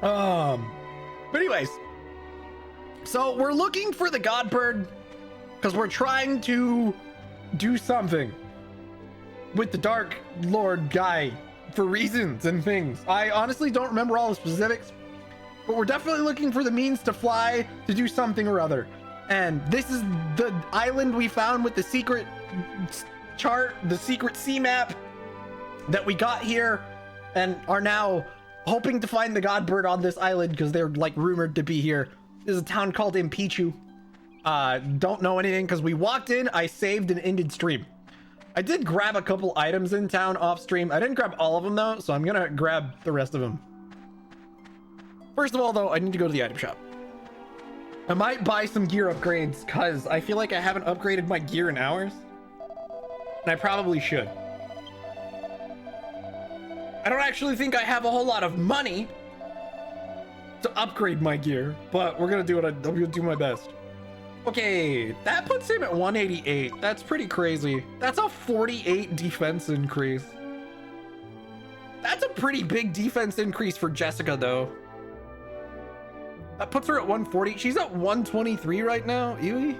But anyways, so we're looking for the Godbird because we're trying to do something with the Dark Lord guy for reasons and things. I honestly don't remember all the specifics, but we're definitely looking for the means to fly to do something or other. And this is the island we found with the secret chart, the secret sea map that we got here, and are now hoping to find the Godbird on this island because they're like rumored to be here. There's a town called Impichu. Don't know anything because we walked in, I saved and ended stream. I did grab a couple items in town off stream. I didn't grab all of them though, so I'm gonna grab the rest of them. First of all though, I need to go to the item shop. I might buy some gear upgrades because I feel like I haven't upgraded my gear in hours. And I probably should. I don't actually think I have a whole lot of money to upgrade my gear, but we're gonna do what I'm gonna do my best. Okay, that puts him at 188. That's pretty crazy. That's a 48 defense increase. That's a pretty big defense increase for Jessica though. That puts her at 140. She's at 123 right now. Ewy.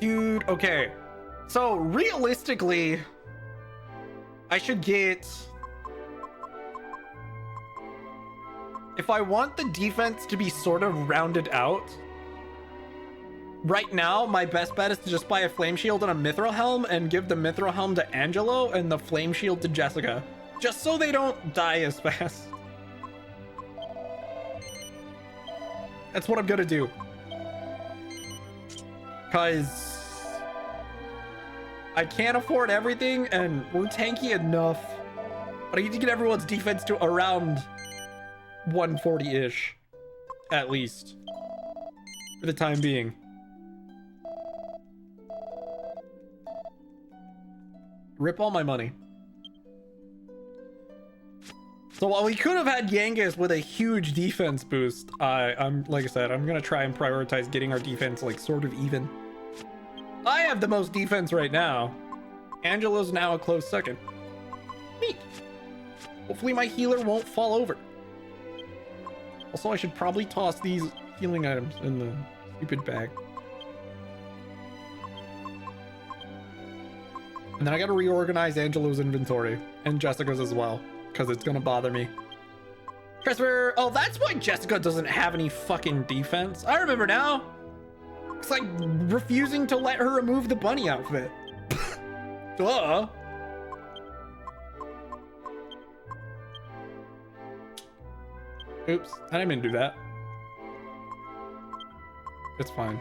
Dude, okay. So realistically, I should get... If I want the defense to be sort of rounded out, right now, my best bet is to just buy a flame shield and a mithril helm and give the mithril helm to Angelo and the flame shield to Jessica. Just so they don't die as fast. That's what I'm gonna do. Because I can't afford everything and we're tanky enough. But I need to get everyone's defense to around 140-ish. At least. For the time being. Rip all my money. So while we could have had Yangus with a huge defense boost, I'm like I said, I'm gonna try and prioritize getting our defense like sort of even. I have the most defense right now. Angelo's now a close second. Neat. Hopefully my healer won't fall over. Also, I should probably toss these healing items in the stupid bag. And then I gotta reorganize Angelo's inventory and Jessica's as well, because it's gonna bother me. Christopher, oh, that's why Jessica doesn't have any fucking defense. I remember now. It's like refusing to let her remove the bunny outfit. Duh. Oops, I didn't mean to do that. It's fine.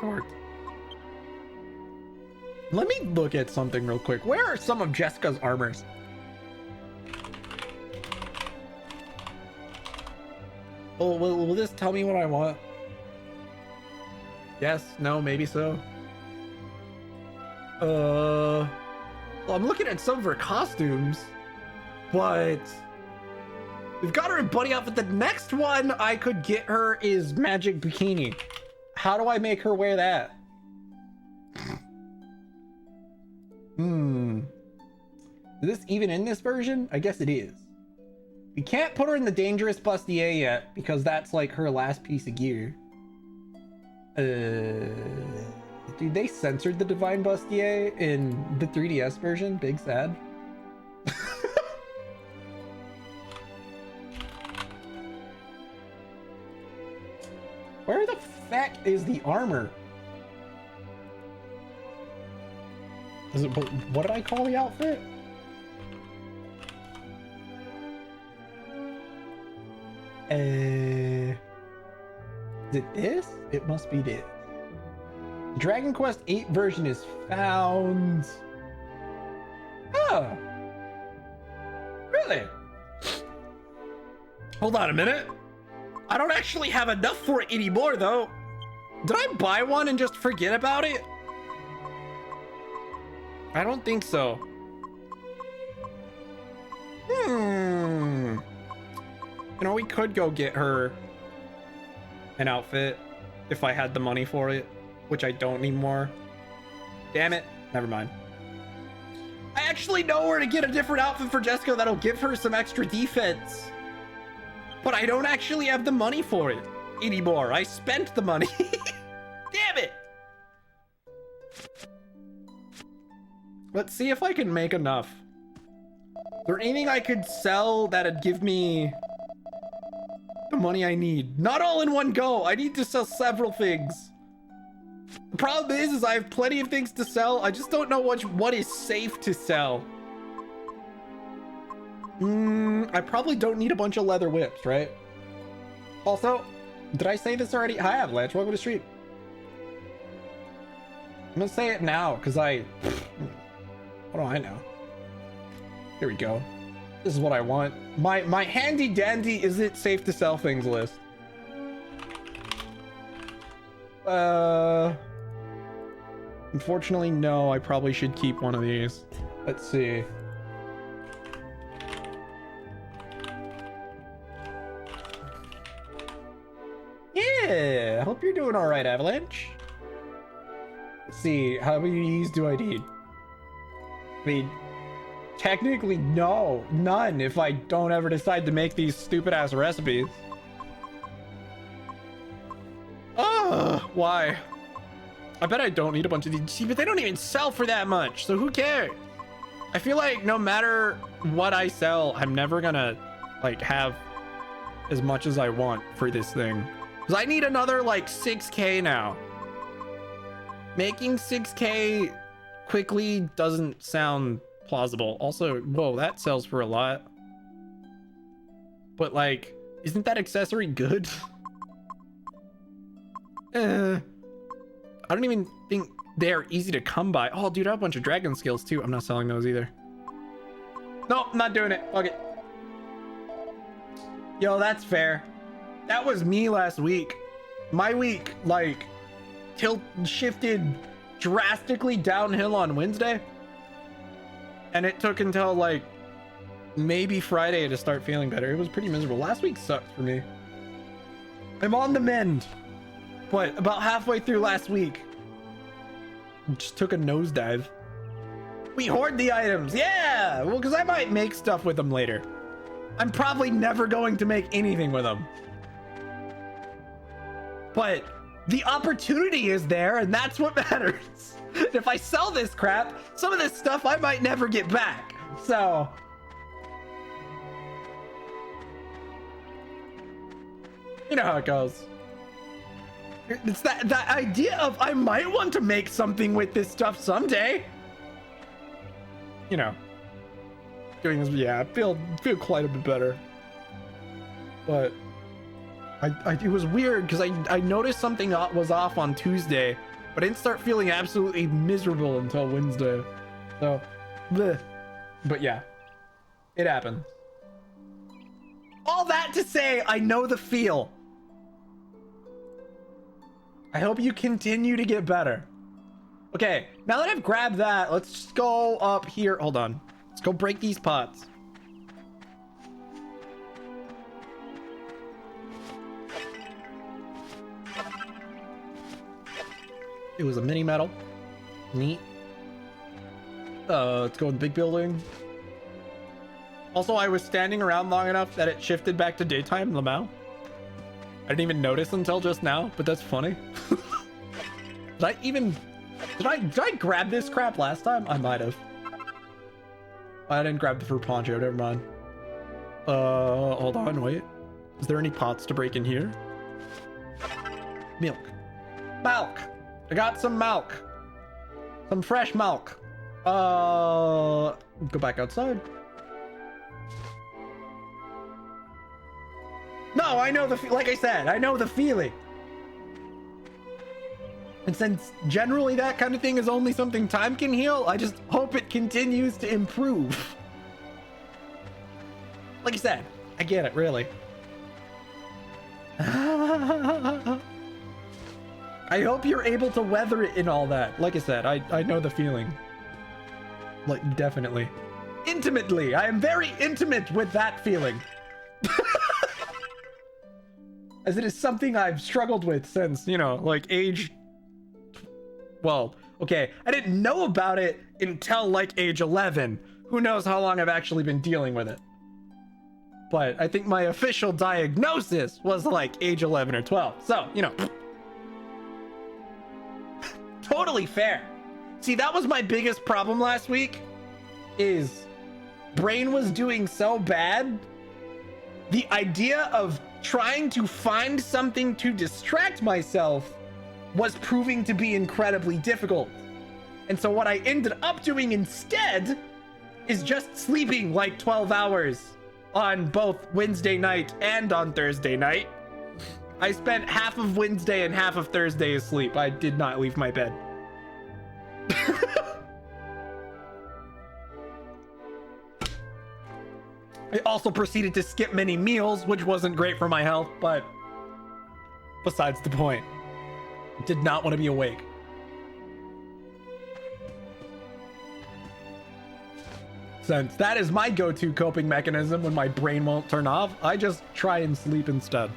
It worked. Let me look at something real quick. Where are some of Jessica's armors? Oh, will this tell me what I want? Yes, no, maybe so. Well, I'm looking at some of her costumes, but we've got her in bunny outfit. The next one I could get her is magic bikini. How do I make her wear that? Is this even in this version? I guess it is. We can't put her in the dangerous bustier yet because that's like her last piece of gear. Dude, they censored the divine bustier in the 3DS version. Big sad. Where the fuck is the armor? Is it, what did I call the outfit? Is it this? It must be this. Dragon Quest VIII version is found. Oh. Really? Hold on a minute. I don't actually have enough for it anymore, though. Did I buy one and just forget about it? I don't think so. You know, we could go get her an outfit if I had the money for it, which I don't anymore. Damn it. Never mind. I actually actually know where to get a different outfit for Jessica that'll give her some extra defense. But I don't actually have the money for it anymore. I spent the money. Damn it. Let's see if I can make enough. Is there anything I could sell that'd give me the money I need? Not all in one go. I need to sell several things. The problem is I have plenty of things to sell. I just don't know what is safe to sell. I probably don't need a bunch of leather whips, right? Also, did I say this already? Hi, Avalanche. Welcome to the stream. I'm gonna say it now because what do I know? Here we go. This is what I want. My handy dandy is it safe to sell things list. Unfortunately, no. I probably should keep one of these. Let's see. Yeah, I hope you're doing all right, Avalanche. Let's see, how many of these do I need? I mean, technically, no, none if I don't ever decide to make these stupid ass recipes. Why? I bet I don't need a bunch of these. See, but they don't even sell for that much, so who cares? I feel like no matter what I sell, I'm never gonna like have as much as I want for this thing. Because I need another like 6K now. Making 6K quickly doesn't sound plausible. Also, whoa, that sells for a lot. But like, isn't that accessory good? I don't even think they're easy to come by. Oh, dude, I have a bunch of dragon skills too. I'm not selling those either. Nope, I'm not doing it. Fuck it. Yo, that's fair. That was me last week. My week, like, shifted drastically downhill on Wednesday. And it took until, like, maybe Friday to start feeling better. It was pretty miserable. Last week sucked for me. I'm on the mend. But about halfway through last week, just took a nosedive. We hoard the items. Yeah! Well, because I might make stuff with them later. I'm probably never going to make anything with them. But the opportunity is there, and that's what matters. If I sell this crap, some of this stuff I might never get back. So... you know how it goes. It's that idea of I might want to make something with this stuff someday. You know, doing this, yeah, I feel quite a bit better. But it was weird because I noticed something was off on Tuesday, but I didn't start feeling absolutely miserable until Wednesday. So, bleh. But yeah, it happened. All that to say, I know the feel. I hope you continue to get better. Okay, now that I've grabbed that, let's just go up here. Hold on. Let's go break these pots. It was a mini metal. Neat. Let's go in the big building. Also, I was standing around long enough that it shifted back to daytime, Lamau. I didn't even notice until just now, but that's funny. Did I grab this crap last time? I might have. I didn't grab the fruit poncho, never mind. Hold on, wait. Is there any pots to break in here? Milk. Milk! I got some milk. Some fresh milk. Go back outside. No, I know like I said, I know the feeling. And since generally that kind of thing is only something time can heal, I just hope it continues to improve. Like I said, I get it, really. I hope you're able to weather it in all that. Like I said, I know the feeling. Like, definitely. Intimately, I am very intimate with that feeling. As it is something I've struggled with since, you know, like age... Well, okay, I didn't know about it until like age 11. who knows how long I've actually been dealing with it. But I think my official diagnosis was like age 11 or 12. So, you know, totally fair. See, that was my biggest problem last week, is brain was doing so bad. The idea of trying to find something to distract myself was proving to be incredibly difficult. And so what I ended up doing instead is just sleeping like 12 hours on both Wednesday night and on Thursday night. I spent half of Wednesday and half of Thursday asleep. I did not leave my bed. I also proceeded to skip many meals, which wasn't great for my health, but besides the point. Did not want to be awake. Since that is my go-to coping mechanism when my brain won't turn off, I just try and sleep instead.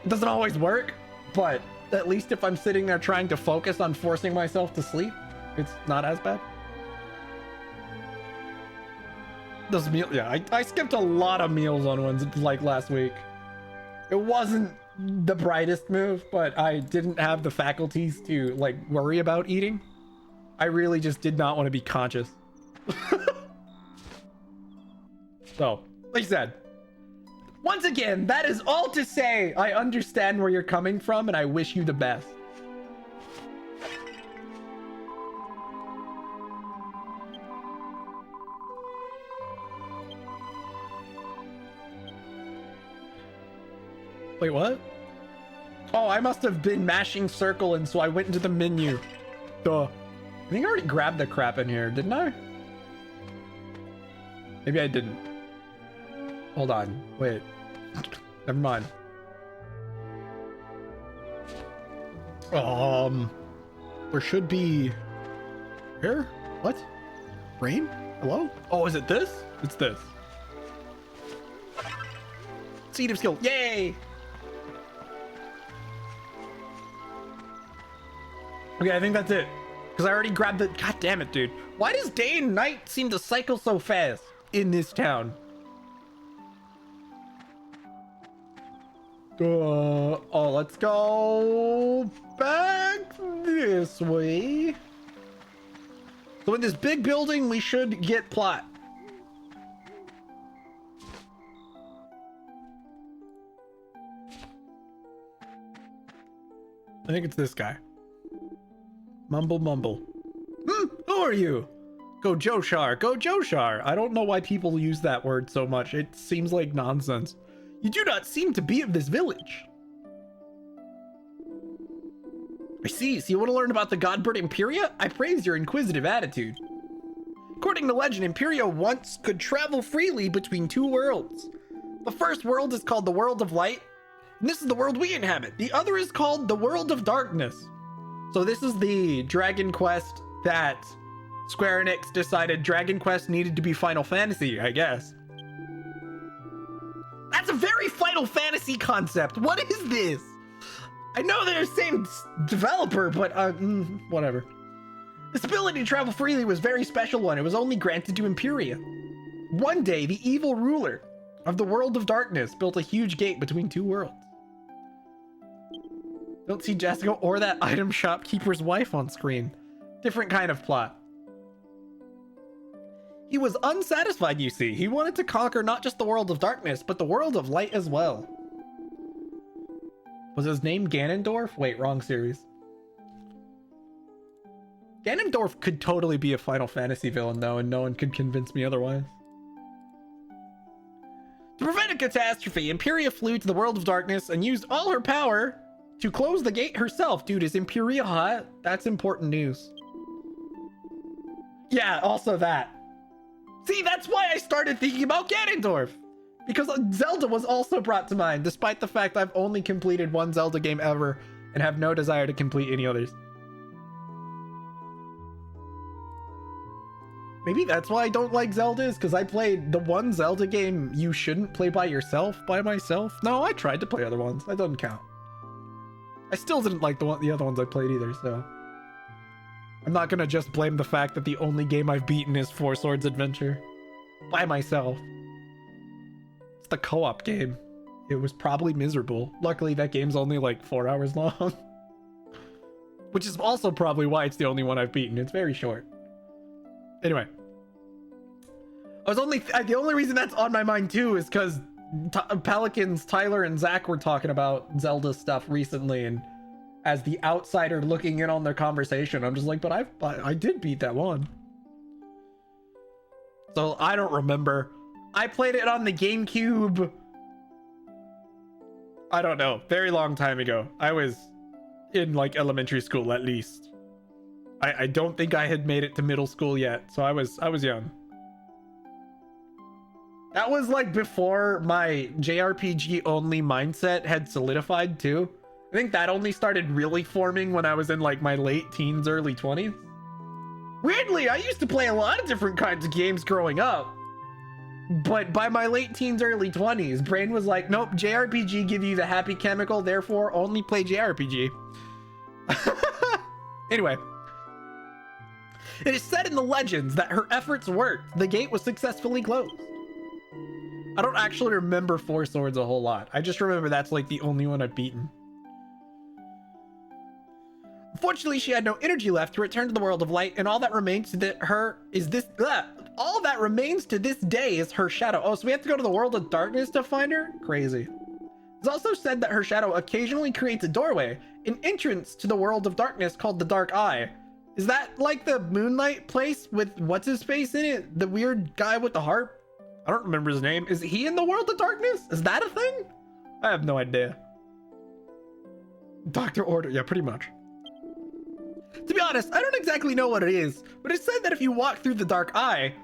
It doesn't always work, but at least if I'm sitting there trying to focus on forcing myself to sleep, it's not as bad. Those meals, yeah, I skipped a lot of meals on Wednesday, like last week. It wasn't the brightest move, but I didn't have the faculties to like worry about eating. I really just did not want to be conscious. So, like I said, once again, that is all to say I understand where you're coming from and I wish you the best. Wait, what? Oh, I must have been mashing circle and so I went into the menu. Duh. I think I already grabbed the crap in here, didn't I? Maybe I didn't. Hold on. Wait. Never mind. There should be... Where? What? Rain? Hello? Oh, is it this? It's this. Seed of skill. Yay! Okay, I think that's it. Because I already grabbed the... God damn it, dude. Why does day and night seem to cycle so fast in this town? Oh, let's go back this way. So in this big building, we should get plot. I think it's this guy. Mumble mumble. Who are you? Go Joshar, go Joshar. I don't know why people use that word so much. It seems like nonsense. You do not seem to be of this village. I see. So you want to learn about the godbird Imperia? I praise your inquisitive attitude. According to legend, Imperia once could travel freely between two worlds. The first world is called the World of Light, and this is the world we inhabit. The other is called the World of Darkness. So this is the Dragon Quest that Square Enix decided Dragon Quest needed to be Final Fantasy, I guess. That's a very Final Fantasy concept. What is this? I know they're the same developer, but whatever. This ability to travel freely was a very special one. It was only granted to Imperia. One day, the evil ruler of the World of Darkness built a huge gate between two worlds. Don't see Jessica or that item shopkeeper's wife on screen. Different kind of plot. He was unsatisfied, you see. He wanted to conquer not just the World of Darkness, but the World of Light as well. Was his name Ganondorf? Wait, wrong series. Ganondorf could totally be a Final Fantasy villain, though, and no one could convince me otherwise. To prevent a catastrophe, Imperia flew to the World of Darkness and used all her power to close the gate herself. Dude, is Imperia hot? That's important news. Yeah, also that. See, that's why I started thinking about Ganondorf. Because Zelda was also brought to mind, despite the fact I've only completed one Zelda game ever and have no desire to complete any others. Maybe that's why I don't like Zeldas, because I played the one Zelda game you shouldn't play by yourself, by myself. No, I tried to play other ones. That doesn't count. I still didn't like the other ones I played either, so... I'm not gonna just blame the fact that the only game I've beaten is Four Swords Adventure. By myself. It's the co-op game. It was probably miserable. Luckily, that game's only like 4 hours long. Which is also probably why it's the only one I've beaten. It's very short. Anyway. The only reason that's on my mind too is because Pelicans, Tyler, and Zach were talking about Zelda stuff recently, and as the outsider looking in on their conversation, I'm just like, but I did beat that one. So I don't remember. I played it on the GameCube. I don't know, very long time ago. I was in like elementary school at least. I don't think I had made it to middle school yet, so I was young. That was like before my JRPG only mindset had solidified too. I think that only started really forming when I was in like my late teens, early 20s. Weirdly, I used to play a lot of different kinds of games growing up. But by my late teens, early 20s, brain was like, nope, JRPG give you the happy chemical, therefore only play JRPG. Anyway. It is said in the legends that her efforts worked. The gate was successfully closed. I don't actually remember Four Swords a whole lot. I just remember that's like the only one I've beaten. Unfortunately, she had no energy left to return to the world of light, and all that remains to her is this. All that remains to this day is her shadow. Oh, so we have to go to the world of darkness to find her? Crazy. It's also said that her shadow occasionally creates a doorway, an entrance to the world of darkness called the Dark Eye. Is that like the Moonlight place with what's his face in it? The weird guy with the harp? I don't remember his name. Is he in the world of darkness? Is that a thing? I have no idea. Dr. Order. Yeah, pretty much. To be honest, I don't exactly know what it is, but it said that if you walk through the Dark Eye,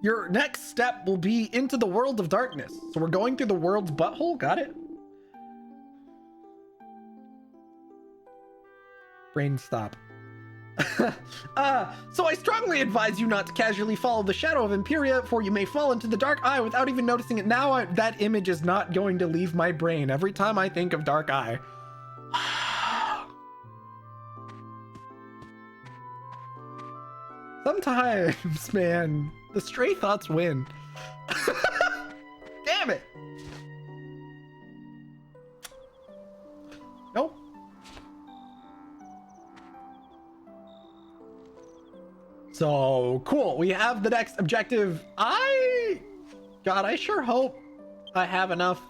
your next step will be into the world of darkness. So we're going through the world's butthole. Got it? Brain stop. So I strongly advise you not to casually follow the shadow of Imperia, for you may fall into the Dark Eye without even noticing it. Now that image is not going to leave my brain every time I think of Dark Eye. Sometimes, man, the stray thoughts win. Damn it. Nope. So cool, we have the next objective. God, I sure hope I have enough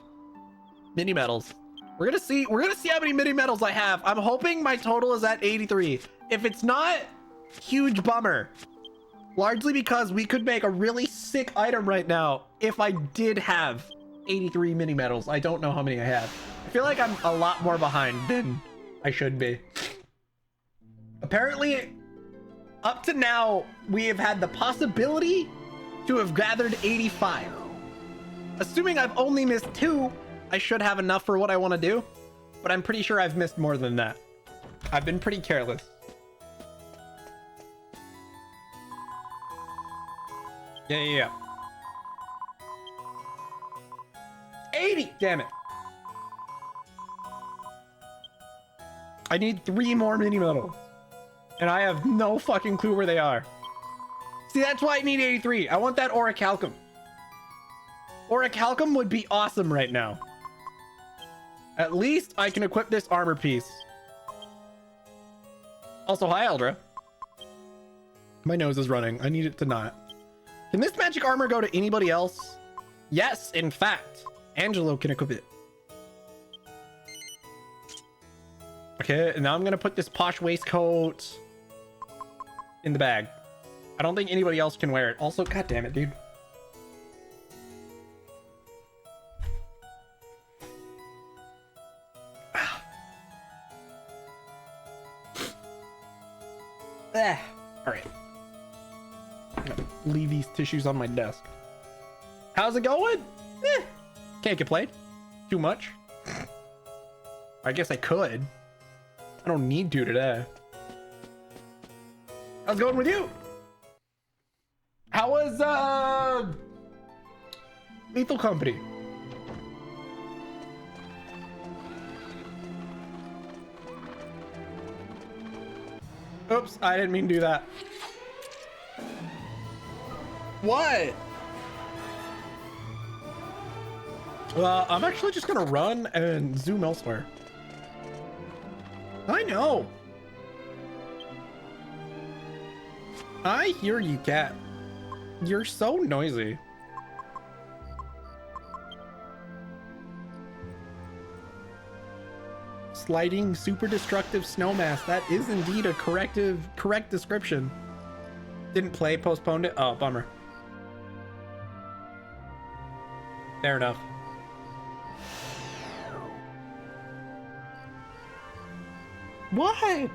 mini medals. We're gonna see how many mini medals I have. I'm hoping my total is at 83. If it's not, huge bummer. Largely because we could make a really sick item right now if I did have 83 mini medals. I don't know how many I have. I feel like I'm a lot more behind than I should be. Apparently, up to now, we have had the possibility to have gathered 85. Assuming I've only missed 2, I should have enough for what I want to do, but I'm pretty sure I've missed more than that. I've been pretty careless. Yeah. 80! Damn it. I need 3 more mini medals. And I have no fucking clue where they are. See, that's why I need 83. I want that Orichalcum. Orichalcum would be awesome right now. At least I can equip this armor piece. Also, hi, Eldra. My nose is running. I need it to not. Can this magic armor go to anybody else? Yes, in fact. Angelo can equip it. Okay, and now I'm gonna put this posh waistcoat in the bag. I don't think anybody else can wear it. Also, god damn it, dude. All right. Leave these tissues on my desk. How's it going? Can't complain. Too much. I guess I could. I don't need to today. How's it going with you? How was Lethal Company? Whoops, I didn't mean to do that. What? I'm actually just gonna run and zoom elsewhere. I know. I hear you, cat. You're so noisy. Sliding super destructive snowmass. That is indeed a correct description. Didn't play, postponed it. Oh, bummer. Fair enough. What?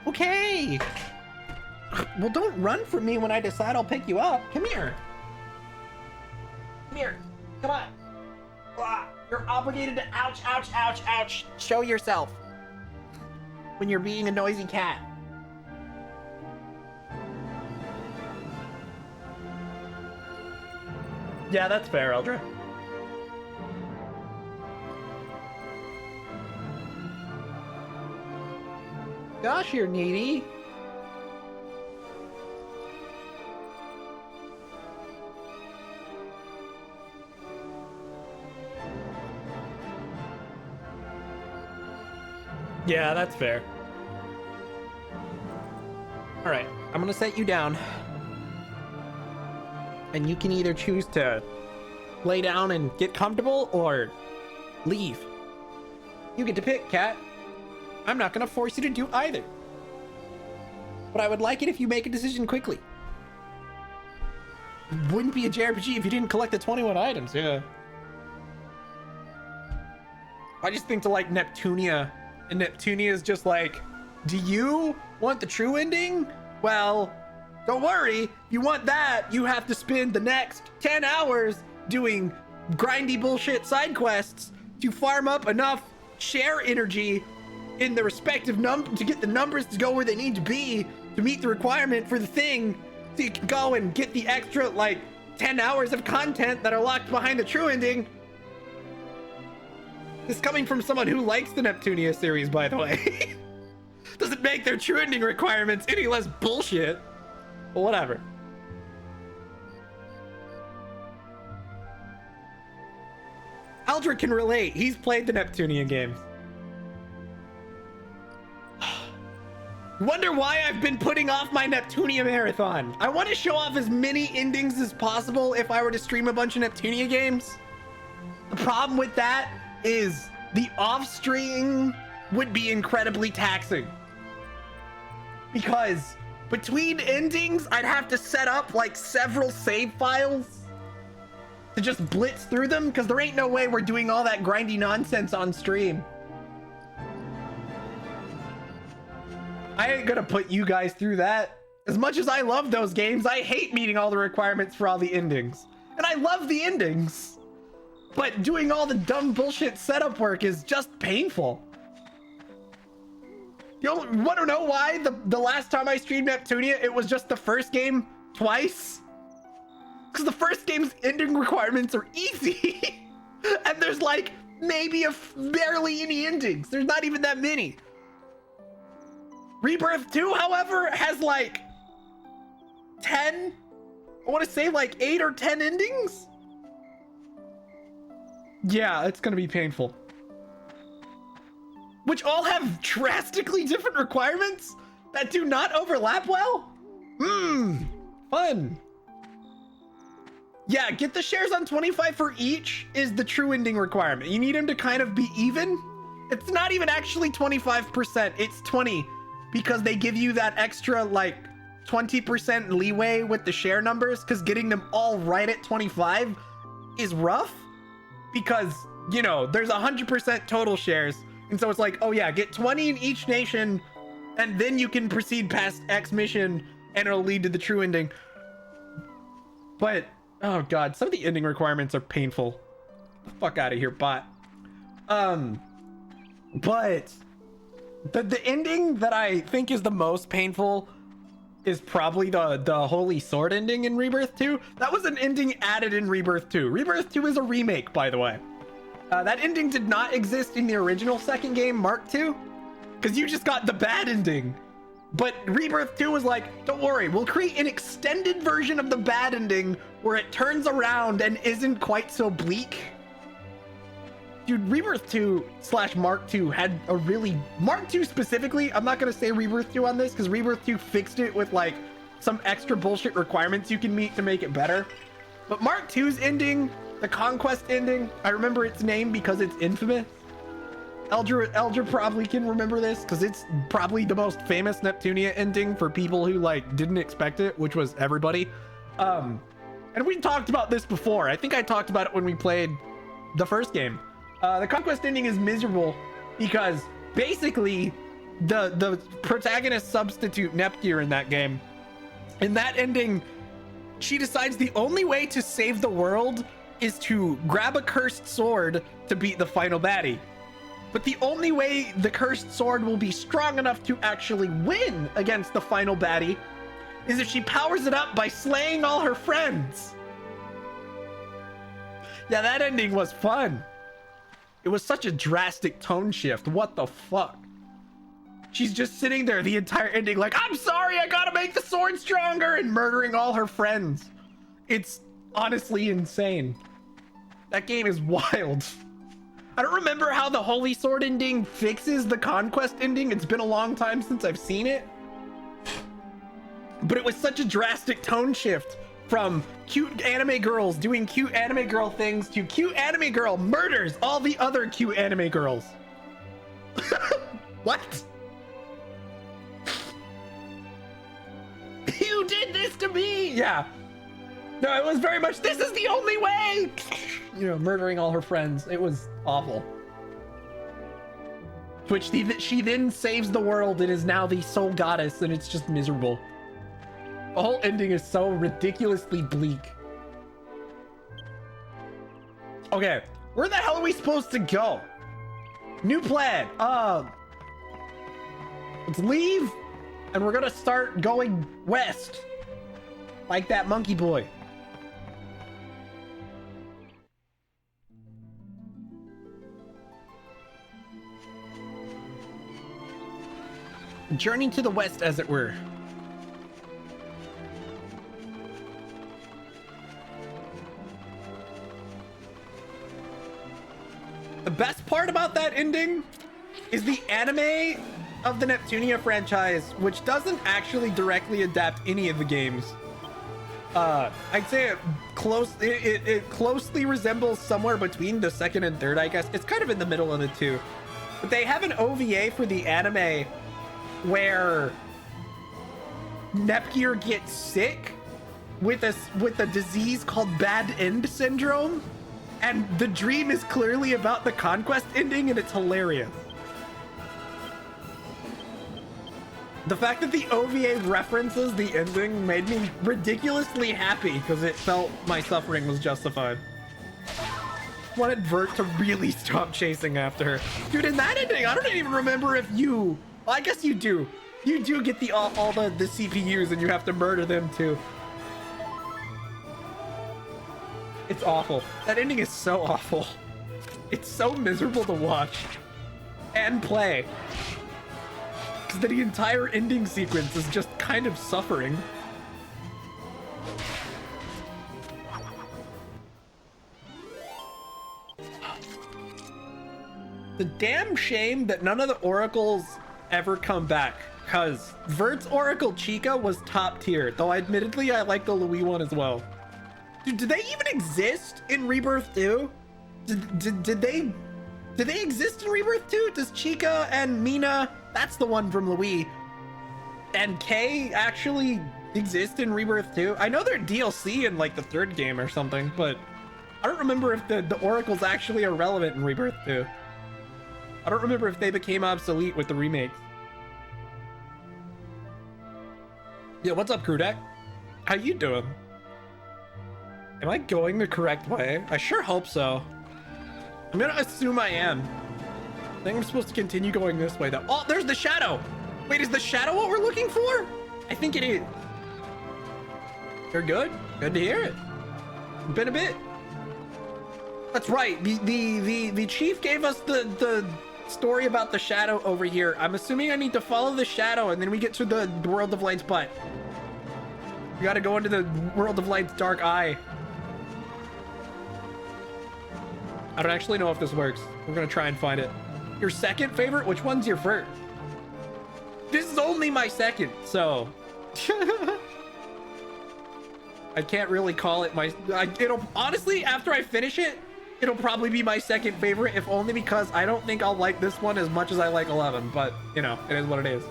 Okay. Well, don't run from me when I decide I'll pick you up. Come here. Come here. Come on. Ah, you're obligated to ouch, ouch, ouch, ouch. Show yourself when you're being a noisy cat. Yeah, that's fair, Eldra. Gosh, you're needy. Yeah, that's fair. All right, I'm gonna set you down. And you can either choose to lay down and get comfortable or leave. You get to pick, cat. I'm not gonna force you to do either. But I would like it if you make a decision quickly. Wouldn't be a JRPG if you didn't collect the 21 items, yeah. I just think to like Neptunia, and Neptunia is just like, do you want the true ending? Well, don't worry, if you want that, you have to spend the next 10 hours doing grindy bullshit side quests to farm up enough share energy in the respective to get the numbers to go where they need to be to meet the requirement for the thing, so you can go and get the extra like 10 hours of content that are locked behind the true ending. This coming from someone who likes the Neptunia series, by the way. Doesn't make their true ending requirements any less bullshit. But whatever. Aldrich can relate. He's played the Neptunia games. Wonder why I've been putting off my Neptunia marathon. I want to show off as many endings as possible if I were to stream a bunch of Neptunia games. The problem with that is the off stream would be incredibly taxing. Because between endings, I'd have to set up like several save files to just blitz through them, because there ain't no way we're doing all that grindy nonsense on stream. I ain't gonna put you guys through that. As much as I love those games, I hate meeting all the requirements for all the endings. And I love the endings. But doing all the dumb bullshit setup work is just painful. You want to know why the last time I streamed Neptunia, it was just the first game twice? Because the first game's ending requirements are easy. And there's like maybe barely any endings. There's not even that many. Rebirth 2, however, has like 10, I want to say like 8 or 10 endings. Yeah, it's going to be painful. Which all have drastically different requirements that do not overlap well. Fun. Yeah, get the shares on 25 for each is the true ending requirement. You need them to kind of be even. It's not even actually 25%, it's 20, because they give you that extra like 20% leeway with the share numbers, because getting them all right at 25 is rough, because, you know, there's 100% total shares. And so it's like, oh yeah, get 20 in each nation, and then you can proceed past X mission, and it'll lead to the true ending. But, oh god, some of the ending requirements are painful. Get the fuck out of here, bot. But the ending that I think is the most painful is probably the Holy Sword ending in Rebirth 2. That was an ending added in Rebirth 2. Rebirth 2 is a remake, by the way. That ending did not exist in the original second game, Mark II, because you just got the bad ending But Rebirth 2 was like, don't worry, we'll create an extended version of the bad ending where it turns around and isn't quite so bleak. Dude, Rebirth 2 / Mark 2 had a really... Mark 2 specifically, I'm not going to say Rebirth 2 on this because Rebirth 2 fixed it with like some extra bullshit requirements you can meet to make it better. But Mark 2's ending, the Conquest ending, I remember its name because it's infamous. Eldra probably can remember this because it's probably the most famous Neptunia ending for people who like didn't expect it, which was everybody. And we talked about this before. I think I talked about it when we played the first game. The Conquest ending is miserable because basically the protagonist substitute Nepgear in that game, in that ending, she decides the only way to save the world is to grab a cursed sword to beat the final baddie. But the only way the cursed sword will be strong enough to actually win against the final baddie is if she powers it up by slaying all her friends. Yeah, that ending was fun. It was such a drastic tone shift. What the fuck? She's just sitting there the entire ending like, I'm sorry, I gotta make the sword stronger, and murdering all her friends. It's honestly insane. That game is wild. I don't remember how the Holy Sword ending fixes the Conquest ending. It's been a long time since I've seen it. But it was such a drastic tone shift from cute anime girls doing cute anime girl things to cute anime girl murders all the other cute anime girls. What? You did this to me! Yeah. No, it was very much, this is the only way! You know, murdering all her friends. It was awful. Which she then saves the world and is now the sole goddess, and it's just miserable. The whole ending is so ridiculously bleak. Okay, where the hell are we supposed to go? New plan. Let's leave, and we're gonna start going west. Like that monkey boy. Journey to the west, as it were. The best part about that ending is the anime of the Neptunia franchise, which doesn't actually directly adapt any of the games. I'd say it closely resembles somewhere between the second and third, I guess. It's kind of in the middle of the two. But they have an OVA for the anime where Nepgear gets sick with a disease called Bad End Syndrome, and the dream is clearly about the Conquest ending, and it's hilarious. The fact that the OVA references the ending made me ridiculously happy because it felt my suffering was justified. Wanted Vert to really stop chasing after her. Dude, in that ending, I don't even remember if you... Well, I guess you do. You do get all the CPUs and you have to murder them too. It's awful. That ending is so awful. It's so miserable to watch and play. Because the entire ending sequence is just kind of suffering. The damn shame that none of the oracles ever come back, because Vert's Oracle Chica was top tier, though admittedly I like the Louis one as well. Dude, do they even exist in Rebirth 2? Did they exist in Rebirth 2? Does Chica and Mina, that's the one from Louis, and Kay actually exist in Rebirth 2? I know they're DLC in like the third game or something, but I don't remember if the oracles actually are relevant in Rebirth 2. I don't remember if they became obsolete with the remakes. Yeah, what's up, Krudek? How you doing? Am I going the correct way? I sure hope so. I'm gonna assume I am. I think I'm supposed to continue going this way though. Oh, there's the shadow! Wait, is the shadow what we're looking for? I think it is. You're good? Good to hear it. Been a bit. That's right. The chief gave us the story about the shadow over here. I'm assuming I need to follow the shadow and then we get to the World of Light's butt. We gotta go into the World of Light's dark eye. I don't actually know if this works. We're gonna try and find it. Your second favorite? Which one's your first? This is only my second, so... I can't really call it my... it'll honestly, after I finish it, it'll probably be my second favorite, if only because I don't think I'll like this one as much as I like 11, but, you know, it is what it is.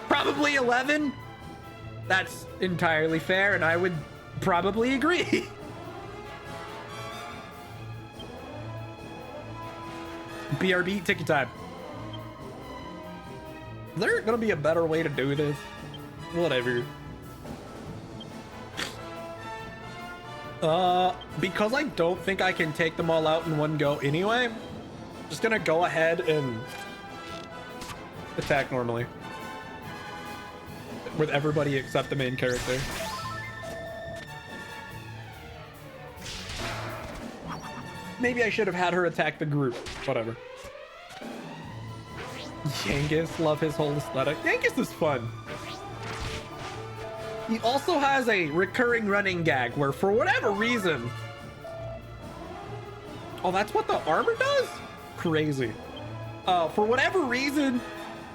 Probably 11? That's entirely fair, and I would probably agree. BRB, ticket time. Is there gonna be a better way to do this? Whatever. Because I don't think I can take them all out in one go anyway, I'm just gonna go ahead and attack normally. With everybody except the main character. Maybe I should have had her attack the group. Whatever. Yangus, love his whole aesthetic. Yangus is fun. He also has a recurring running gag where, for whatever reason... Oh, that's what the armor does? Crazy. For whatever reason,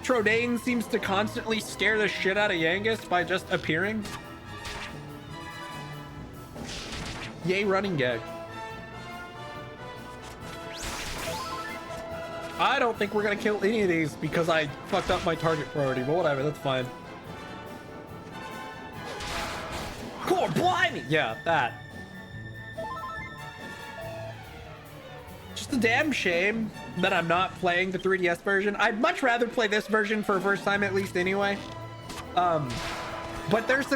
Trodain seems to constantly scare the shit out of Yangus by just appearing. Yay, running gag. I don't think we're gonna kill any of these because I fucked up my target priority, but whatever, that's fine. Core blinding! Yeah, that. Just a damn shame that I'm not playing the 3DS version. I'd much rather play this version for the first time at least anyway. But there's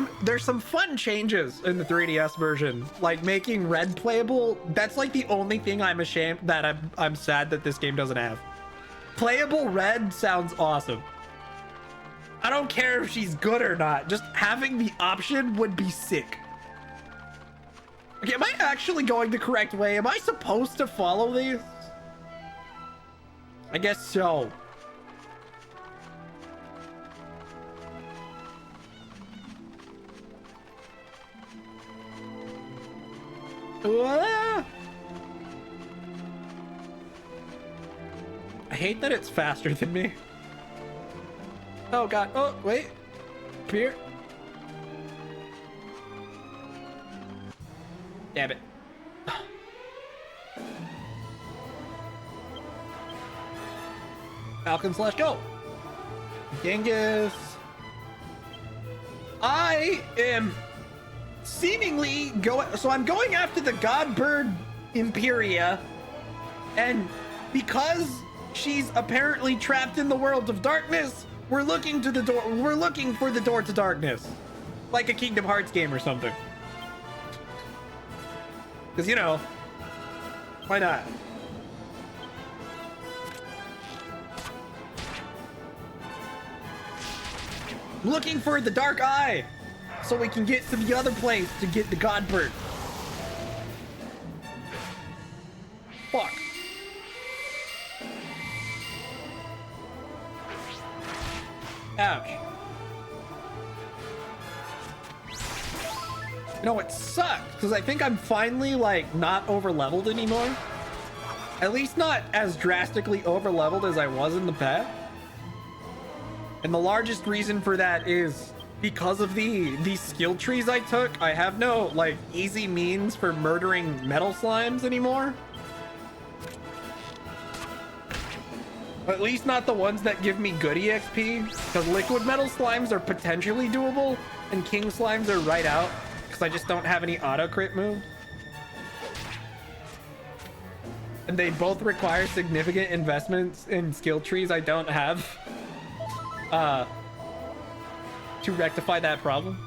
some fun changes in the 3DS version, like making red playable. That's like the only thing I'm ashamed that I'm sad that this game doesn't have. Playable red sounds awesome. I don't care if she's good or not. Just having the option would be sick. Okay, am I actually going the correct way? Am I supposed to follow these? I guess so. Ah! I hate that it's faster than me. Oh god. Oh, wait. Up here. Damn it. Falcon slash go. Genghis. I am seemingly going... So I'm going after the Godbird Imperia. And because she's apparently trapped in the world of darkness, we're looking to the door. We're looking for the door to darkness, like a Kingdom Hearts game or something. Because, you know, why not? Looking for the dark eye, so we can get to the other place to get the Godbird. Fuck. Ouch. You know, it sucks, because I think I'm finally, like, not over-leveled anymore. At least not as drastically over-leveled as I was in the past. And the largest reason for that is because of these skill trees I took. I have no, like, easy means for murdering metal slimes anymore. At least not the ones that give me good EXP, because liquid metal slimes are potentially doable, and king slimes are right out, because I just don't have any auto crit move. And they both require significant investments in skill trees I don't have to rectify that problem.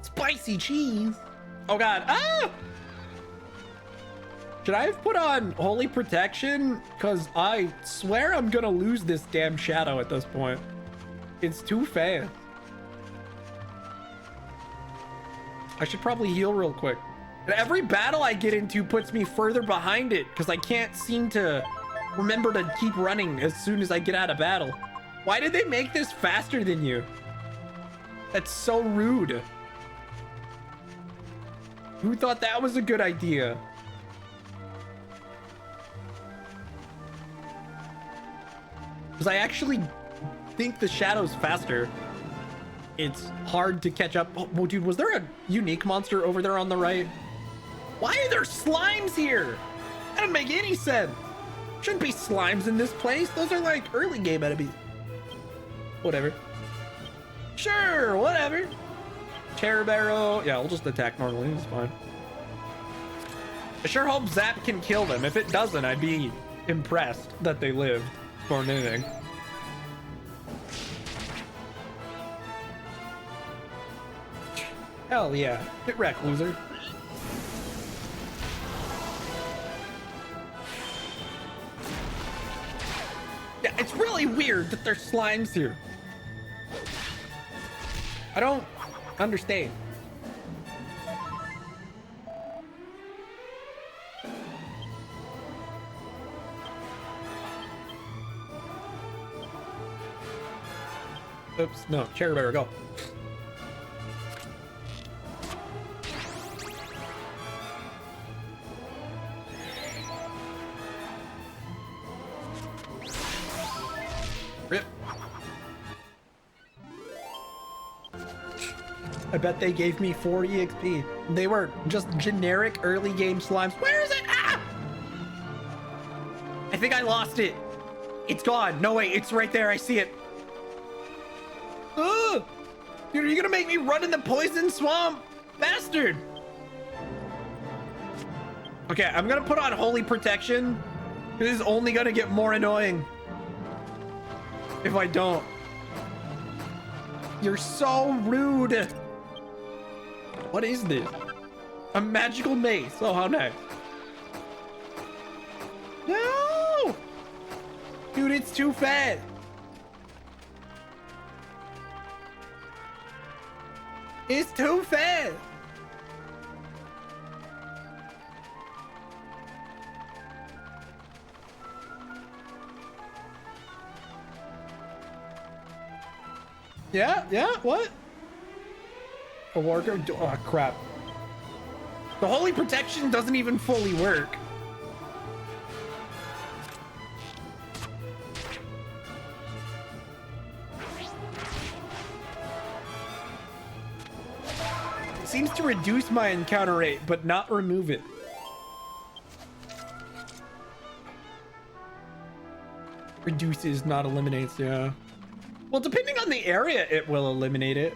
Spicy cheese. Oh god. Ah! Should I have put on holy protection? Because I swear I'm gonna lose this damn shadow at this point. It's too fast. I should probably heal real quick. And every battle I get into puts me further behind it because I can't seem to remember to keep running as soon as I get out of battle. Why did they make this faster than you? That's so rude. Who thought that was a good idea? Because I actually think the shadow's faster. It's hard to catch up. Oh, dude, was there a unique monster over there on the right? Why are there slimes here? That doesn't make any sense. Shouldn't be slimes in this place. Those are like early game enemies. Whatever. Sure, whatever. Terror barrel. Yeah, I'll just attack normally. It's fine. I sure hope Zap can kill them. If it doesn't, I'd be impressed that they lived more than anything. Hell yeah. Get wrecked, loser. Yeah, it's really weird that there's slimes here. I don't understand. Oops, no, cherry bear, go. Rip. I bet they gave me 40 XP. They were just generic early game slimes. Where is it? Ah! I think I lost it. It's gone. No, wait, it's right there. I see it. Ugh! Dude, are you gonna make me run in the poison swamp? Bastard! Okay, I'm gonna put on Holy Protection. This is only gonna get more annoying if I don't. You're so rude. What is this? A magical mace. Oh, how nice. No! Dude, it's too fast. It's too fast. Yeah, what? A worker? Oh, crap. The Holy Protection doesn't even fully work. It seems to reduce my encounter rate, but not remove it. Reduces, not eliminates, yeah. Well, depending on the area, it will eliminate it.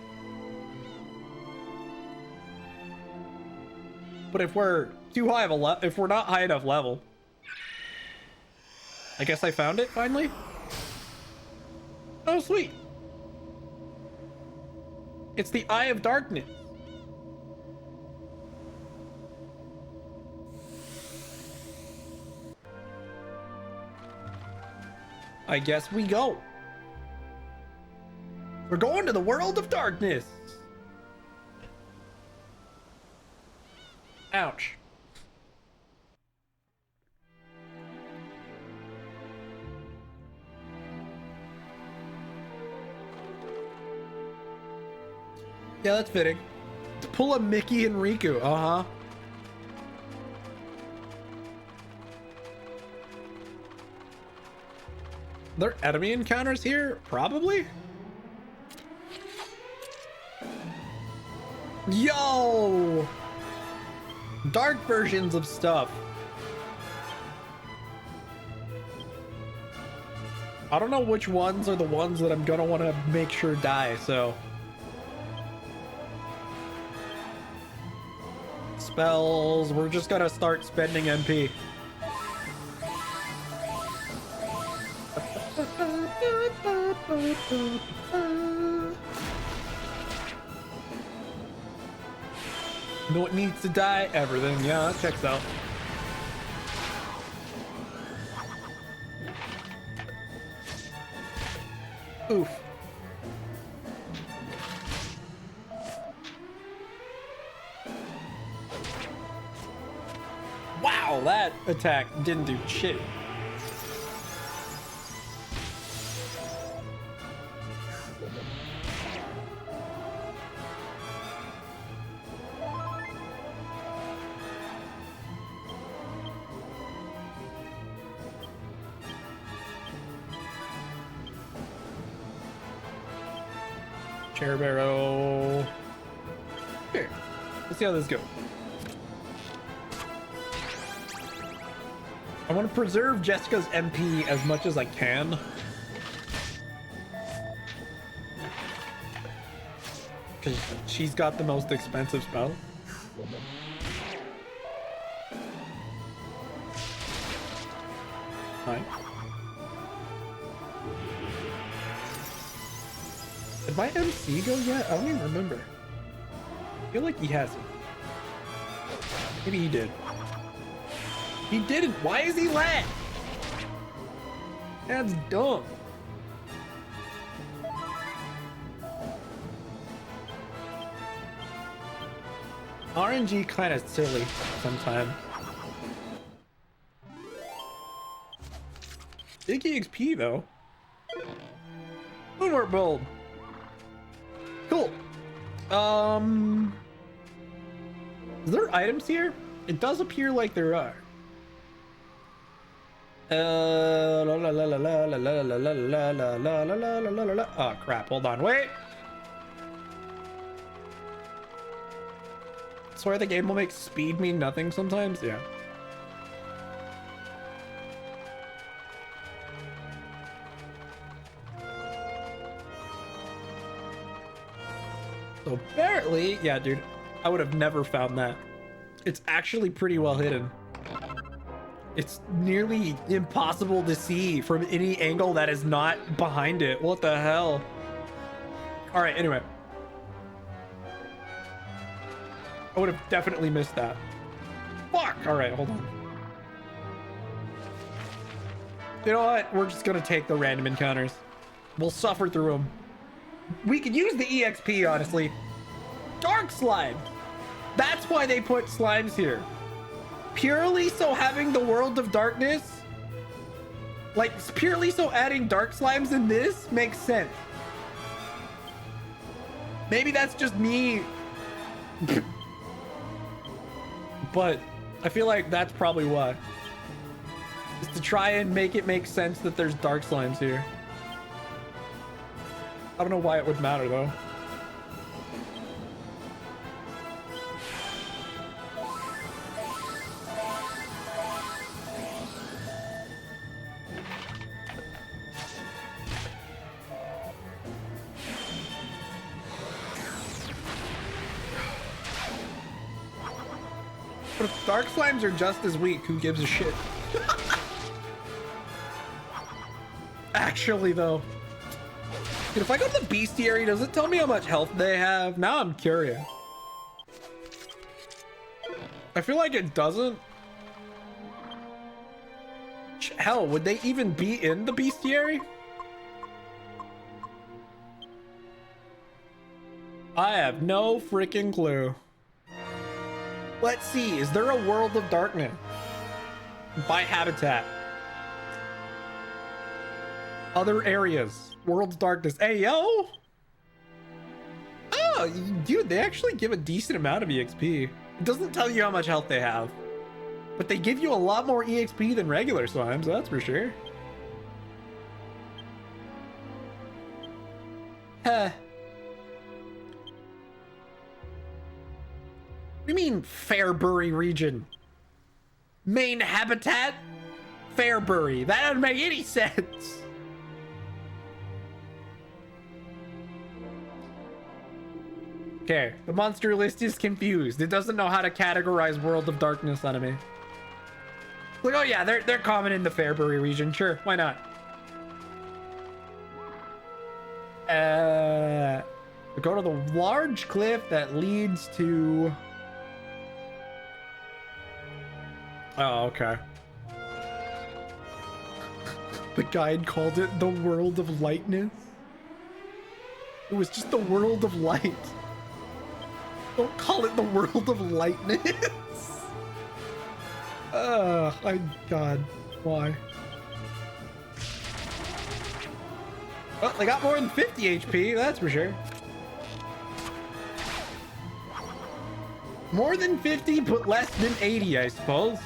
But if we're too high of a if we're not high enough level, I guess I found it finally. Oh, sweet. It's the Eye of Darkness. I guess we go. We're going to the world of darkness. Ouch. Yeah, that's fitting. To pull a Mickey and Riku. Uh-huh. There are enemy encounters here? Probably. Yo! Dark versions of stuff. I don't know which ones are the ones that I'm gonna want to make sure die, so. Spells, we're just gonna start spending MP. Know what needs to die? Everything. Yeah, that checks out. Oof. Well, that attack didn't do shit. Chair barrel. Here. Let's see how this goes. I want to preserve Jessica's MP as much as I can. Because she's got the most expensive spell. Nice. Did my MC go yet? I don't even remember. I feel like he hasn't. Maybe he did. He didn't. Why is he lag? That's dumb. RNG kind of silly sometimes. Big EXP though. Moonwort Bold. Cool. Is there items here? It does appear like there are. Oh crap, hold on, wait. I swear the game will make speed mean nothing sometimes. Yeah. So apparently, yeah, dude, I would have never found that. It's actually pretty well hidden. It's nearly impossible to see from any angle that is not behind it. What the hell? All right, anyway. I would have definitely missed that. Fuck! All right, hold on. You know what? We're just gonna take the random encounters. We'll suffer through them. We could use the EXP, honestly. Dark Slime! That's why they put slimes here. Purely so having the World of Darkness, like purely so adding dark slimes in this makes sense. Maybe that's just me. But I feel like that's probably why. Is to try and make it make sense that there's dark slimes here. I don't know why it would matter though. But if dark slimes are just as weak, who gives a shit? Actually though, dude, if I go to the bestiary, does it tell me how much health they have? Now I'm curious. I feel like it doesn't. Hell, would they even be in the bestiary? I have no freaking clue. Let's see, is there a World of Darkness? By habitat. Other areas. World of Darkness. Hey, yo! Oh, dude, they actually give a decent amount of EXP. It doesn't tell you how much health they have. But they give you a lot more EXP than regular slimes, that's for sure. Huh. What do you mean, Fairbury region? Main habitat? Fairbury. That doesn't make any sense. Okay, the monster list is confused. It doesn't know how to categorize World of Darkness enemy. Like, oh yeah, they're common in the Fairbury region. Sure, why not? We go to the large cliff that leads to... Oh, okay. The guide called it the World of Lightness. It was just the World of Light. Don't call it the World of Lightness. God, why? Well, they got more than 50 HP, that's for sure. More than 50, but less than 80, I suppose.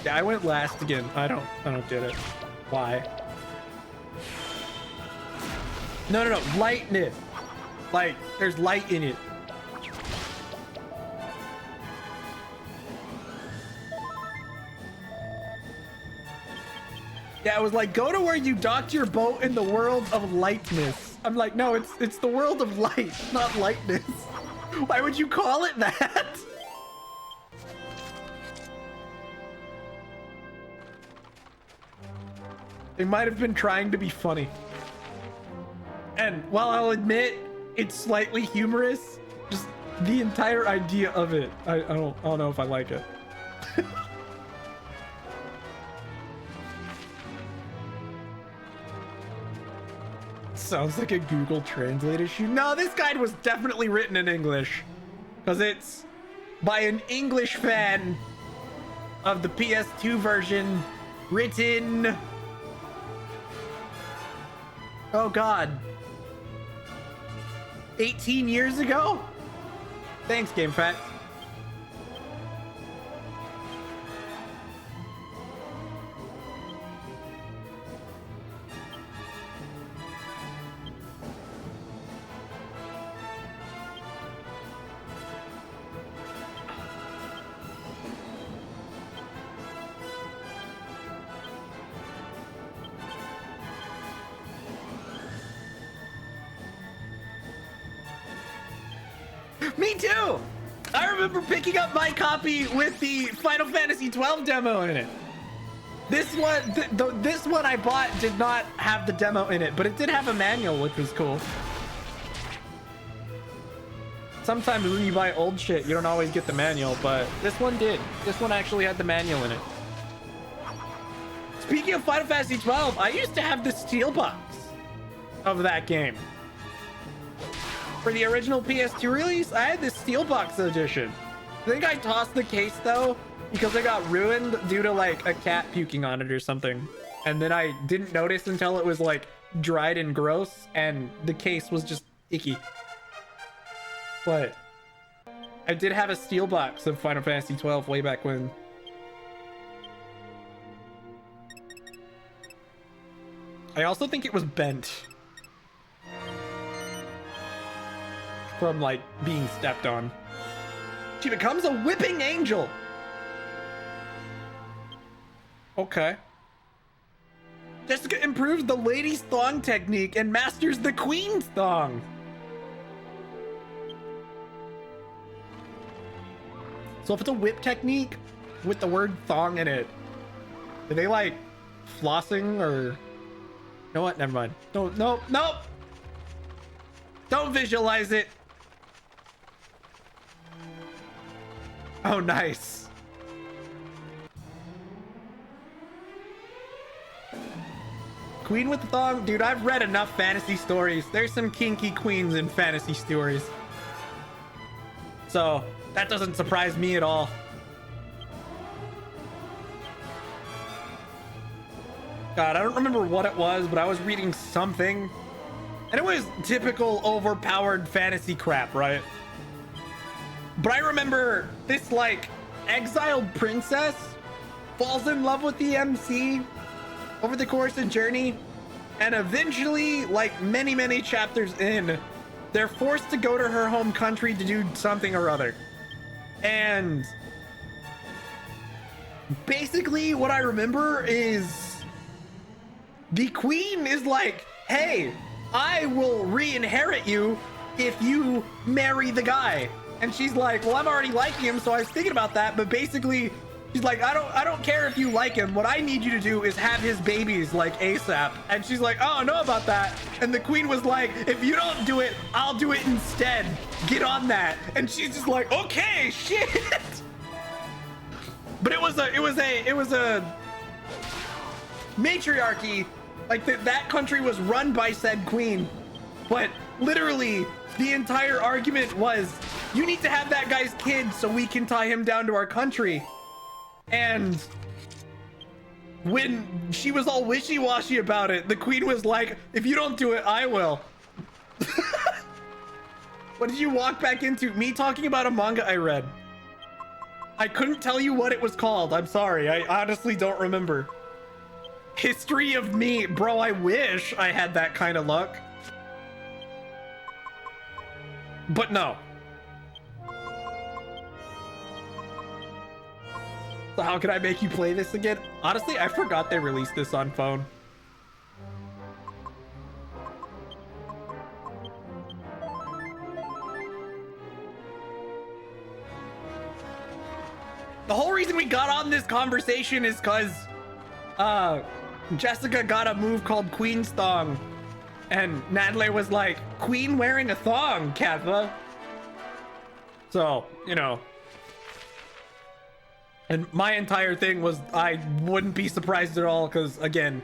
Yeah, I went last again. I don't get it. Why? No, lightness. Like, there's light in it. Yeah, it was like, go to where you docked your boat in the world of lightness. I'm like, no, it's the world of light, not lightness. Why would you call it that? They might have been trying to be funny. And while I'll admit it's slightly humorous, just the entire idea of it, I don't know if I like it. Sounds like a Google Translate issue. No, this guide was definitely written in English, because it's by an English fan of the PS2 version, written, oh god, 18 years ago? Thanks, GameFAQ. Me too! I remember picking up my copy with the Final Fantasy 12 demo in it. This one, this one I bought did not have the demo in it, but it did have a manual, which was cool. Sometimes when you buy old shit, you don't always get the manual, but this one did. This one actually had the manual in it. Speaking of Final Fantasy 12, I used to have the steelbox of that game. For the original PS2 release, I had this steelbox edition. I think I tossed the case though because it got ruined due to like a cat puking on it or something. And then I didn't notice until it was like dried and gross and the case was just icky. But I did have a steelbox of Final Fantasy 12 way back when. I also think it was bent from like being stepped on. She becomes a whipping angel. Okay. Jessica improves the lady's thong technique and masters the queen's thong. So if it's a whip technique with the word thong in it, are they like flossing or? You know what? Never mind. No. Don't visualize it. Oh, nice. Queen with the thong? Dude, I've read enough fantasy stories. There's some kinky queens in fantasy stories. So, that doesn't surprise me at all. God, I don't remember what it was, but I was reading something. And it was typical overpowered fantasy crap, right? But I remember this, like, exiled princess falls in love with the MC over the course of Journey. And eventually, like, many chapters in, they're forced to go to her home country to do something or other. And basically what I remember is the queen is like, hey, I will re-inherit you if you marry the guy. And she's like, well, I'm already liking him, so I was thinking about that. But basically, she's like, I don't care if you like him. What I need you to do is have his babies like ASAP. And she's like, oh, I know about that. And the queen was like, if you don't do it, I'll do it instead. Get on that. And she's just like, okay, shit. But it was a matriarchy. Like that country was run by said queen. But literally, the entire argument was You need to have that guy's kid so we can tie him down to our country. And when she was all wishy-washy about it, the queen was like, if you don't do it, I will. What did you walk back into? Me talking about a manga I read. I couldn't tell you what it was called. I'm sorry. I honestly don't remember. History of me. Bro, I wish I had that kind of luck. But no. So how can I make you play this again? Honestly, I forgot they released this on phone. The whole reason we got on this conversation is because Jessica got a move called Queen's Thong. And Natalie was like, Queen wearing a thong, Katha. So, you know. And my entire thing was I wouldn't be surprised at all because, again,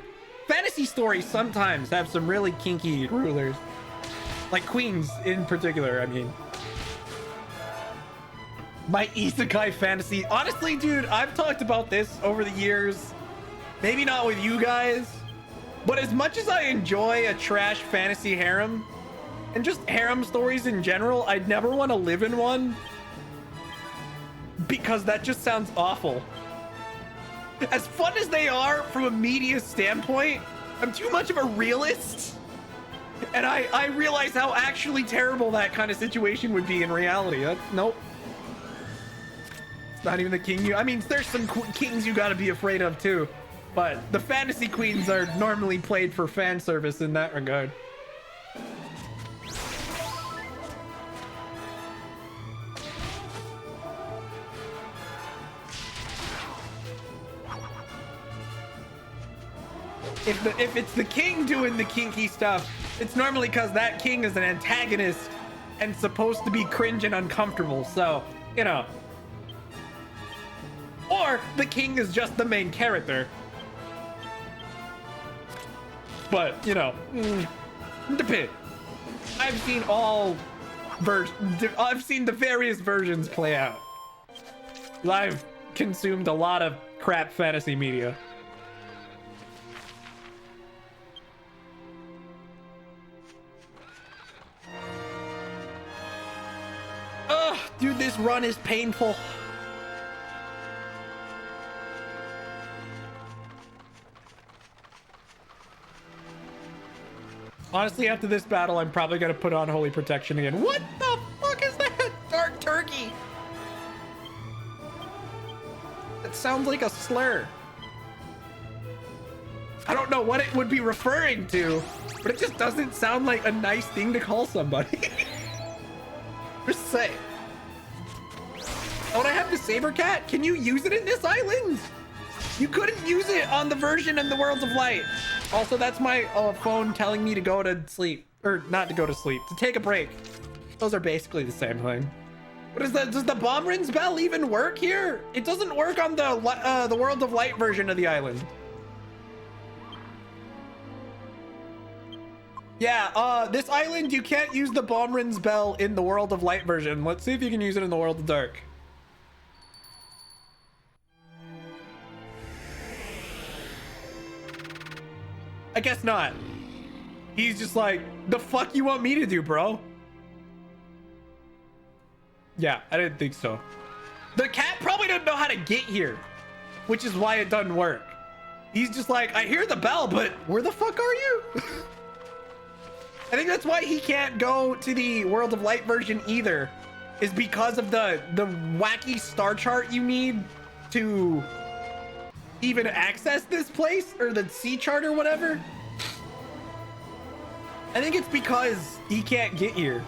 fantasy stories sometimes have some really kinky rulers. Like queens in particular, I mean. My isekai fantasy. Honestly, dude, I've talked about this over the years. Maybe not with you guys. But as much as I enjoy a trash fantasy harem, and just harem stories in general, I'd never want to live in one. Because that just sounds awful. As fun as they are from a media standpoint, I'm too much of a realist. And I realize how actually terrible that kind of situation would be in reality. Nope. Not even the king. I mean, there's some kings you gotta be afraid of too, but the fantasy queens are normally played for fan service in that regard. If it's the king doing the kinky stuff, it's normally because that king is an antagonist and supposed to be cringe and uncomfortable. So, you know. Or the king is just the main character. But, you know, depends. I've seen all I've seen the various versions play out. I've consumed a lot of crap fantasy media. Ugh, dude, this run is painful. Honestly, after this battle, I'm probably gonna put on Holy Protection again. What the fuck is that? Dark turkey. That sounds like a slur. I don't know what it would be referring to, but it just doesn't sound like a nice thing to call somebody. Just say. Don't I have the saber cat? Can you use it in this island? You couldn't use it on the version in the Worlds of Light. Also, that's my phone telling me to go to sleep. Or not to go to sleep, to take a break. Those are basically the same thing. What is that? Does the Bombrins bell even work here? It doesn't work on the World of Light version of the island. Yeah, this island, you can't use the Bombrins bell in the World of Light version. Let's see if you can use it in the World of Dark. I guess not. He's just like, the fuck you want me to do, bro? Yeah, I didn't think so. The cat probably doesn't know how to get here, which is why it doesn't work. He's just like, I hear the bell, but where the fuck are you? I think that's why he can't go to the World of Light version either, is because of the wacky star chart you need to even access this place, or the sea chart or whatever. I think it's because he can't get here.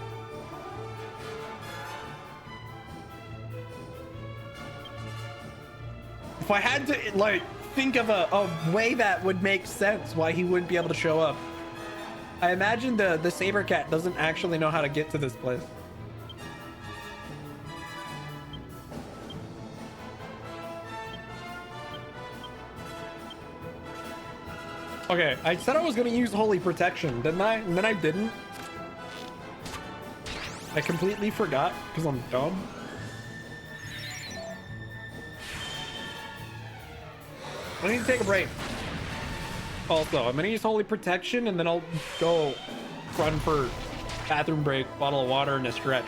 If I had to like think of a way that would make sense why he wouldn't be able to show up, I imagine the saber cat doesn't actually know how to get to this place. Okay, I said I was gonna use Holy Protection, didn't I? And then I didn't. I completely forgot because I'm dumb. I need to take a break. Also, I'm gonna use Holy Protection and then I'll go run for bathroom break, bottle of water, and a stretch.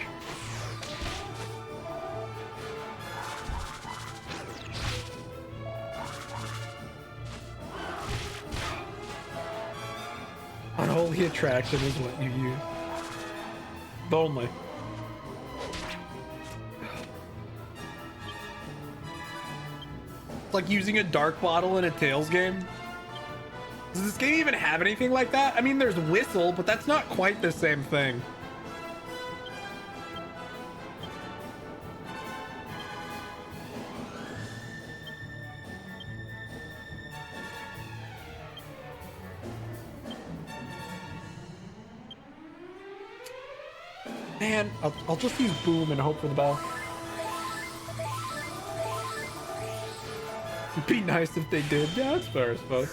Unholy Attraction is what you use. Only. It's like using a dark bottle in a Tails game. Does this game even have anything like that? I mean, there's Whistle, but that's not quite the same thing. Man, I'll just use Boom and hope for the bell. It'd be nice if they did. Yeah, that's fair, I suppose.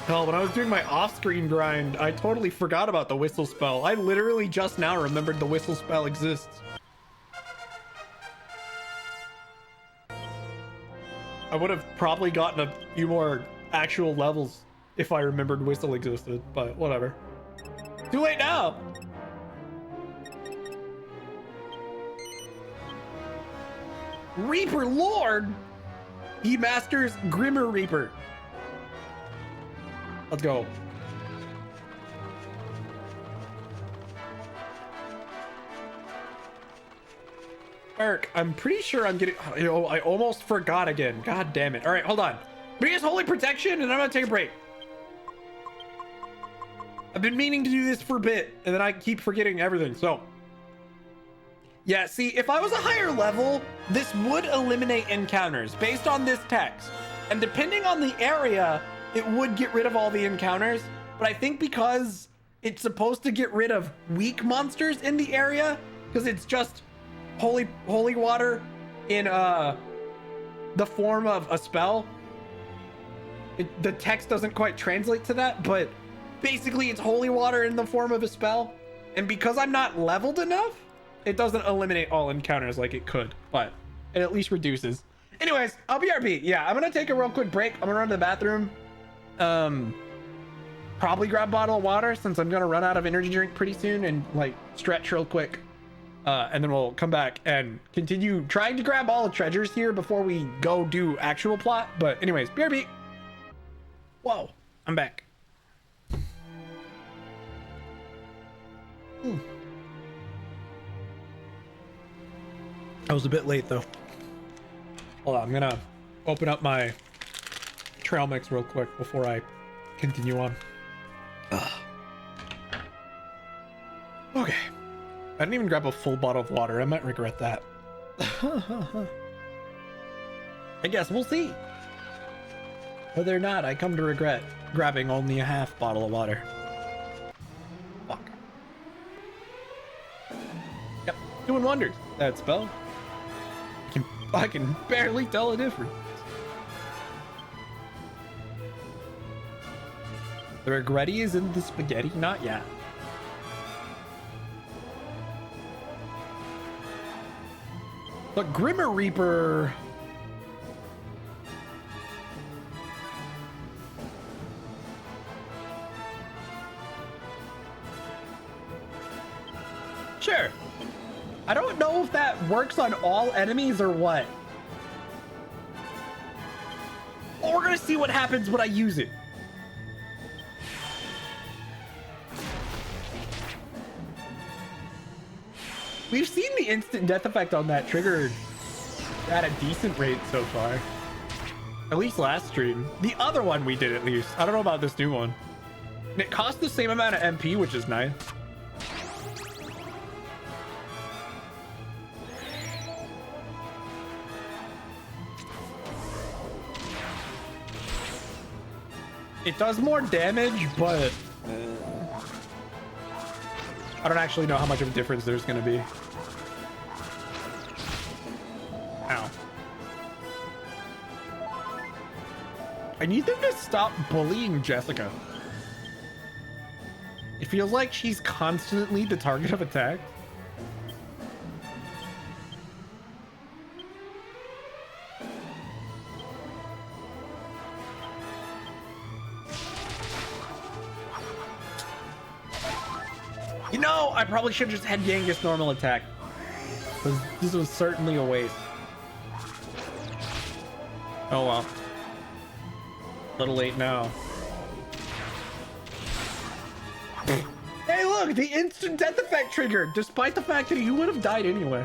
Hell, when I was doing my off-screen grind, I totally forgot about the Whistle spell. I literally just now remembered the Whistle spell exists. I would have probably gotten a few more actual levels if I remembered Whistle existed, but whatever. Too late now! Reaper Lord! He masters Grimmer Reaper. Let's go. Eric, I'm pretty sure I'm getting... Oh, I almost forgot again. God damn it. All right, hold on. Bring us Holy Protection, and I'm gonna take a break. I've been meaning to do this for a bit, and then I keep forgetting everything, so... Yeah, see, if I was a higher level, this would eliminate encounters based on this text. And depending on the area, it would get rid of all the encounters. But I think because it's supposed to get rid of weak monsters in the area, because it's just holy water in the form of a spell. The text doesn't quite translate to that, but basically it's holy water in the form of a spell. And because I'm not leveled enough, it doesn't eliminate all encounters like it could, but it at least reduces. Anyways, I'll BRB. Yeah, I'm gonna take a real quick break. I'm gonna run to the bathroom. Probably grab a bottle of water since I'm gonna run out of energy drink pretty soon and like stretch real quick. And then we'll come back and continue trying to grab all the treasures here before we go do actual plot. But anyways, BRB. Whoa, I'm back. I was a bit late though. Hold on, I'm gonna open up my trail mix real quick before I continue on. Ugh. Okay. I didn't even grab a full bottle of water. I might regret that. I guess we'll see. Whether or not I come to regret grabbing only a half bottle of water. Fuck. Yep, doing wonders. That spell. I can barely tell a difference. The regretti is in the spaghetti? Not yet. But Grimmer Reaper... Sure. I don't know if that works on all enemies or what. Well, we're gonna see what happens when I use it. We've seen the instant death effect on that triggered at a decent rate so far. At least last stream. The other one we did at least. I don't know about this new one. And it costs the same amount of MP, which is nice. It does more damage, but I don't actually know how much of a difference there's going to be. Ow. I need them to stop bullying Jessica. It feels like she's constantly the target of attack. You know, I probably should have just had Genghis normal attack. This was certainly a waste. Oh well. A little late now. Hey look, the instant death effect triggered, despite the fact that he would have died anyway.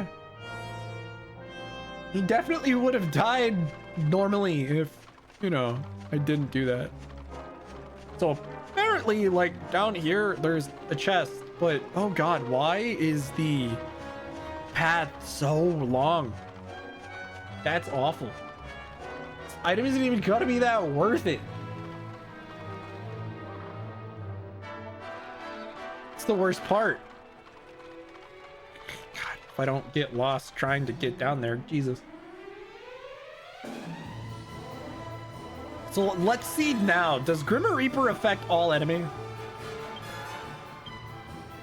He definitely would have died normally if, you know, I didn't do that. So apparently, like, down here, there's a chest, but oh god, why is the path so long? That's awful. This item isn't even gonna be that worth it. It's the worst part. God, if I don't get lost trying to get down there, Jesus. So let's see now. Does Grimmer Reaper affect all enemies?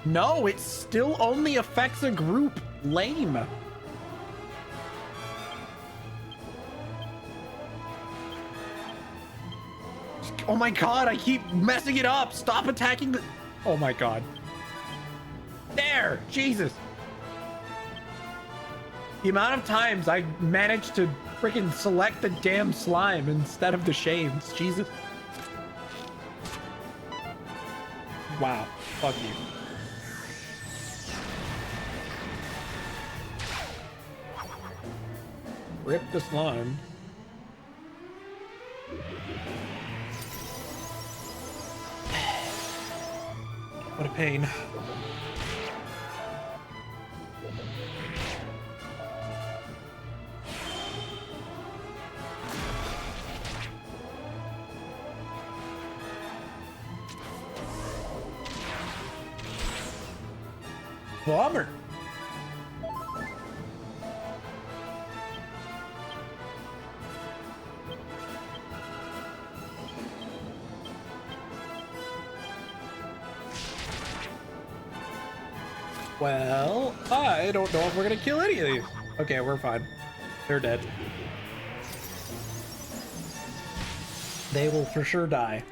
No, it still only affects a group. Lame. Oh my god, I keep messing it up. Stop attacking the... Oh my god. There! Jesus! The amount of times I managed to freaking select the damn slime instead of the shames. Jesus. Wow. Fuck you. Rip the slime. What a pain. Bummer. Well, I don't know if we're gonna kill any of these. Okay, we're fine. They're dead. They will for sure die.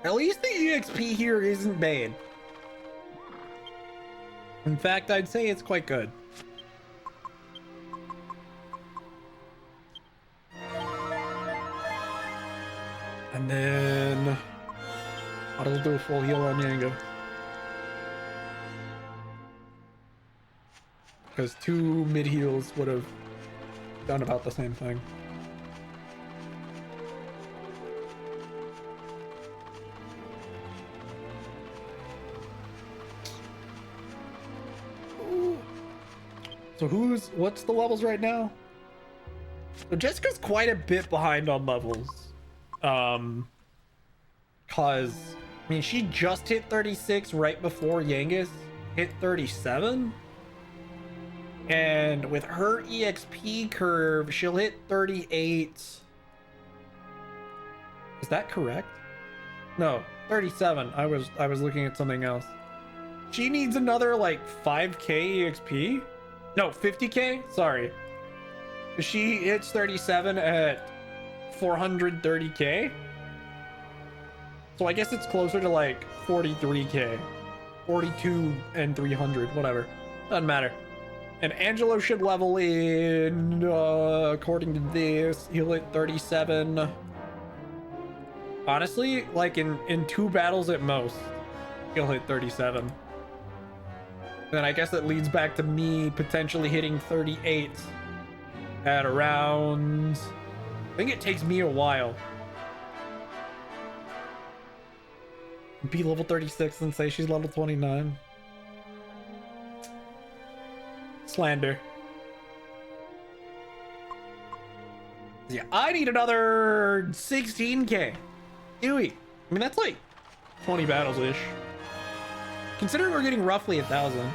At least the EXP here isn't bad. In fact, I'd say it's quite good. And then I'll do a full heal on Yanga. Because 2 mid heals would have done about the same thing. So what's the levels right now? So Jessica's quite a bit behind on levels. Cause, I mean, she just hit 36 right before Yangus hit 37. And with her EXP curve, she'll hit 38. Is that correct? No, 37. I was looking at something else. She needs another like 5k EXP? No, 50k? Sorry. She hits 37 at 430k. So I guess it's closer to like 43k. 42 and 300, whatever. Doesn't matter. And Angelo should level in, according to this, he'll hit 37. Honestly, like in 2 battles at most, he'll hit 37. Then I guess that leads back to me potentially hitting 38 at around... I think it takes me a while. Be level 36 and say she's level 29. Slander. Yeah, I need another 16k. Ewy. I mean, that's like 20 battles-ish. Considering we're getting roughly 1,000.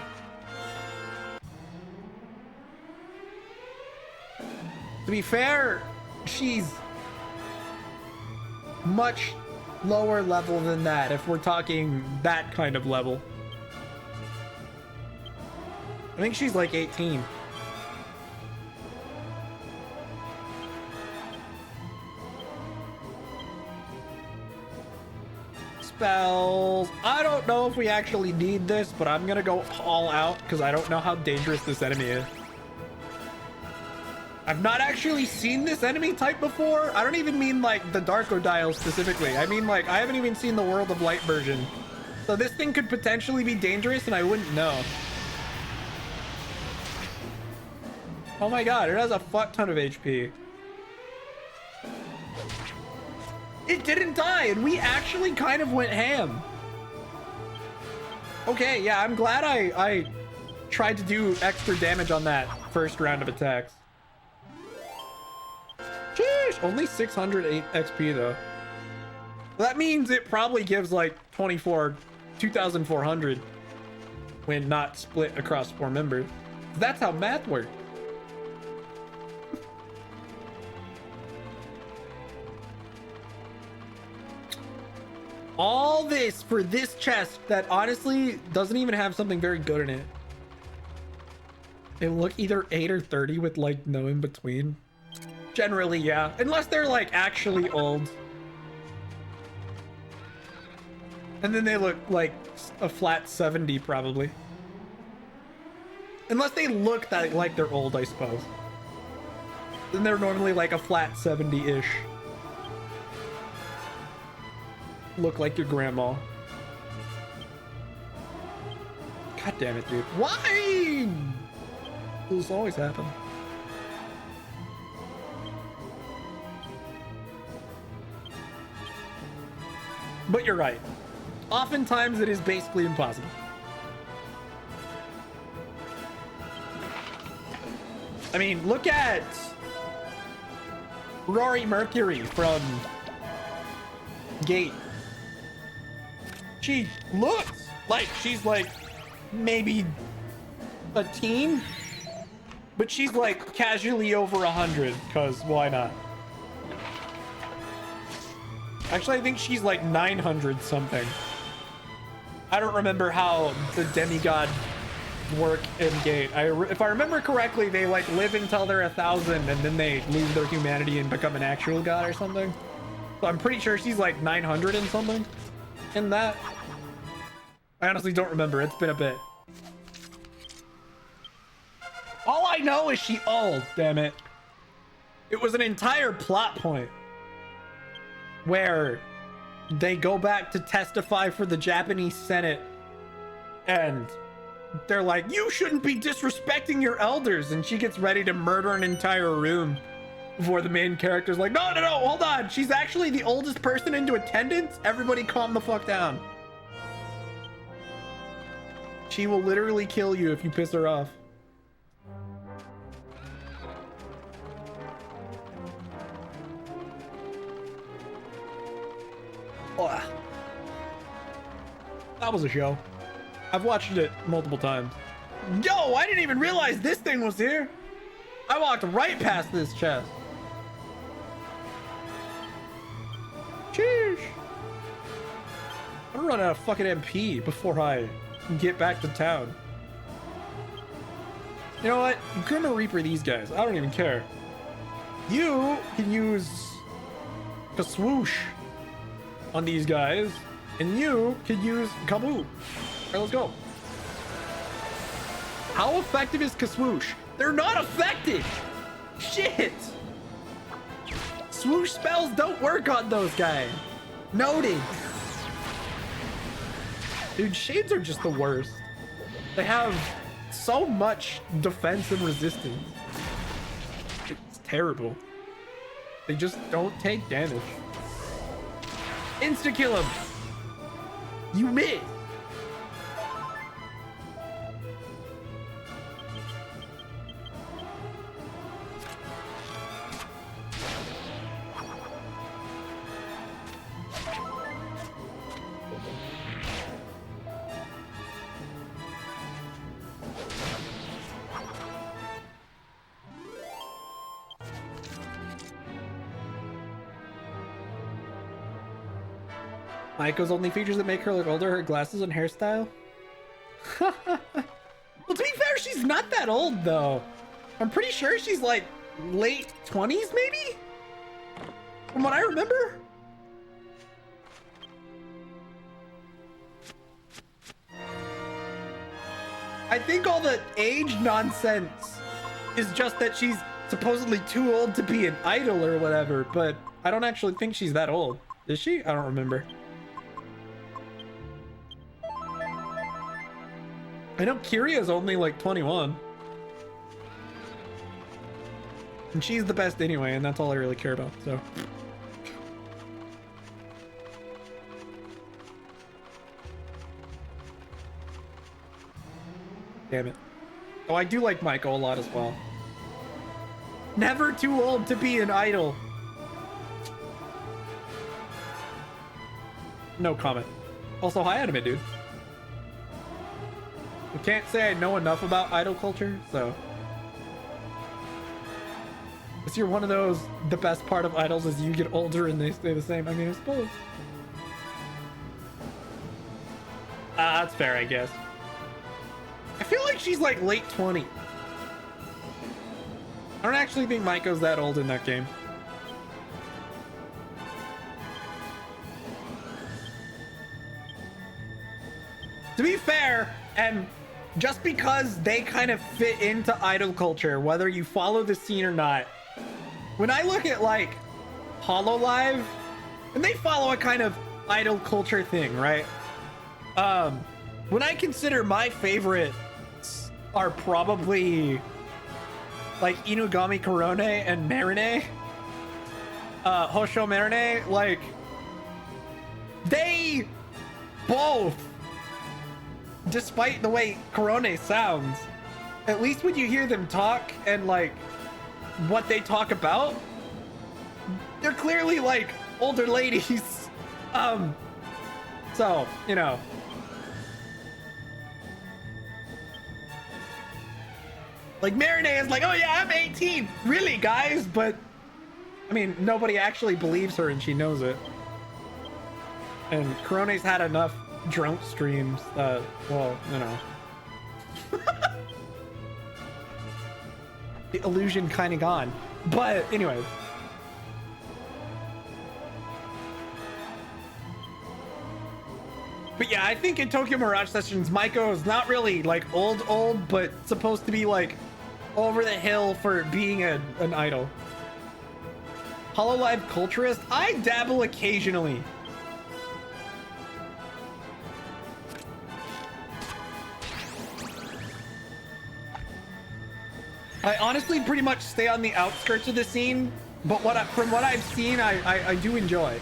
To be fair, she's much lower level than that if we're talking that kind of level. I think she's like 18. Spells. I don't know if we actually need this, but I'm gonna go all out because I don't know how dangerous this enemy is. I've not actually seen this enemy type before. I don't even mean like the Darkodile specifically. I mean like I haven't even seen the World of Light version. So this thing could potentially be dangerous and I wouldn't know. Oh my god, it has a fuck ton of HP. It didn't die and we actually kind of went ham. Okay, yeah, I'm glad I tried to do extra damage on that first round of attacks. Sheesh, only 608 XP though. That means it probably gives like 2,400 when not split across 4 members. That's how math works. All this for this chest that honestly doesn't even have something very good in it. They look either 8 or 30 with like no in between. Generally, yeah. Unless they're like actually old. And then they look like a flat 70 probably. Unless they look that like they're old, I suppose. Then they're normally like a flat 70-ish. Look like your grandma. God damn it, dude. Why? This always happen. But you're right. Oftentimes it is basically impossible. I mean, look at Rory Mercury from Gate. She looks like she's like maybe a teen, but she's like casually over 100 because why not? Actually, I think she's like 900 something. I don't remember how the demigod work in Gate. If I remember correctly, they like live until they're 1,000 and then they lose their humanity and become an actual god or something. So I'm pretty sure she's like 900 and something in that. I honestly don't remember. It's been a bit. All I know is she old, damn it. It was an entire plot point where they go back to testify for the Japanese Senate and they're like, you shouldn't be disrespecting your elders, and she gets ready to murder an entire room before the main character's like, no, hold on, she's actually the oldest person into attendance. Everybody calm the fuck down. She will literally kill you if you piss her off. Oh, that was a show. I've watched it multiple times. Yo, I didn't even realize this thing was here. I walked right past this chest. Sheesh. I'm gonna run out of fucking MP before I get back to town. You know what? Grim Reaper these guys. I don't even care. You can use a swoosh on these guys, and you can use Kaboo. All right, let's go. How effective is Kaswoosh? They're not effective. Shit. Swoosh spells don't work on those guys. Noted. Dude, shades are just the worst. They have so much defense and resistance. It's terrible. They just don't take damage. Insta kill him. You missed. Maiko's only features that make her look older, her glasses and hairstyle. Well, to be fair, she's not that old though. I'm pretty sure she's like late 20s maybe? From what I remember. I think all the age nonsense is just that she's supposedly too old to be an idol or whatever, but I don't actually think she's that old. Is she? I don't remember. I know Kiria's only like 21. And she's the best anyway, and that's all I really care about, so. Damn it. Oh, I do like Maiko a lot as well. Never too old to be an idol. No comment. Also, hi, anime dude. I can't say I know enough about idol culture, so. If you're one of those, the best part of idols is you get older and they stay the same. I mean, I suppose. That's fair, I guess. I feel like she's like late 20. I don't actually think Maiko's that old in that game. To be fair, and just because they kind of fit into idol culture, whether you follow the scene or not, when I look at like Hololive, and they follow a kind of idol culture thing, right? When I consider my favorites are probably like Inugami Korone and Marine, Hosho Marine, like they both, despite the way Korone sounds, at least when you hear them talk and like what they talk about, they're clearly like older ladies. So, you know. Like Marine is like, oh yeah, I'm 18. Really, guys? But I mean, nobody actually believes her and she knows it. And Korone's had enough drunk streams that, well, you know. The illusion kind of gone. But anyway. But yeah, I think in Tokyo Mirage Sessions, Maiko is not really like old, but supposed to be like over the hill for being an idol. Hololive culturist? I dabble occasionally. I honestly pretty much stay on the outskirts of the scene, but from what I've seen, I do enjoy.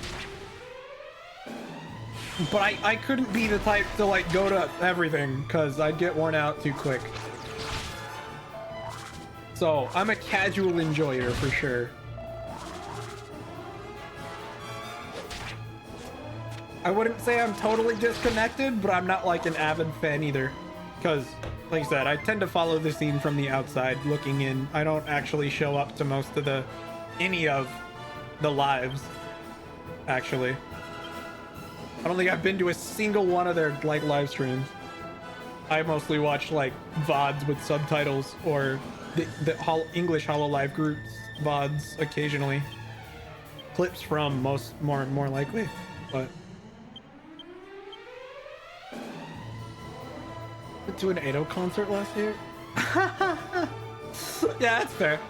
But I couldn't be the type to like go to everything because I'd get worn out too quick. So I'm a casual enjoyer for sure. I wouldn't say I'm totally disconnected, but I'm not like an avid fan either. Because, like I said, I tend to follow the scene from the outside looking in. I don't actually show up to most of any of the lives, actually. I don't think I've been to a single one of their like live streams. I mostly watch like VODs with subtitles or the English Hololive groups VODs occasionally. Clips from more likely, but went to an Ado concert last year. Yeah, that's fair.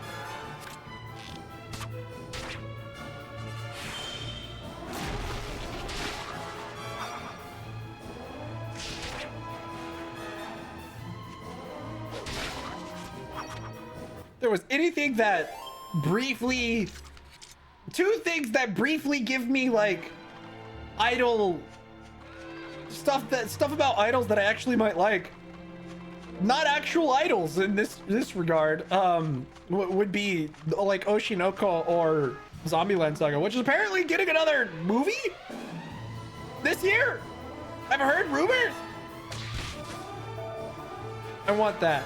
There was anything that briefly, two things that briefly give me like idol stuff about idols that I actually might like. Not actual idols in this regard. Would be like Oshinoko or Zombieland Saga, which is apparently getting another movie this year. I've heard rumors. I want that.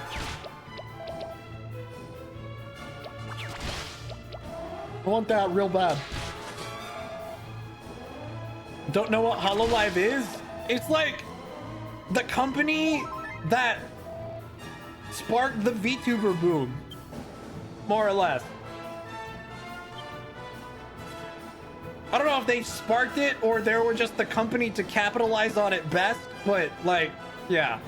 I want that real bad. don't know what Hololive is, it's like the company that sparked the VTuber boom, more or less. I don't know if they sparked it or they were just the company to capitalize on it best, but like, yeah.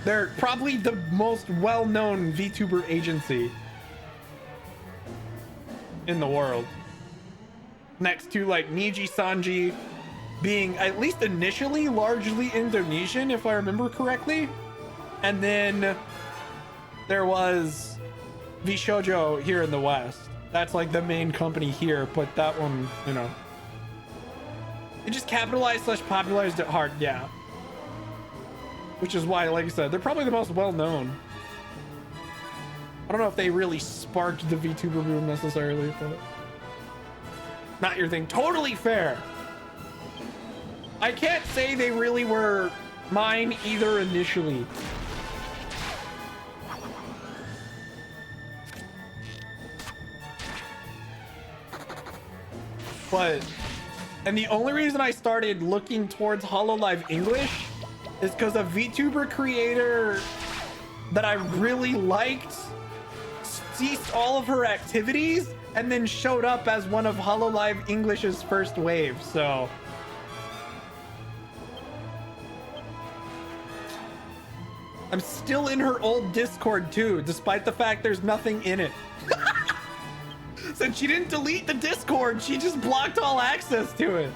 They're probably the most well-known VTuber agency in the world. Next to like Niji Sanji being at least initially largely Indonesian, if I remember correctly. And then there was VShojo here in the West. That's like the main company here, but that one, you know, it just capitalized / popularized it hard, yeah. Which is why, like I said, they're probably the most well-known. I don't know if they really sparked the VTuber boom necessarily, but not your thing. Totally fair. I can't say they really were mine either initially. But, and the only reason I started looking towards Hololive English is because a VTuber creator that I really liked ceased all of her activities and then showed up as one of Hololive English's first wave, so. I'm still in her old Discord too, despite the fact there's nothing in it. Since she didn't delete the Discord, she just blocked all access to it.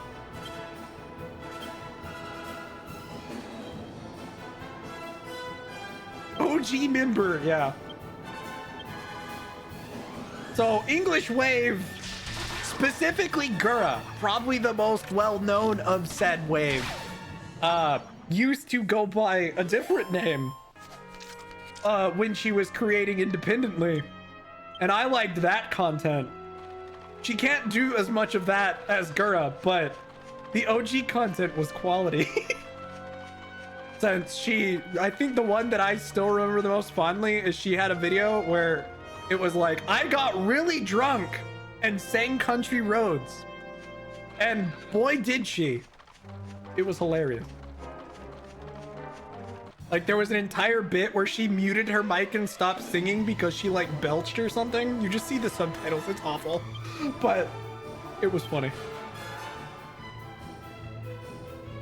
OG member, yeah. So English Wave, specifically Gura, probably the most well-known of said wave, used to go by a different name when she was creating independently. And I liked that content. She can't do as much of that as Gura, but the OG content was quality. Since she, I think the one that I still remember the most fondly is she had a video where it was like, I got really drunk and sang Country Roads. And boy, did she. It was hilarious. Like, there was an entire bit where she muted her mic and stopped singing because she, like, belched or something. You just see the subtitles. It's awful. But it was funny.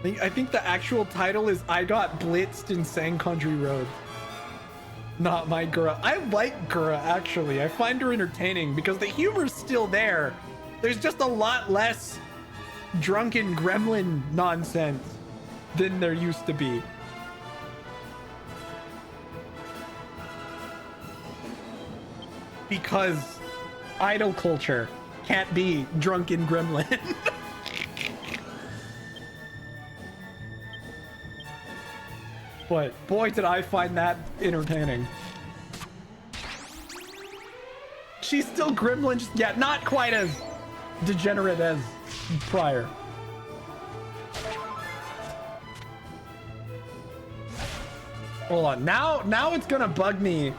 I think the actual title is I Got Blitzed and Sang Country Roads. Not my Gura. I like Gura, actually. I find her entertaining because the humor's still there. There's just a lot less drunken gremlin nonsense than there used to be. Because idol culture can't be drunken gremlin. But boy, did I find that entertaining. She's still gremlin, just, yeah, not quite as degenerate as prior. Hold on, now it's gonna bug me.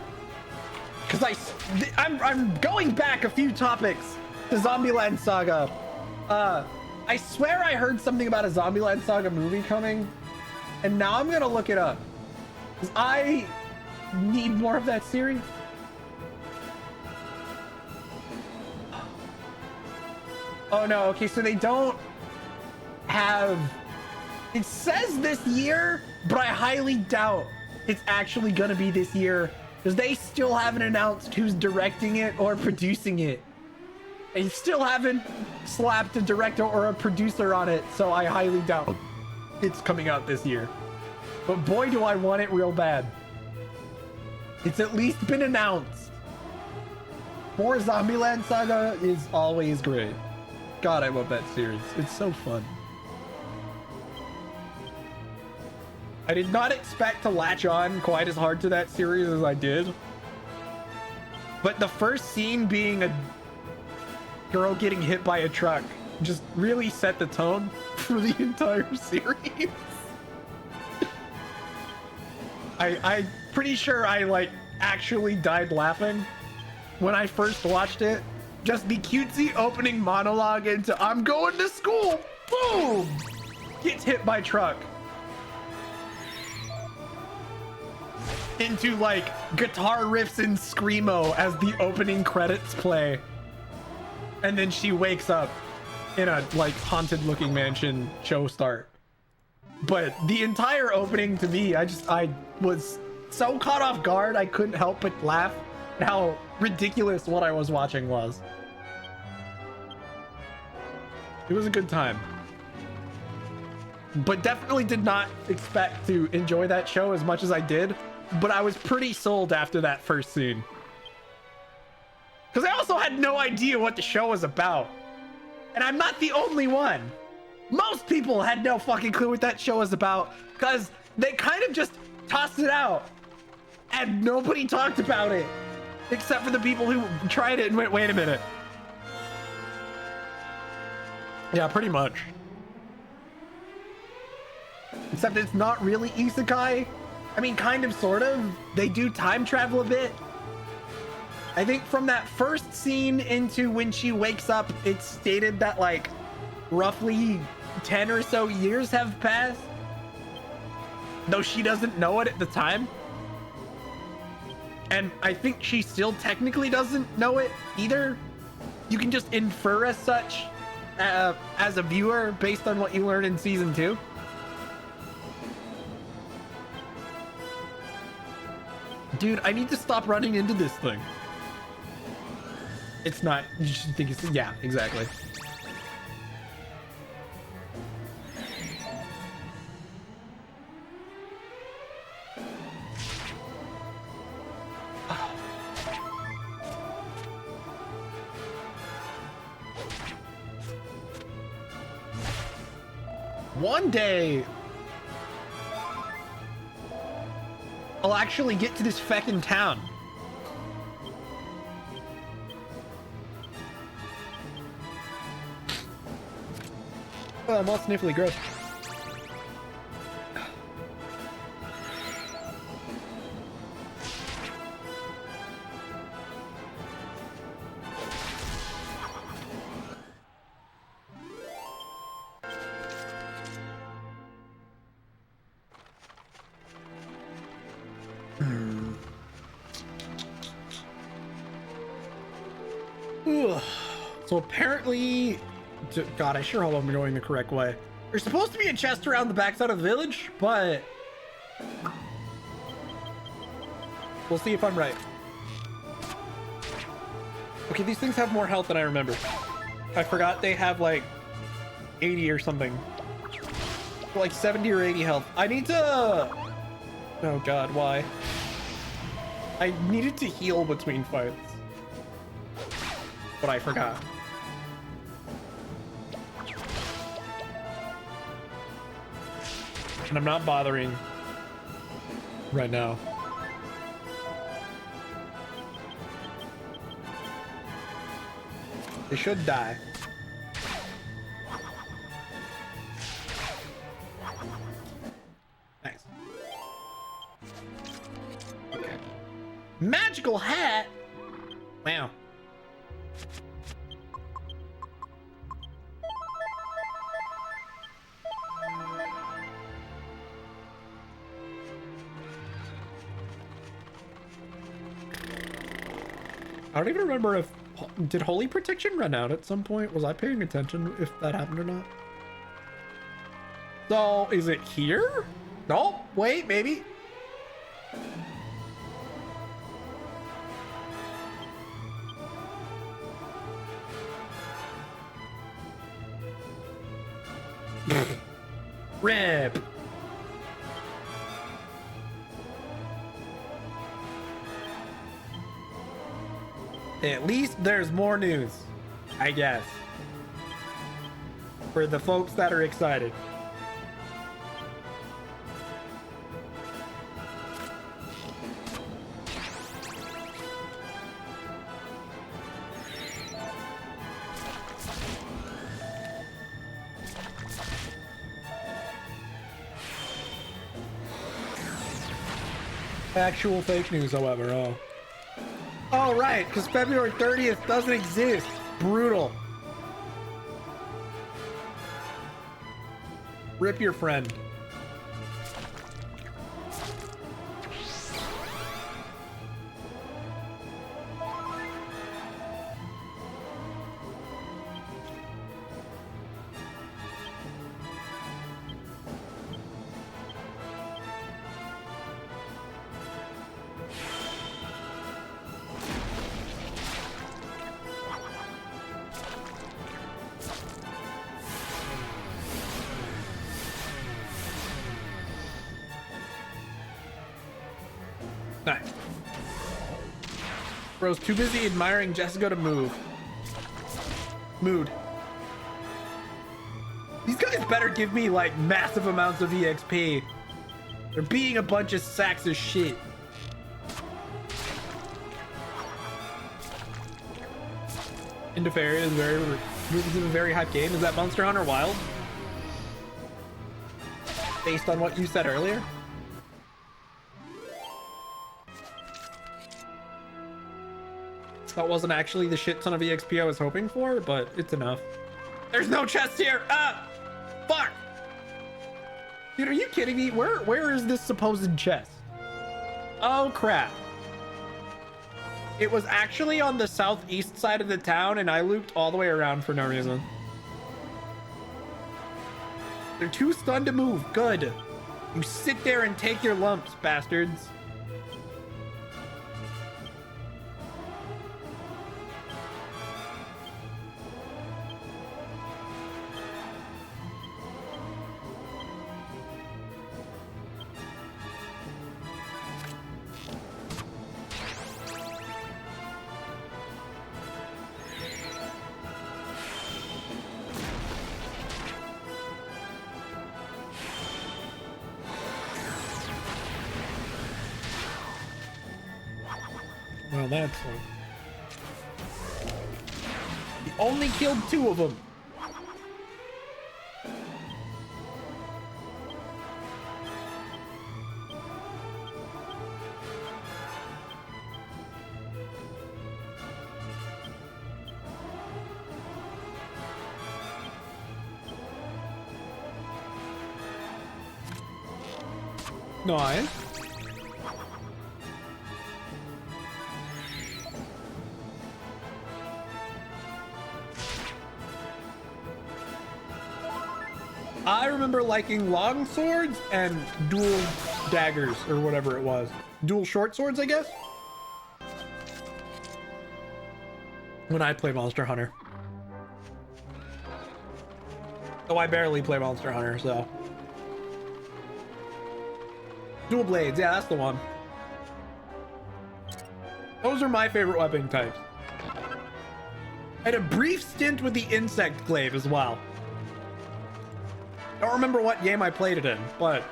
Because I'm going back a few topics to Zombieland Saga. I swear I heard something about a Zombieland Saga movie coming, and now I'm gonna look it up. Because I need more of that series. Oh no, okay, so they don't have... It says this year, but I highly doubt it's actually gonna be this year. Because they still haven't announced who's directing it or producing it. They still haven't slapped a director or a producer on it, so I highly doubt it's coming out this year. But boy, do I want it real bad. It's at least been announced. More Zombieland Saga is always great. God, I love that series. It's so fun. I did not expect to latch on quite as hard to that series as I did. But the first scene being a girl getting hit by a truck just really set the tone for the entire series. I'm pretty sure I like actually died laughing when I first watched it. Just the cutesy opening monologue into "I'm going to school." Boom! Gets hit by truck. Into like guitar riffs and screamo as the opening credits play. And then she wakes up in a like haunted looking mansion show start. But the entire opening to me, I was so caught off guard I couldn't help but laugh at how ridiculous what I was watching was. It was a good time. But definitely did not expect to enjoy that show as much as I did. But I was pretty sold after that first scene. Because I also had no idea what the show was about. And I'm not the only one. Most people had no fucking clue what that show was about. Because they kind of just tossed it out. And nobody talked about it. Except for the people who tried it and went, wait a minute. Yeah, pretty much. Except it's not really isekai. I mean, kind of, sort of. They do time travel a bit. I think from that first scene into when she wakes up, it's stated that like roughly 10 or so years have passed. Though she doesn't know it at the time. And I think she still technically doesn't know it either. You can just infer as such as a viewer based on what you learn in season 2. Dude, I need to stop running into this thing. It's not, you should think it's, yeah, exactly. One day, I'll actually get to this feckin' town. Oh, I'm all sniffly, gross. So apparently, God, I sure hope I'm going the correct way. There's supposed to be a chest around the backside of the village, but we'll see if I'm right. Okay, these things have more health than I remember. I forgot they have like 80 or something. Like 70 or 80 health. I need to... Oh God, why? I needed to heal between fights. But I forgot. And I'm not bothering right now. They should die. Nice. Okay. Magical hat? Wow. I don't even remember if... Did Holy Protection run out at some point? Was I paying attention if that happened or not? So, is it here? No, wait, maybe. Rip. At least there's more news, I guess, for the folks that are excited. Actual fake news, however. Oh, Oh, right, because February 30th doesn't exist. Brutal. Rip your friend. Nice. Bro's too busy admiring Jessica to move. Mood. These guys better give me like massive amounts of EXP. They're being a bunch of sacks of shit. Indefaria is a very hype game. Is that Monster Hunter Wild? Based on what you said earlier? That wasn't actually the shit ton of EXP I was hoping for, but it's enough. There's no chest here! Ah! Fuck! Dude, are you kidding me? Where is this supposed chest? Oh, crap. It was actually on the southeast side of the town, and I looped all the way around for no reason. They're too stunned to move. Good. You sit there and take your lumps, bastards. Well, that's fun. He only killed 2 of them. Nice. I remember liking long swords and dual daggers, or whatever it was. Dual short swords, I guess? When I play Monster Hunter. Oh, I barely play Monster Hunter, so. Dual blades, yeah, that's the one. Those are my favorite weapon types. I had a brief stint with the insect glaive as well. Don't remember what game I played it in, but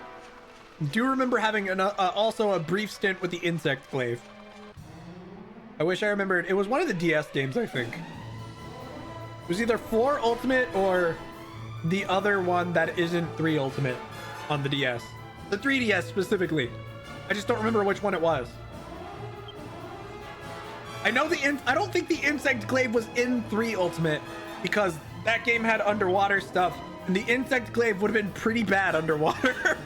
do remember having also a brief stint with the insect glaive. I wish I remembered. It was one of the DS games, I think. It was either 4 Ultimate or the other one that isn't 3 Ultimate on the DS. The 3DS specifically. I just don't remember which one it was. I know I don't think the insect glaive was in 3 Ultimate because that game had underwater stuff. And the insect glaive would have been pretty bad underwater.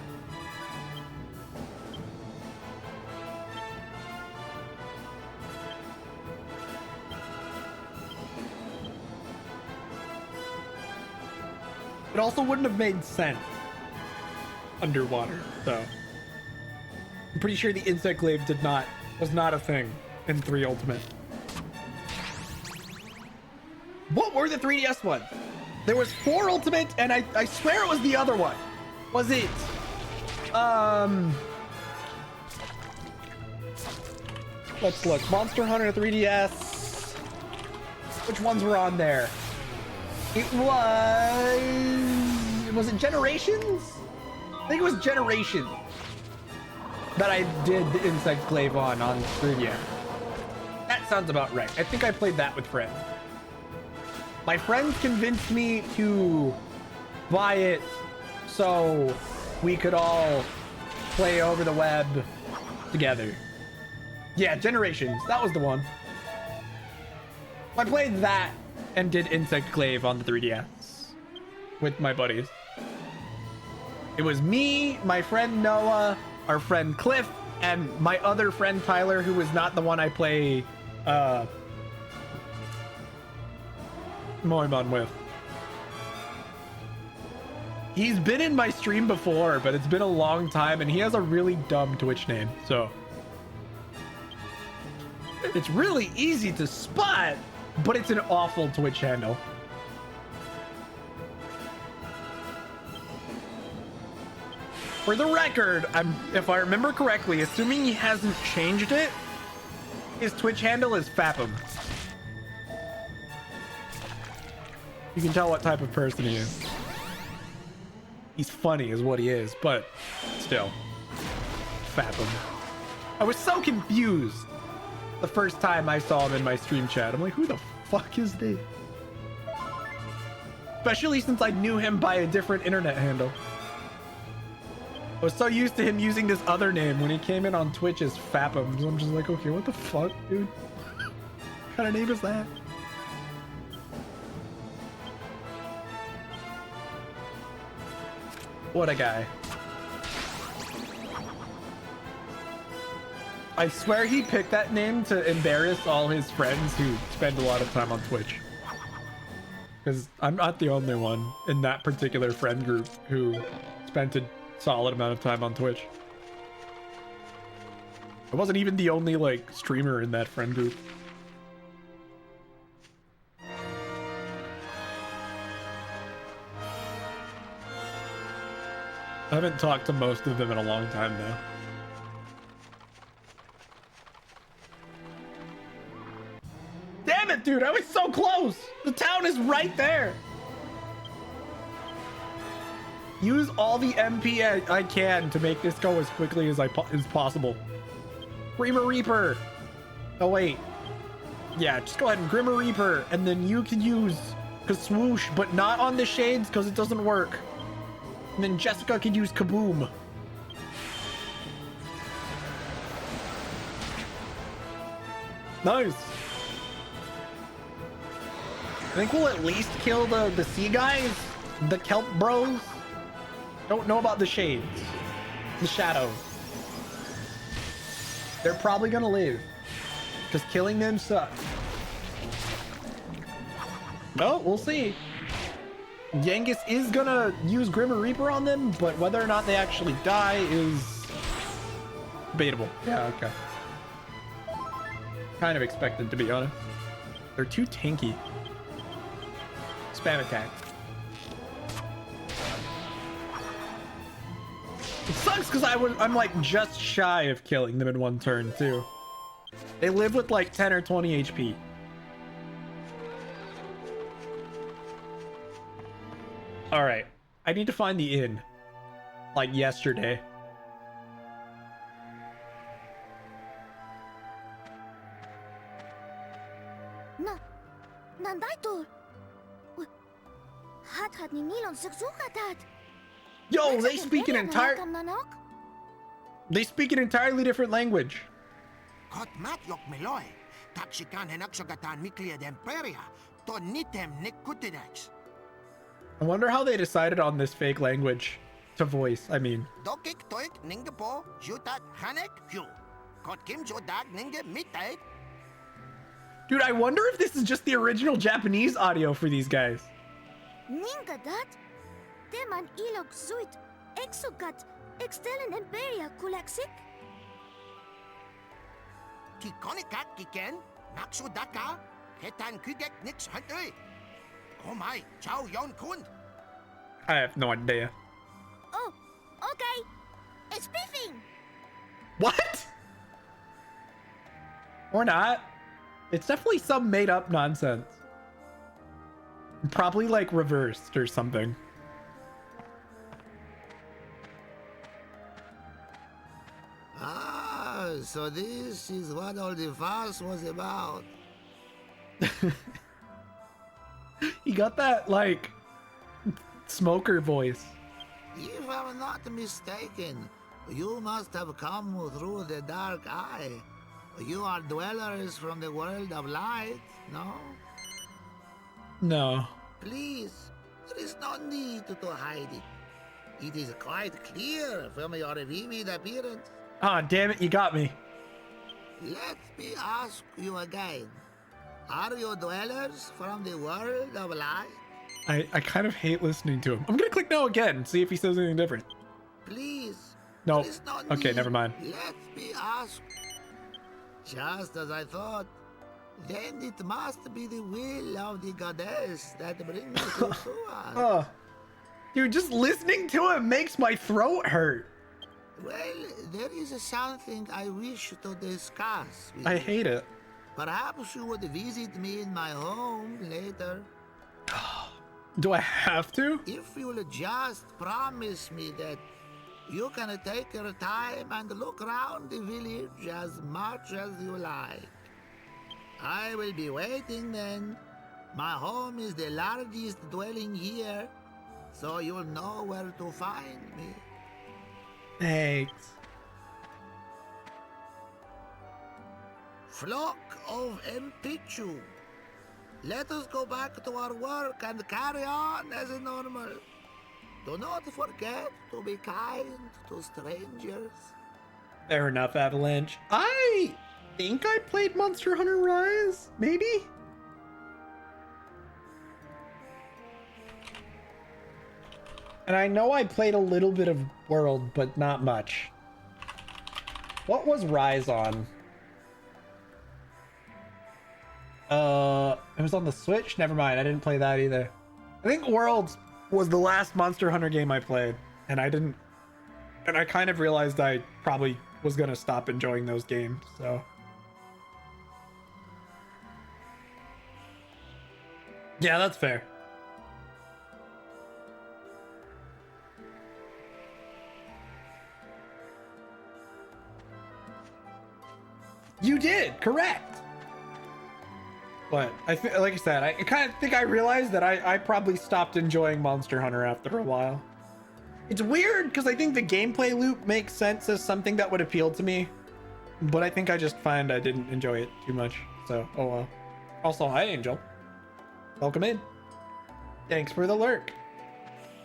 It also wouldn't have made sense underwater, so. I'm pretty sure the insect glaive was not a thing in 3 Ultimate. What were the 3DS ones? There was 4 Ultimate, and I swear it was the other one. Was it? Let's look. Monster Hunter 3DS. Which ones were on there? It was it Generations? I think it was Generations that I did the insect glaive on 3DS. That sounds about right. I think I played that with friends. My friends convinced me to buy it so we could all play over the web together. Yeah, Generations. That was the one. I played that and did Insect Glaive on the 3DS with my buddies. It was me, my friend Noah, our friend Cliff, and my other friend Tyler, who was not the one I play Moimon with. He's been in my stream before, but it's been a long time, and he has a really dumb Twitch name, so it's really easy to spot, but it's an awful Twitch handle. For the record, if I remember correctly, assuming he hasn't changed it, his Twitch handle is Fapham. You can tell what type of person he is. He's funny is what he is, but still. Fapham. I was so confused the first time I saw him in my stream chat. I'm like, who the fuck is this? Especially since I knew him by a different internet handle. I was so used to him using this other name when he came in on Twitch as Fapham. So I'm just like, okay, what the fuck, dude? What kind of name is that? What a guy. I swear he picked that name to embarrass all his friends who spend a lot of time on Twitch. Because I'm not the only one in that particular friend group who spent a solid amount of time on Twitch. I wasn't even the only, like, streamer in that friend group. I haven't talked to most of them in a long time now. Damn it, dude! I was so close! The town is right there! Use all the MP I can to make this go as quickly as as possible. Grimmer Reaper! Oh, wait. Yeah, just go ahead and Grimmer Reaper, and then you can use Swoosh, but not on the shades because it doesn't work. And then Jessica could use Kaboom. Nice. I think we'll at least kill the sea guys, the kelp bros. Don't know about the shades, the shadows. They're probably gonna live because killing them sucks. No, we'll see. Yangus is gonna use Grimmer Reaper on them, but whether or not they actually die is debatable. Yeah, okay. Kind of expected, to be honest. They're too tanky. Spam attack. It sucks because I'm like just shy of killing them in one turn too. They live with like 10 or 20 HP. All right, I need to find the inn, like yesterday. Yo, they speak an entirely different language. I wonder how they decided on this fake language to voice. I mean, dude, I wonder if this is just the original Japanese audio for these guys. I have no idea. Oh, okay. It's beefing. What? Or not. It's definitely some made up nonsense. Probably like reversed or something. Ah, so this is what all the fuss was about. He got that like smoker voice. If I'm not mistaken, you must have come through the dark eye. You are dwellers from the world of light, no? No. Please, there is no need to hide it. It is quite clear from your vivid appearance. Ah, damn it, you got me. Let me ask you again. Are you dwellers from the world of light? I kind of hate listening to him. I'm gonna click no again and see if he says anything different. Please. No. There is no Okay, need. never mind. Let me ask. Just as I thought. Then it must be the will of the goddess that brings you to us. Oh, dude, just listening to him makes my throat hurt. Well, there is something I wish to discuss with I you. hate it. Perhaps you would visit me in my home later. Do I have to? If you'll just promise me that you can take your time and look around the village as much as you like. I will be waiting then. My home is the largest dwelling here, so you'll know where to find me. Thanks. Flock of Empichu. Let us go back to our work and carry on as normal. Do not forget to be kind to strangers. Fair enough, Avalanche. I think I played Monster Hunter Rise, maybe? And I know I played a little bit of World, but not much. What was Rise on? It was on the Switch? Never mind, I didn't play that either. I think World was the last Monster Hunter game I played, and I kind of realized I probably was gonna stop enjoying those games, so. Yeah, that's fair. You did, correct. But like I said, I kind of think I realized that I probably stopped enjoying Monster Hunter after a while. It's weird because I think the gameplay loop makes sense as something that would appeal to me, but I think I just find I didn't enjoy it too much. So, oh well. Also, hi Angel. Welcome in. Thanks for the lurk.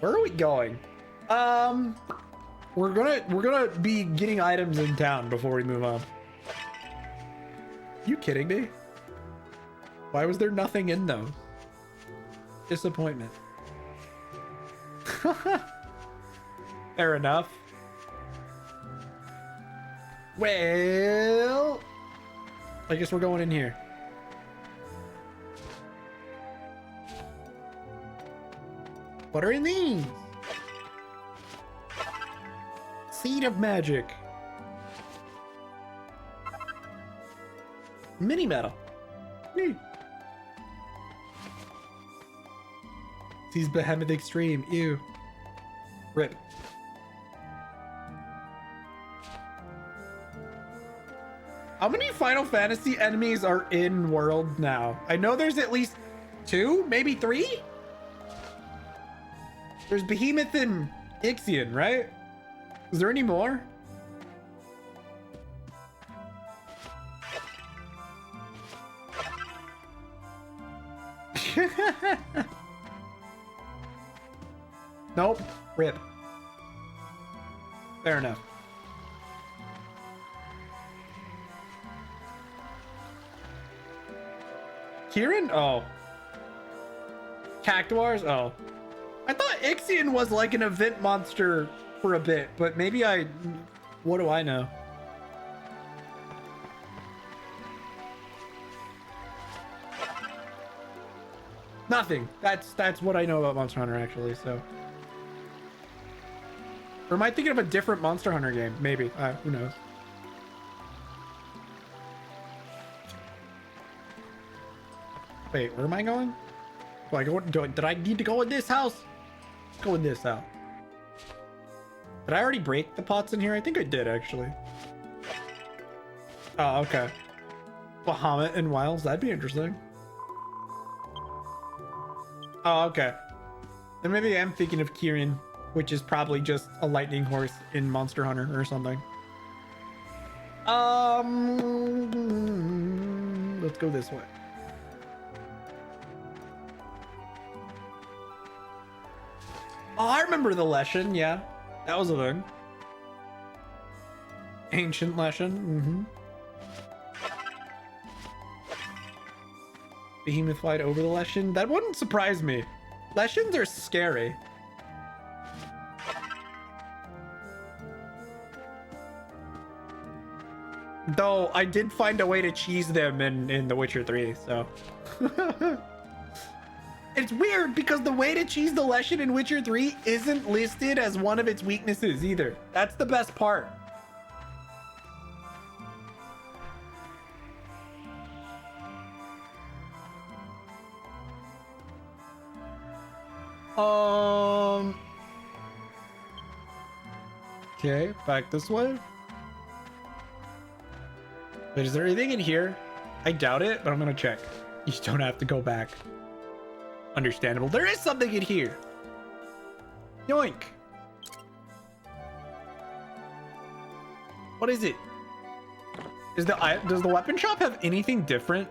Where are we going? We're gonna be getting items in town before we move on. You kidding me? Why was there nothing in those? Disappointment. Fair enough. Well, I guess we're going in here. What are in these? Seed of Magic. Mini metal. Neat. Sees Behemoth Extreme. Ew. Rip. How many Final Fantasy enemies are in World now? I know there's at least 2, maybe 3? There's Behemoth and Ixion, right? Is there any more? Nope. Rip. Fair enough. Kieran? Oh. Cactuars? Oh. I thought Ixion was like an event monster for a bit, but maybe what do I know? Nothing. That's what I know about Monster Hunter, actually, so. Or am I thinking of a different Monster Hunter game? Maybe. Who knows? Wait, where am I going? Do I go? Did I need to go in this house? Let's go in this house. Did I already break the pots in here? I think I did, actually. Oh, okay. Bahamut and Wilds. That'd be interesting. Oh, okay. Then maybe I'm thinking of Kieran, which is probably just a lightning horse in Monster Hunter or something. Let's go this way. Oh, I remember the lesson. Yeah, that was a thing. Ancient lesson. Behemoth flight over the lesson. That wouldn't surprise me. Lessons are scary. Though I did find a way to cheese them in The Witcher 3, so. It's weird because the way to cheese the lesson in Witcher 3 isn't listed as one of its weaknesses either. That's the best part. Okay, back this way. Wait, is there anything in here? I doubt it, but I'm gonna check. You just don't have to go back. Understandable. There is something in here. Yoink. What is it? Does the weapon shop have anything different?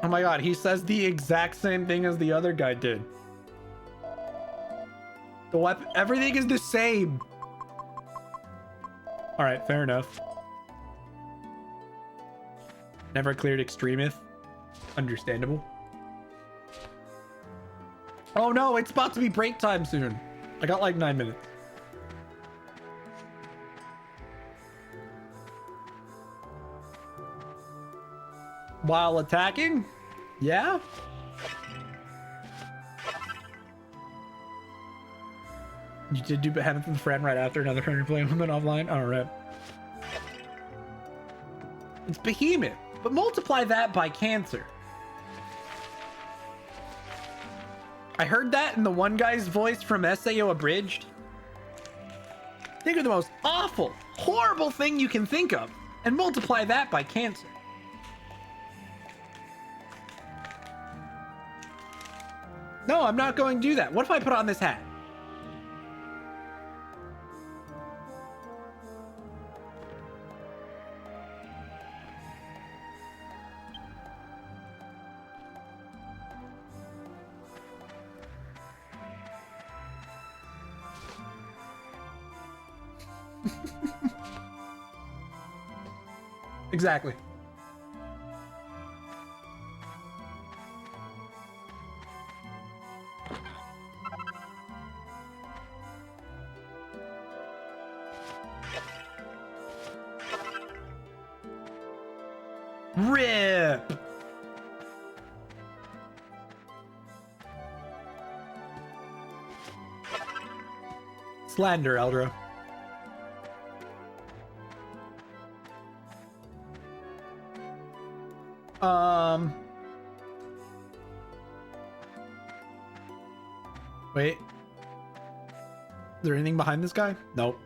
Oh my god, he says the exact same thing as the other guy did. The weapon, everything is the same. All right, fair enough. Never cleared extremist. Understandable. Oh no, it's about to be break time soon. I got like 9 minutes. While attacking? Yeah? You did do Behemoth and Friend right after another friend playing women offline? Alright. It's Behemoth, but multiply that by cancer. I heard that in the one guy's voice from SAO Abridged. Think of the most awful, horrible thing you can think of, and multiply that by cancer. No, I'm not going to do that. What if I put on this hat? Exactly. Rip. Slander, Eldra. Wait. Is there anything behind this guy? Nope.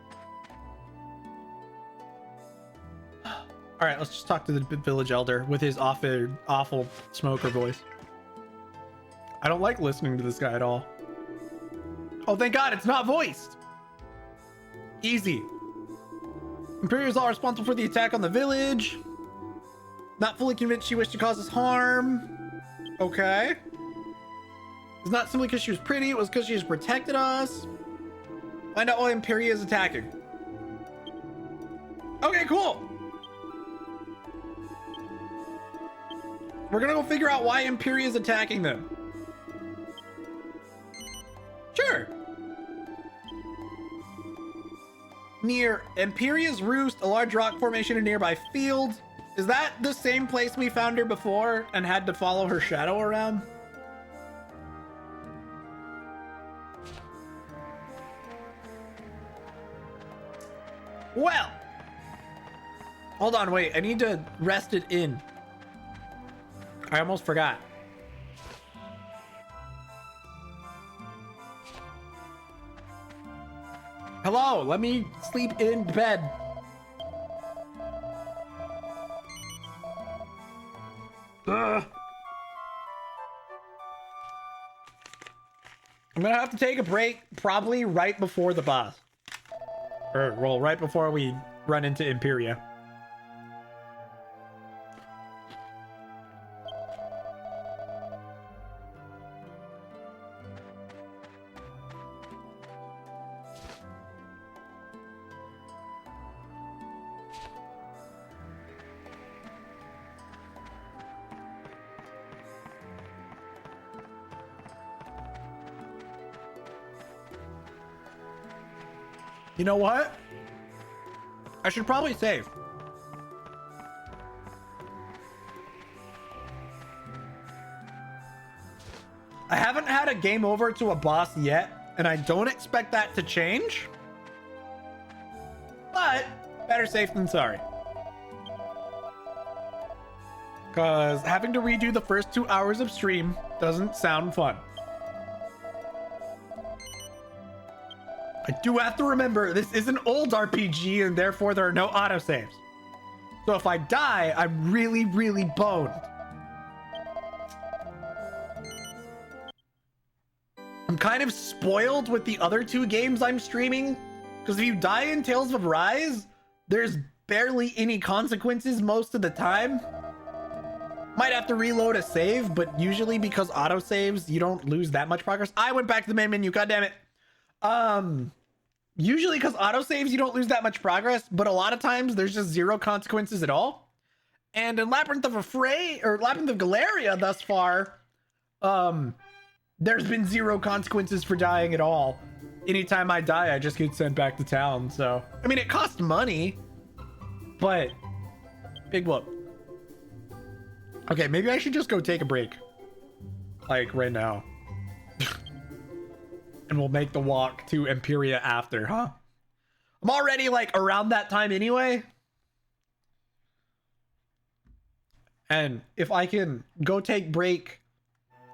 All right, let's just talk to the village elder with his awful smoker voice. I don't like listening to this guy at all. Oh, thank God, it's not voiced. Easy. Imperials are responsible for the attack on the village. Not fully convinced she wished to cause us harm. Okay. It's not simply because she was pretty, it was because she has protected us. Find out why Imperia is attacking. Okay, cool. We're gonna go figure out why Imperia is attacking them. Sure. Near Imperia's Roost, a large rock formation in a nearby field. Is that the same place we found her before and had to follow her shadow around? Well, hold on, wait. I need to rest it in. I almost forgot. Hello, let me sleep in bed. Ugh. I'm gonna have to take a break, probably right before the boss. Or, well, right before we run into Imperia. You know what? I should probably save. I haven't had a game over to a boss yet, and I don't expect that to change. But better safe than sorry. Because having to redo the first 2 hours of stream doesn't sound fun. I do have to remember this is an old RPG and therefore there are no autosaves. So if I die, I'm really, really boned. I'm kind of spoiled with the other 2 games I'm streaming. Because if you die in Tales of Arise, there's barely any consequences most of the time. Might have to reload a save, but usually because autosaves, you don't lose that much progress. I went back to the main menu, god damn it. Usually because autosaves, you don't lose that much progress, but a lot of times there's just 0 consequences at all. And in Labyrinth of Galeria thus far, there's been 0 consequences for dying at all. Anytime I die, I just get sent back to town. So, I mean, it costs money, but big whoop. Okay, maybe I should just go take a break. Like right now. And we'll make the walk to Imperia after, huh? I'm already like around that time anyway. And if I can go take break,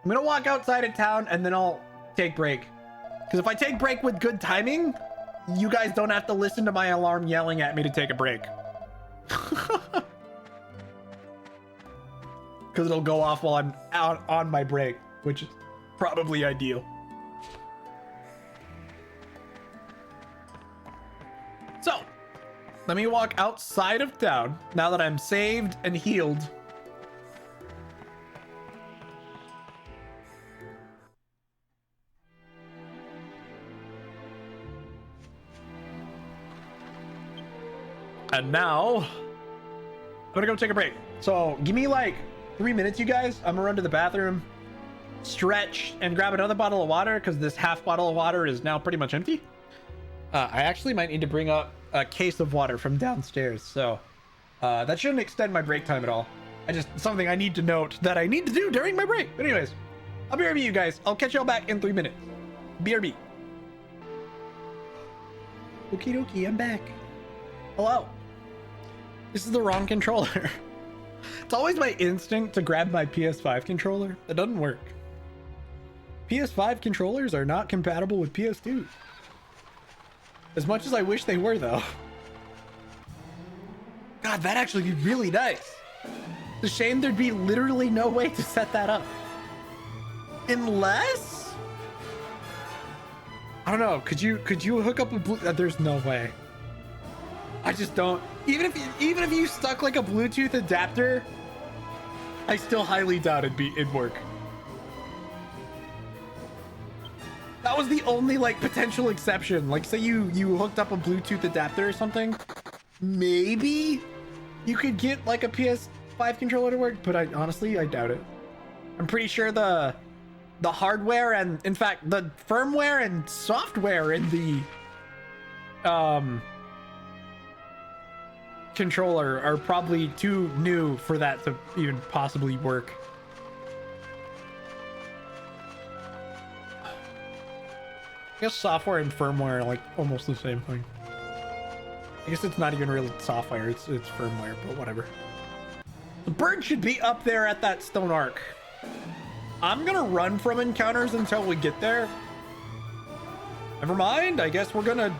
I'm gonna walk outside of town and then I'll take break. Because if I take break with good timing, you guys don't have to listen to my alarm yelling at me to take a break. Because it'll go off while I'm out on my break, which is probably ideal. So, let me walk outside of town now that I'm saved and healed. And now, I'm gonna go take a break. So, give me like 3 minutes, you guys. I'm gonna run to the bathroom, stretch, and grab another bottle of water because this half bottle of water is now pretty much empty. I actually might need to bring up a case of water from downstairs, so that shouldn't extend my break time at all. Something I need to note that I need to do during my break. But anyways, I'll BRB you guys. I'll catch y'all back in 3 minutes. BRB. Okie dokie, I'm back. Hello. This is the wrong controller. It's always my instinct to grab my PS5 controller. It doesn't work. PS5 controllers are not compatible with PS2s. As much as I wish they were, though. God, that'd actually be really nice. It's a shame there'd be literally no way to set that up. Unless... I don't know. Could you hook up a there's no way. I just don't. Even if you stuck like a Bluetooth adapter, I still highly doubt it'd work. That was the only like potential exception. Like say you hooked up a Bluetooth adapter or something, maybe you could get like a PS5 controller to work, but I honestly doubt it. I'm pretty sure the hardware and in fact the firmware and software in the controller are probably too new for that to even possibly work. I guess software and firmware are like almost the same thing. I guess it's not even really software, it's firmware, but whatever. The bird should be up there at that stone arc. I'm gonna run from encounters until we get there. Never mind, I guess we're gonna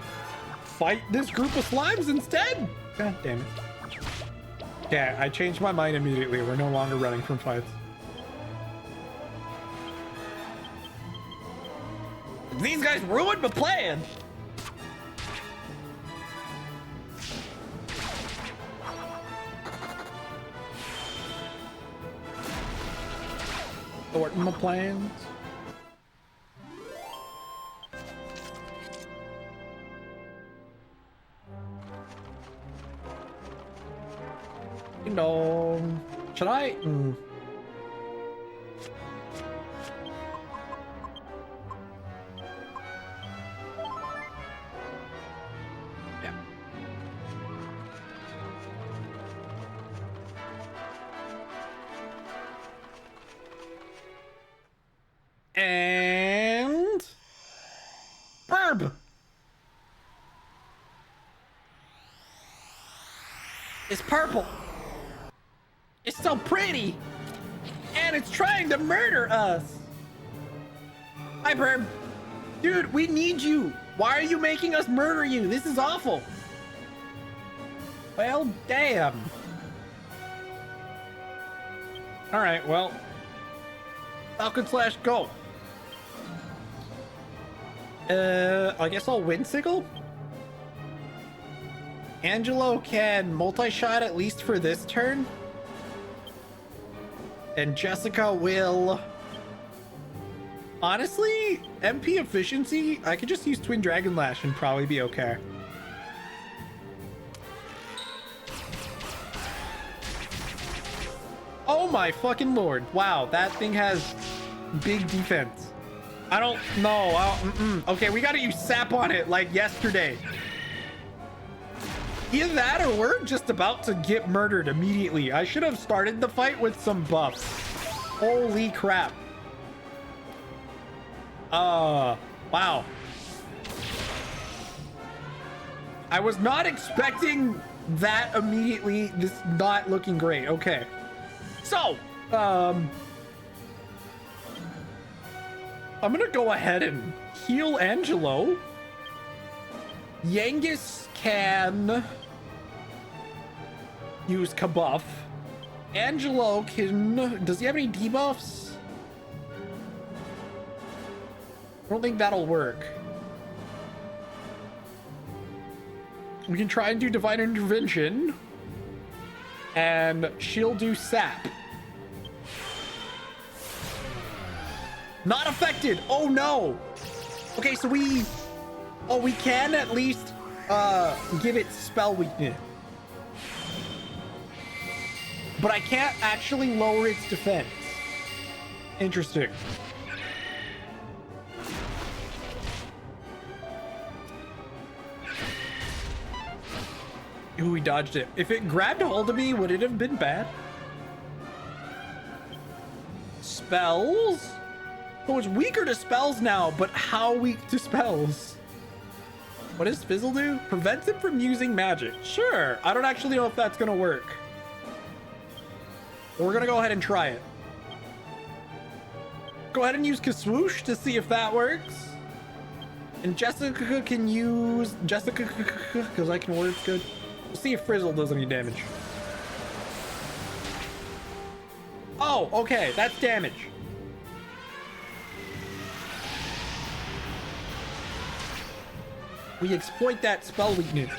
fight this group of slimes instead. God damn it. Yeah, I changed my mind immediately. We're no longer running from fights. These guys ruined my plan. Thwarting my plans. Ding dong. Should I? And Burb. It's purple. It's so pretty. And it's trying to murder us. Hi, Burb. Dude, we need you. Why are you making us murder you? This is awful. Well, damn. All right, well. Falcon slash go. I guess I'll Windsickle. Angelo can multi-shot at least for this turn. And Jessica will... Honestly, MP efficiency, I could just use Twin Dragon Lash and probably be okay. Oh my fucking lord. Wow, that thing has big defense. I don't know. Okay, we gotta use sap on it like yesterday. Either that or we're just about to get murdered immediately. I should have started the fight with some buffs. Holy crap. Wow. I was not expecting that immediately. This is not looking great. Okay. So, I'm gonna go ahead and heal Angelo. Yangus can use Kabuff. Angelo can... Does he have any debuffs? I don't think that'll work. We can try and do Divine Intervention. And she'll do Sap. Not affected! Oh no! Okay, so we... Oh, we can at least give it spell weakness. But I can't actually lower its defense. Interesting. Ooh, we dodged it. If it grabbed a hold of me, would it have been bad? Spells? Oh, it's weaker to spells now, but how weak to spells? What does Fizzle do? Prevents him from using magic. Sure. I don't actually know if that's gonna work. We're gonna go ahead and try it. Go ahead and use Kaswoosh to see if that works. And Jessica can use Jessica because I can words good. We'll see if Frizzle does any damage. Oh, okay, that's damage. We exploit that spell weakness.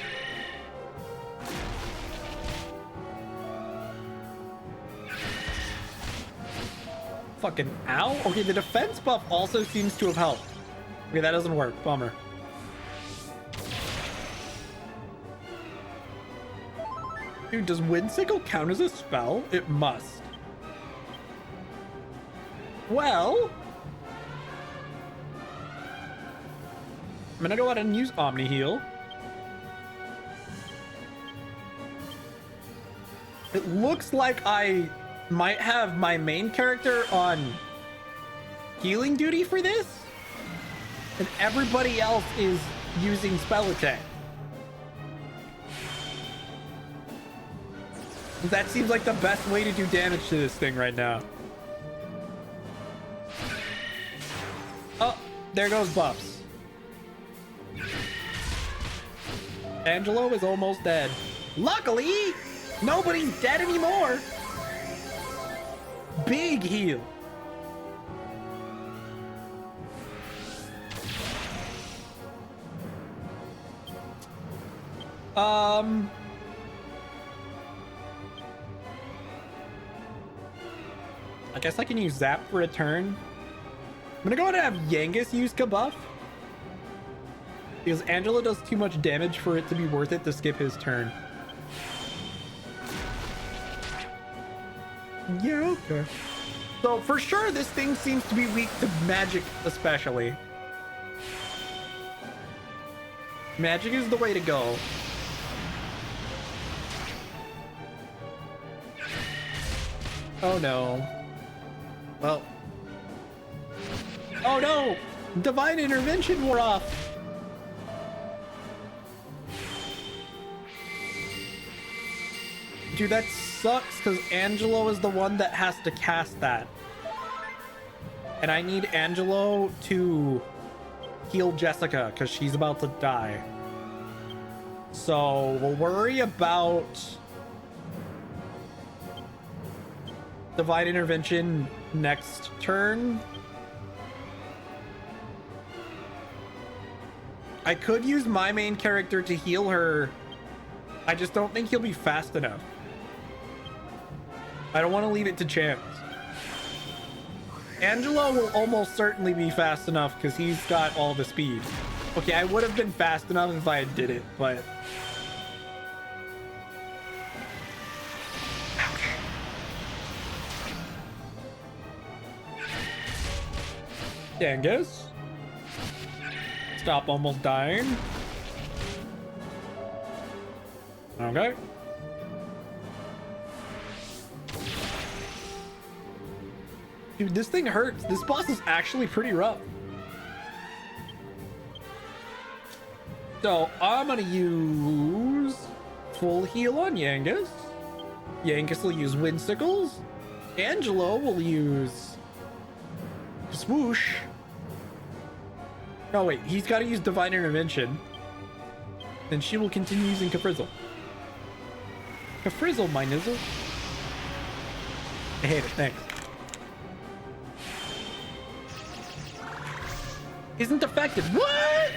Fucking ow. Okay, the defense buff also seems to have helped. Okay, that doesn't work. Bummer. Dude, does Windsickle count as a spell? It must. Well, I'm gonna go ahead and use Omni Heal. It looks like I might have my main character on healing duty for this, and everybody else is using spell attack. That seems like the best way to do damage to this thing right now. Oh, there goes buffs. Angelo is almost dead. Luckily, nobody's dead anymore. Big heal. I guess I can use Zap for a turn. I'm gonna go ahead and have Yangus use Kabuff, because Angelo does too much damage for it to be worth it to skip his turn. Yeah, okay. So for sure, this thing seems to be weak to magic especially. Magic is the way to go. Oh no. Well. Oh no! Divine intervention wore off. Dude, that sucks because Angelo is the one that has to cast that. And I need Angelo to heal Jessica because she's about to die. So we'll worry about divine intervention next turn. I could use my main character to heal her. I just don't think he'll be fast enough. I don't want to leave it to chance. Angelo will almost certainly be fast enough because he's got all the speed. Okay, I would have been fast enough if I did it, but... Dangus. Stop almost dying. Okay. Dude, this thing hurts. This boss is actually pretty rough. So I'm gonna use full heal on Yangus. Yangus will use Windsickles. Angelo will use Swoosh. No, wait, he's got to use Divine Intervention. Then she will continue using Kafrizzle. Kafrizzle, my nizzle. I hate it, thanks. Isn't affected. What?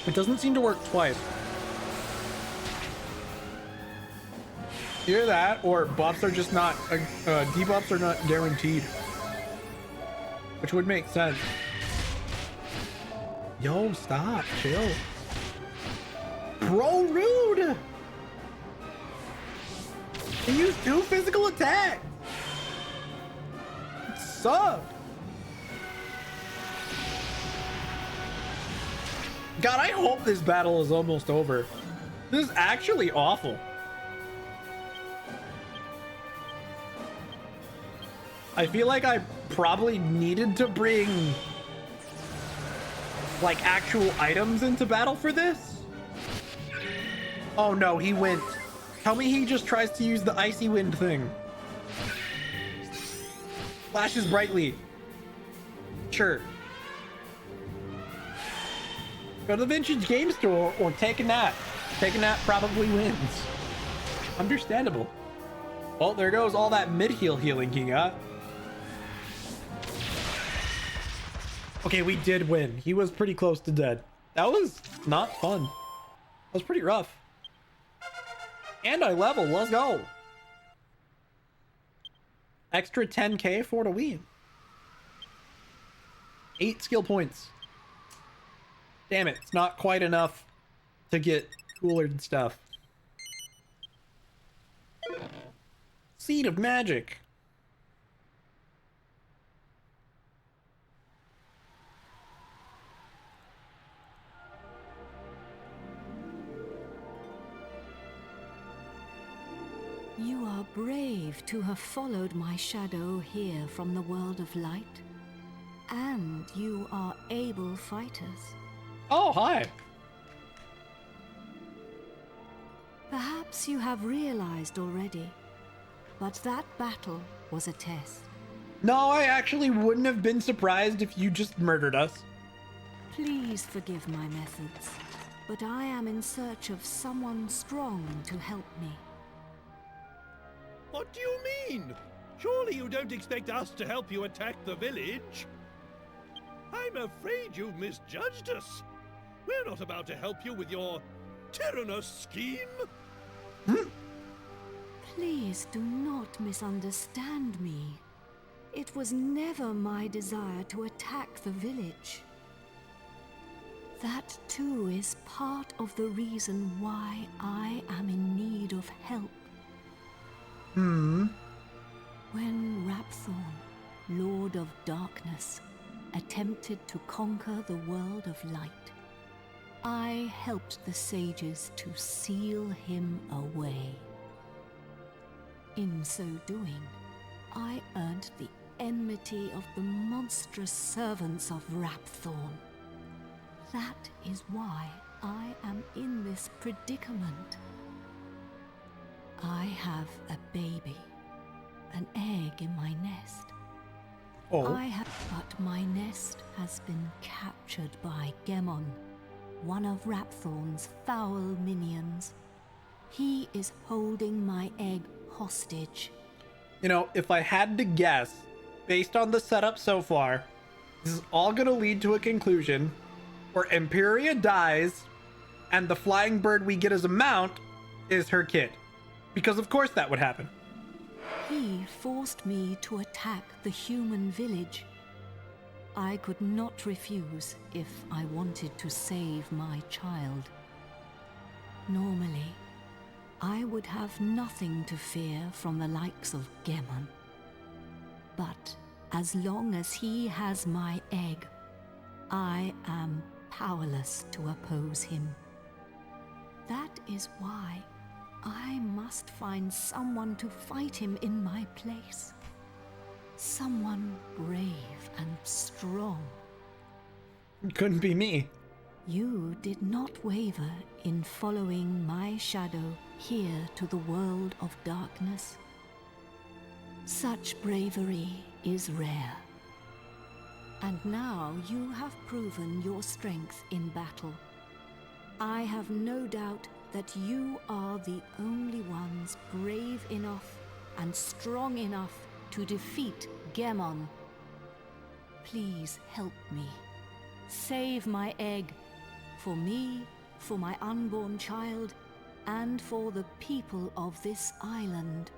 It doesn't seem to work twice. Either that, or buffs are just not, debuffs are not guaranteed. Which would make sense. Yo, stop, chill. Bro, rude! He used 2 physical attacks! It sucked! God, I hope this battle is almost over. This is actually awful. I feel like I probably needed to bring like actual items into battle for this. Oh no, he went. Tell me he just tries to use the icy wind thing. Flashes brightly. Sure. Go to the vintage game store or take a nap. Take a nap probably wins. Understandable. Well, there goes all that mid-heal healing he got. Okay, we did win. He was pretty close to dead. That was not fun. That was pretty rough. And I level. Let's go. Extra 10k for the win. 8 skill points. Damn it, it's not quite enough to get cooler and stuff. Seed of Magic. You are brave to have followed my shadow here from the world of light. And you are able fighters. Oh, hi. Perhaps you have realized already, but that battle was a test. No, I actually wouldn't have been surprised if you just murdered us. Please forgive my methods, but I am in search of someone strong to help me. What do you mean? Surely you don't expect us to help you attack the village? I'm afraid you've misjudged us. We're not about to help you with your tyrannous scheme? Please do not misunderstand me. It was never my desire to attack the village. That too is part of the reason why I am in need of help. When Rapthorn, Lord of Darkness, attempted to conquer the world of light, I helped the sages to seal him away. In so doing, I earned the enmity of the monstrous servants of Rapthorn. That is why I am in this predicament. I have a baby, an egg in my nest. Oh. But my nest has been captured by Gemon, one of Rapthorn's foul minions. He is holding my egg hostage. You know, if I had to guess, based on the setup so far, this is all gonna lead to a conclusion where Imperia dies and the flying bird we get as a mount is her kid. Because of course that would happen. He forced me to attack the human village. I could not refuse if I wanted to save my child. Normally, I would have nothing to fear from the likes of Gemon. But as long as he has my egg, I am powerless to oppose him. That is why I must find someone to fight him in my place. Someone brave and strong. Couldn't be me. You did not waver in following my shadow here to the world of darkness. Such bravery is rare. And now you have proven your strength in battle. I have no doubt that you are the only ones brave enough and strong enough to defeat Gemon. Please help me. Save my egg. For me, for my unborn child, and for the people of this island.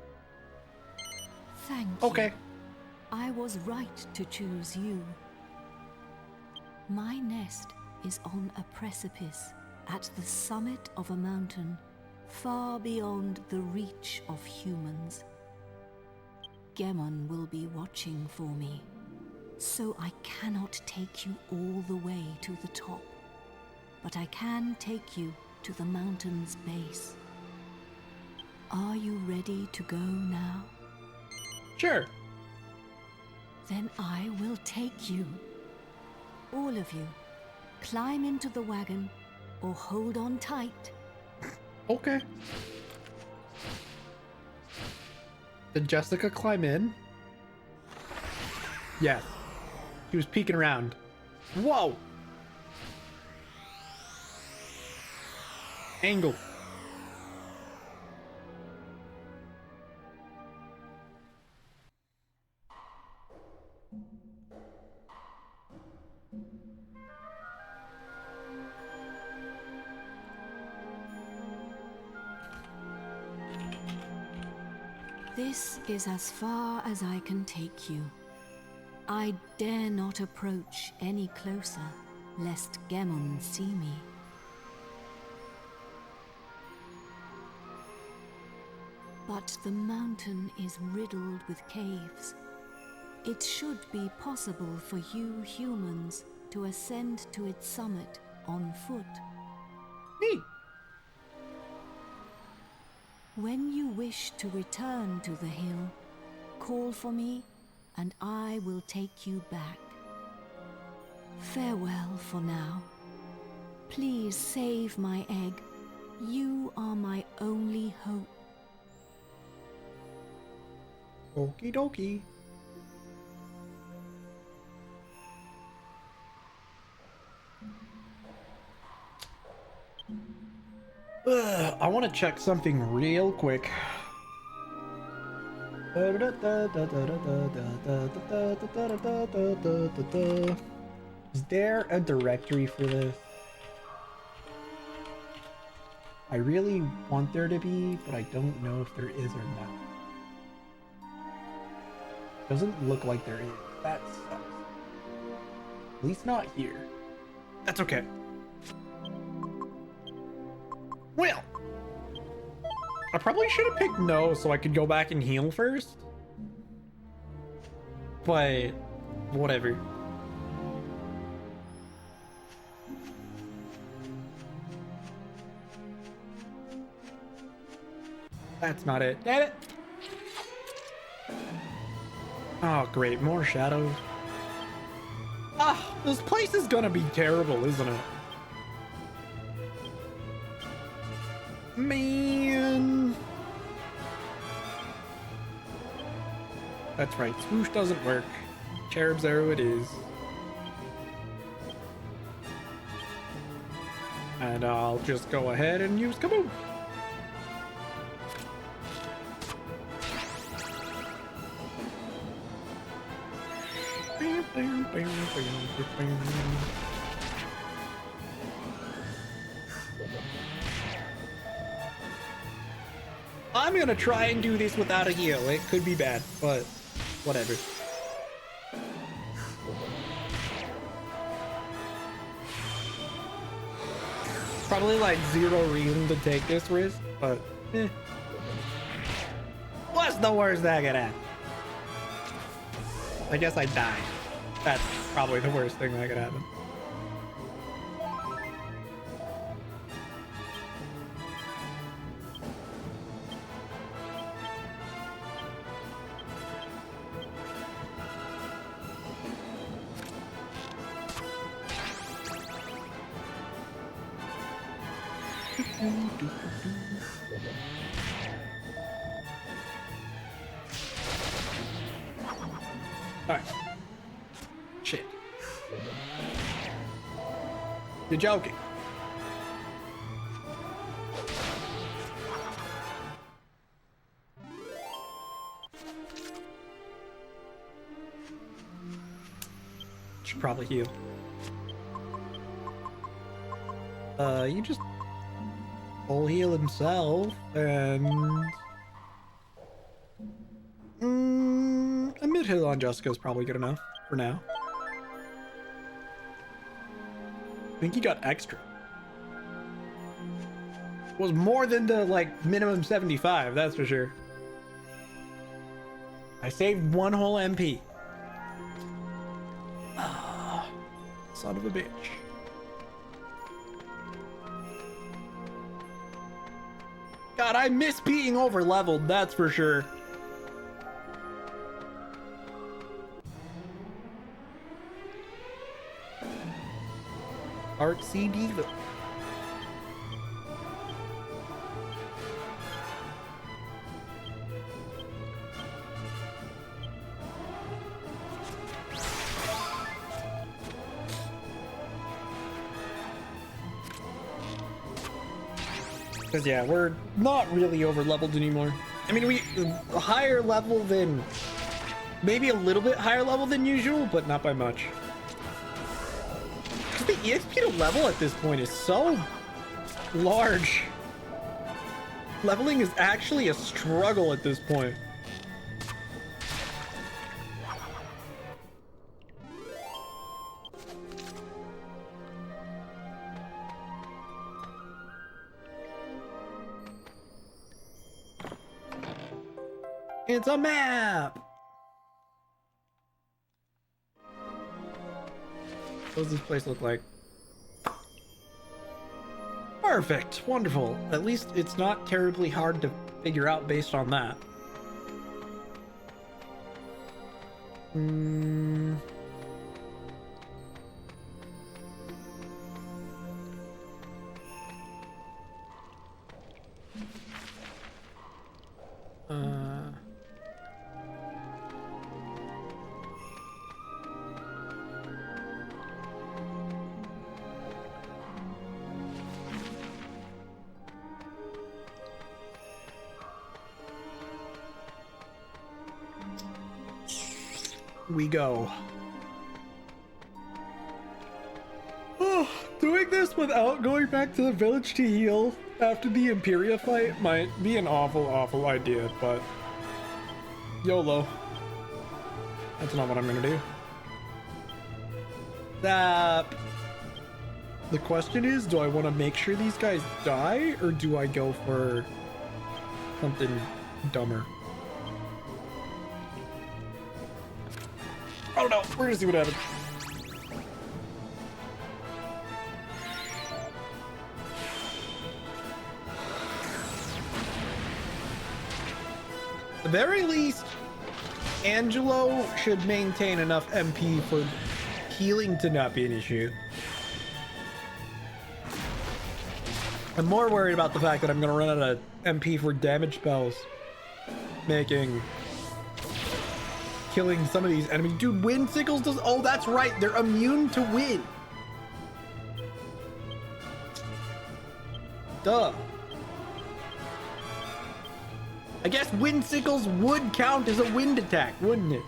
Thank you. Okay. I was right to choose you. My nest is on a precipice at the summit of a mountain, far beyond the reach of humans. Gemon will be watching for me, so I cannot take you all the way to the top, but I can take you to the mountain's base. Are you ready to go now? Sure. Then I will take you. All of you, climb into the wagon or hold on tight. Okay. Did Jessica climb in? Yes. She was peeking around. Whoa! Angle. This is as far as I can take you. I dare not approach any closer, lest Gemon see me. But the mountain is riddled with caves. It should be possible for you humans to ascend to its summit on foot. Neat. When you wish to return to the hill, call for me and I will take you back. Farewell for now. Please save my egg. You are my only hope. Okie dokie. I want to check something real quick. Is there a directory for this? I really want there to be, but I don't know if there is or not. Doesn't look like there is. That sucks. At least not here. That's okay. Well, I probably should have picked no so I could go back and heal first. But whatever. That's not it. Damn it. Oh, great. More shadows. Ah, this place is gonna be terrible, isn't it? Man. That's right. Swoosh doesn't work. Cherub's arrow it is. And I'll just go ahead and use Kaboom. I'm gonna try and do this without a heal. It could be bad, but whatever. Probably like zero reason to take this risk, but what's the worst that could happen? I guess I die. That's probably the worst thing that could happen. Alright. Shit. You're joking. Should probably heal. You just full heal himself and a mid hit on Jessica is probably good enough for now. I think he got extra. Was more than the like minimum 75, that's for sure. I saved one whole MP. Ah, son of a bitch. God, I miss being over leveled, that's for sure. Artsy Diva. Because yeah, we're not really over leveled anymore. I mean, we higher level than, maybe a little bit higher level than usual, but not by much. The EXP to level at this point is so large. Leveling is actually a struggle at this point. It's a map! What does this place look like? Perfect! Wonderful. At least it's not terribly hard to figure out based on that. We go. Oh, doing this without going back to the village to heal after the Imperia fight might be an awful idea, but YOLO. That's not what I'm gonna do. Zap. The question is, do I want to make sure these guys die, or do I go for something dumber? Oh no, we're gonna see what happens. At the very least, Angelo should maintain enough MP for healing to not be an issue. I'm more worried about the fact that I'm gonna run out of MP for damage spells, making killing some of these enemies. Dude, wind sickles does. Oh, that's right. They're immune to wind. Duh. I guess wind sickles would count as a wind attack, wouldn't it?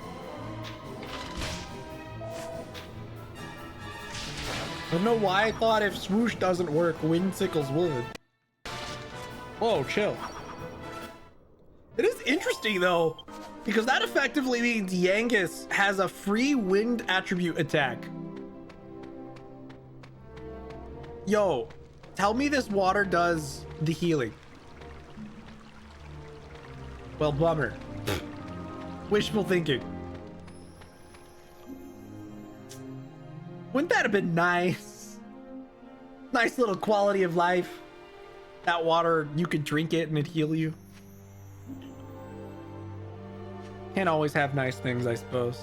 I don't know why I thought if swoosh doesn't work, wind sickles would. Whoa, chill. It is interesting though, because that effectively means Yangus has a free wind attribute attack. Yo, tell me this water does the healing. Well, bummer. Wishful thinking. Wouldn't that have been nice? Nice little quality of life. That water, you could drink it and it'd heal you. Can't always have nice things, I suppose.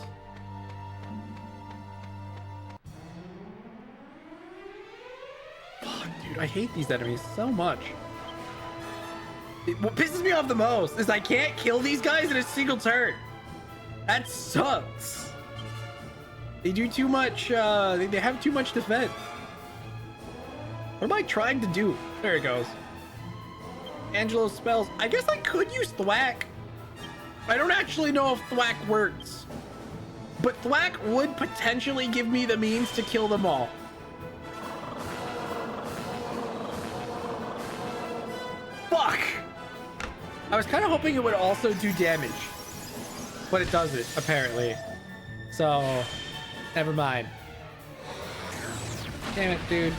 Fuck, dude, I hate these enemies so much. What pisses me off the most is I can't kill these guys in a single turn. That sucks. They do too much, they have too much defense. What am I trying to do? There it goes. Angelo's spells. I guess I could use Thwack. I don't actually know if Thwack works. But Thwack would potentially give me the means to kill them all. Fuck! I was kind of hoping it would also do damage. But it doesn't, apparently. So, never mind. Damn it, dude.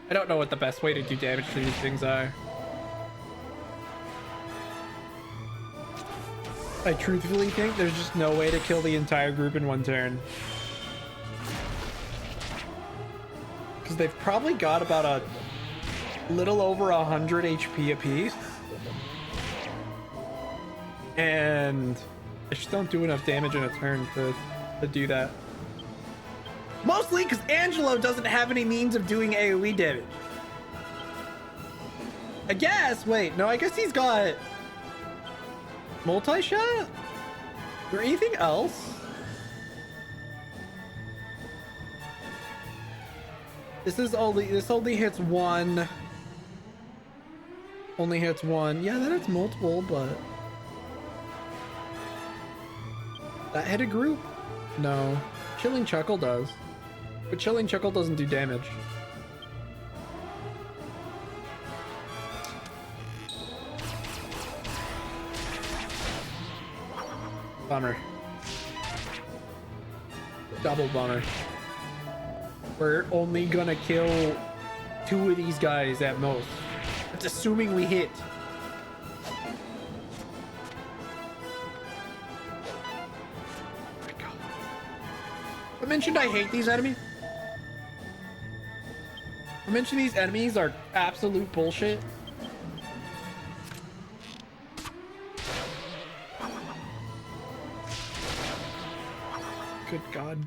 I don't know what the best way to do damage to these things are. I truthfully think there's just no way to kill the entire group in one turn. Because they've probably got about a little over 100 HP apiece. And I just don't do enough damage in a turn to do that. Mostly because Angelo doesn't have any means of doing AoE damage. I guess, wait, no, I guess he's got multi-shot? Or anything else? This only hits one. Only hits one. Yeah, that hits multiple, but that hit a group? No. Chilling Chuckle does. But Chilling Chuckle doesn't do damage. Bummer. Double bummer. We're only gonna kill 2 of these guys at most. That's assuming we hit. I mentioned I hate these enemies. I mentioned these enemies are absolute bullshit. Good God.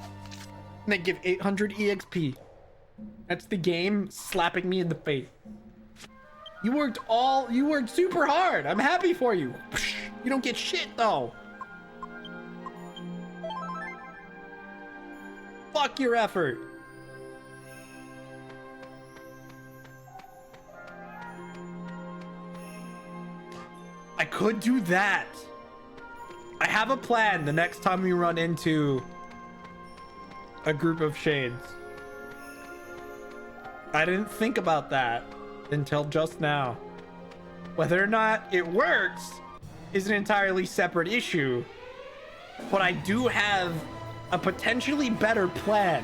And they give 800 EXP. That's the game slapping me in the face. You worked super hard. I'm happy for you. You don't get shit though. Fuck your effort. I could do that. I have a plan the next time we run into a group of shades. I didn't think about that until just now. Whether or not it works is an entirely separate issue, but I do have a potentially better plan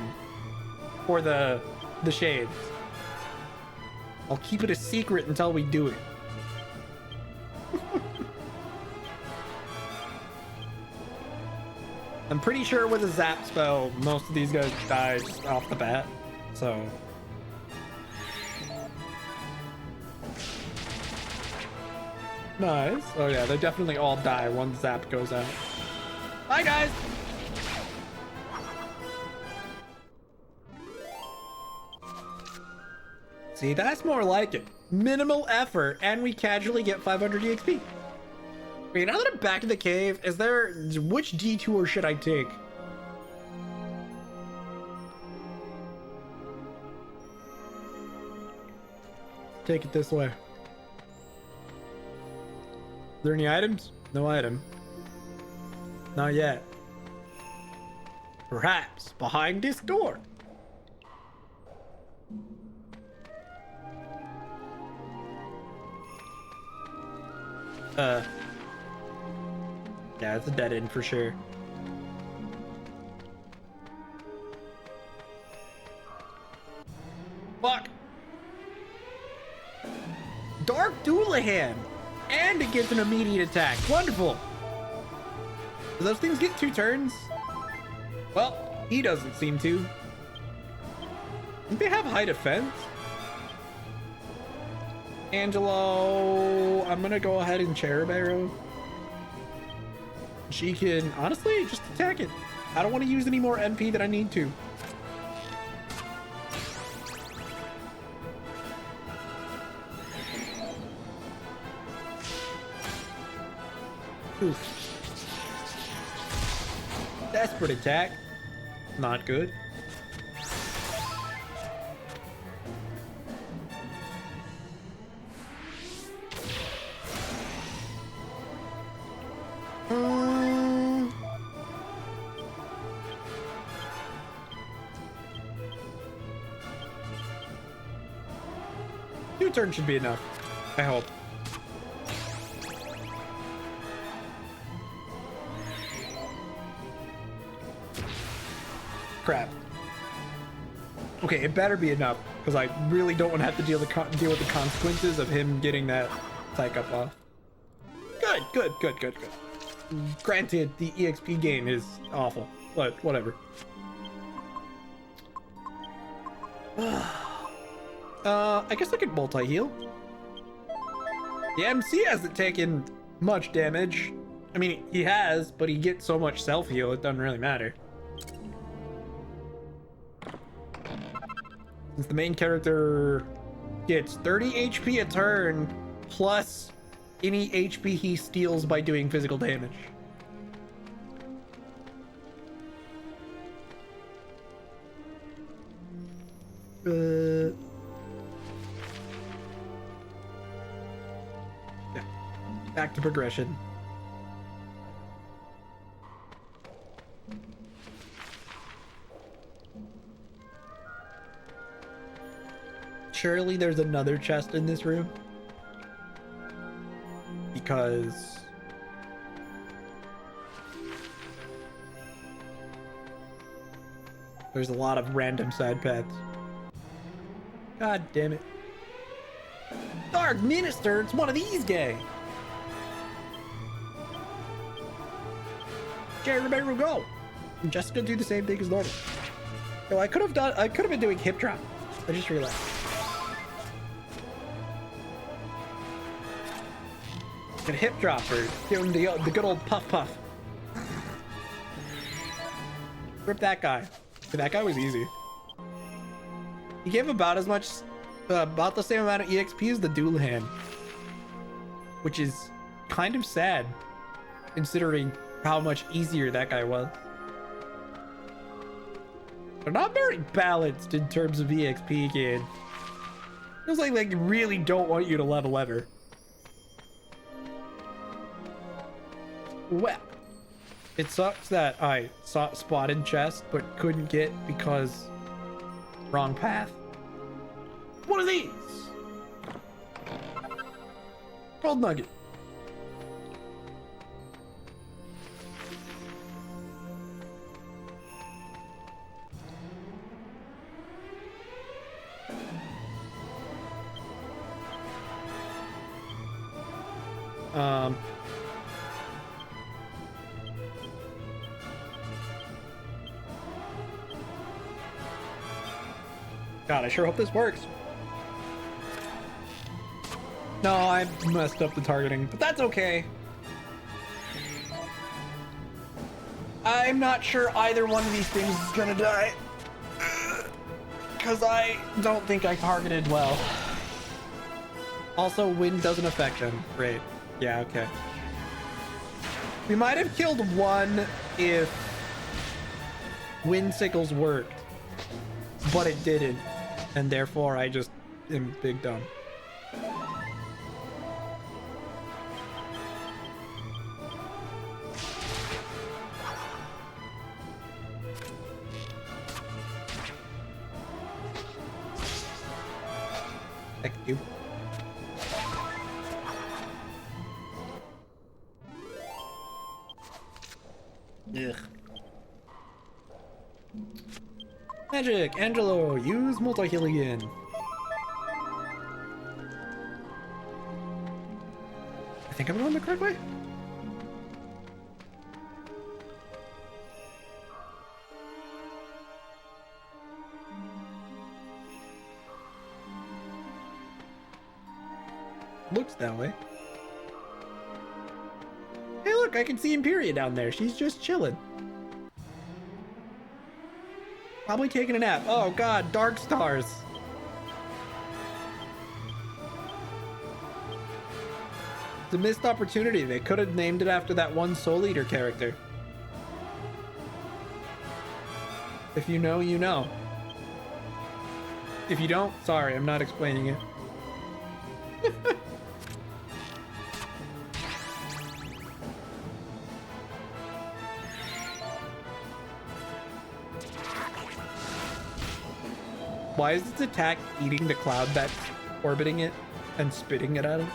for the shades. I'll keep it a secret until we do it. I'm pretty sure with a zap spell, most of these guys die just off the bat, so. Nice. Oh yeah, they definitely all die once zap goes out. Bye guys! See, that's more like it. Minimal effort, and we casually get 500 EXP. Wait, now that I'm back in the cave, which detour should I take? Take it this way. Are there any items? No item. Not yet. Perhaps behind this door. Yeah, it's a dead end for sure. Fuck. Dark Doulahan. And it gets an immediate attack. Wonderful. Do those things get 2 turns? Well, he doesn't seem to. Don't they have high defense? Angelo, I'm gonna go ahead and Cherub Arrow. She can honestly just attack it. I don't want to use any more MP than I need to. Oof. Desperate attack. Not good. Turn should be enough, I hope. Crap. Okay, it better be enough, because I really don't want to have to deal with the consequences of him getting that psych up off. Good. Granted, the EXP gain is awful, but whatever. I guess I could multi-heal. The MC hasn't taken much damage. I mean, he has, but he gets so much self-heal, it doesn't really matter. Since the main character gets 30 HP a turn, plus any HP he steals by doing physical damage. Back to progression. Surely there's another chest in this room. Because there's a lot of random side paths. God damn it. Dark Minister, it's one of these guys. Jerry Romero, go! I'm just gonna do the same thing as normal. Yo, I could have been doing hip drop. I just realized. And hip drop or give him the good old puff puff. Rip that guy. That guy was easy. He gave about as much, about the same amount of EXP as the Doulahan, which is kind of sad, considering how much easier that guy was. They're not very balanced in terms of EXP gain. Feels like they really don't want you to level ever. Well, It sucks that I saw spotted chest but couldn't get because wrong path. What are these? Gold nugget. God, I sure hope this works. No, I messed up the targeting, but that's okay. I'm not sure either one of these things is gonna die. Because I don't think I targeted well. Also, wind doesn't affect them. Great. Yeah, okay. We might have killed one if wind sickles worked, but it didn't. And therefore, I just am big dumb. Thank you. Ugh. Magic, Angelo, use multi-heal again. I think I'm going the correct way. Looks that way. Hey look, I can see Imperia down there. She's just chilling. Probably taking a nap. Oh god, Dark Stars. It's a missed opportunity. They could have named it after that one Soul Eater character. If you know, you know. If you don't, sorry, I'm not explaining it. Why is its attack eating the cloud that's orbiting it and spitting it at him?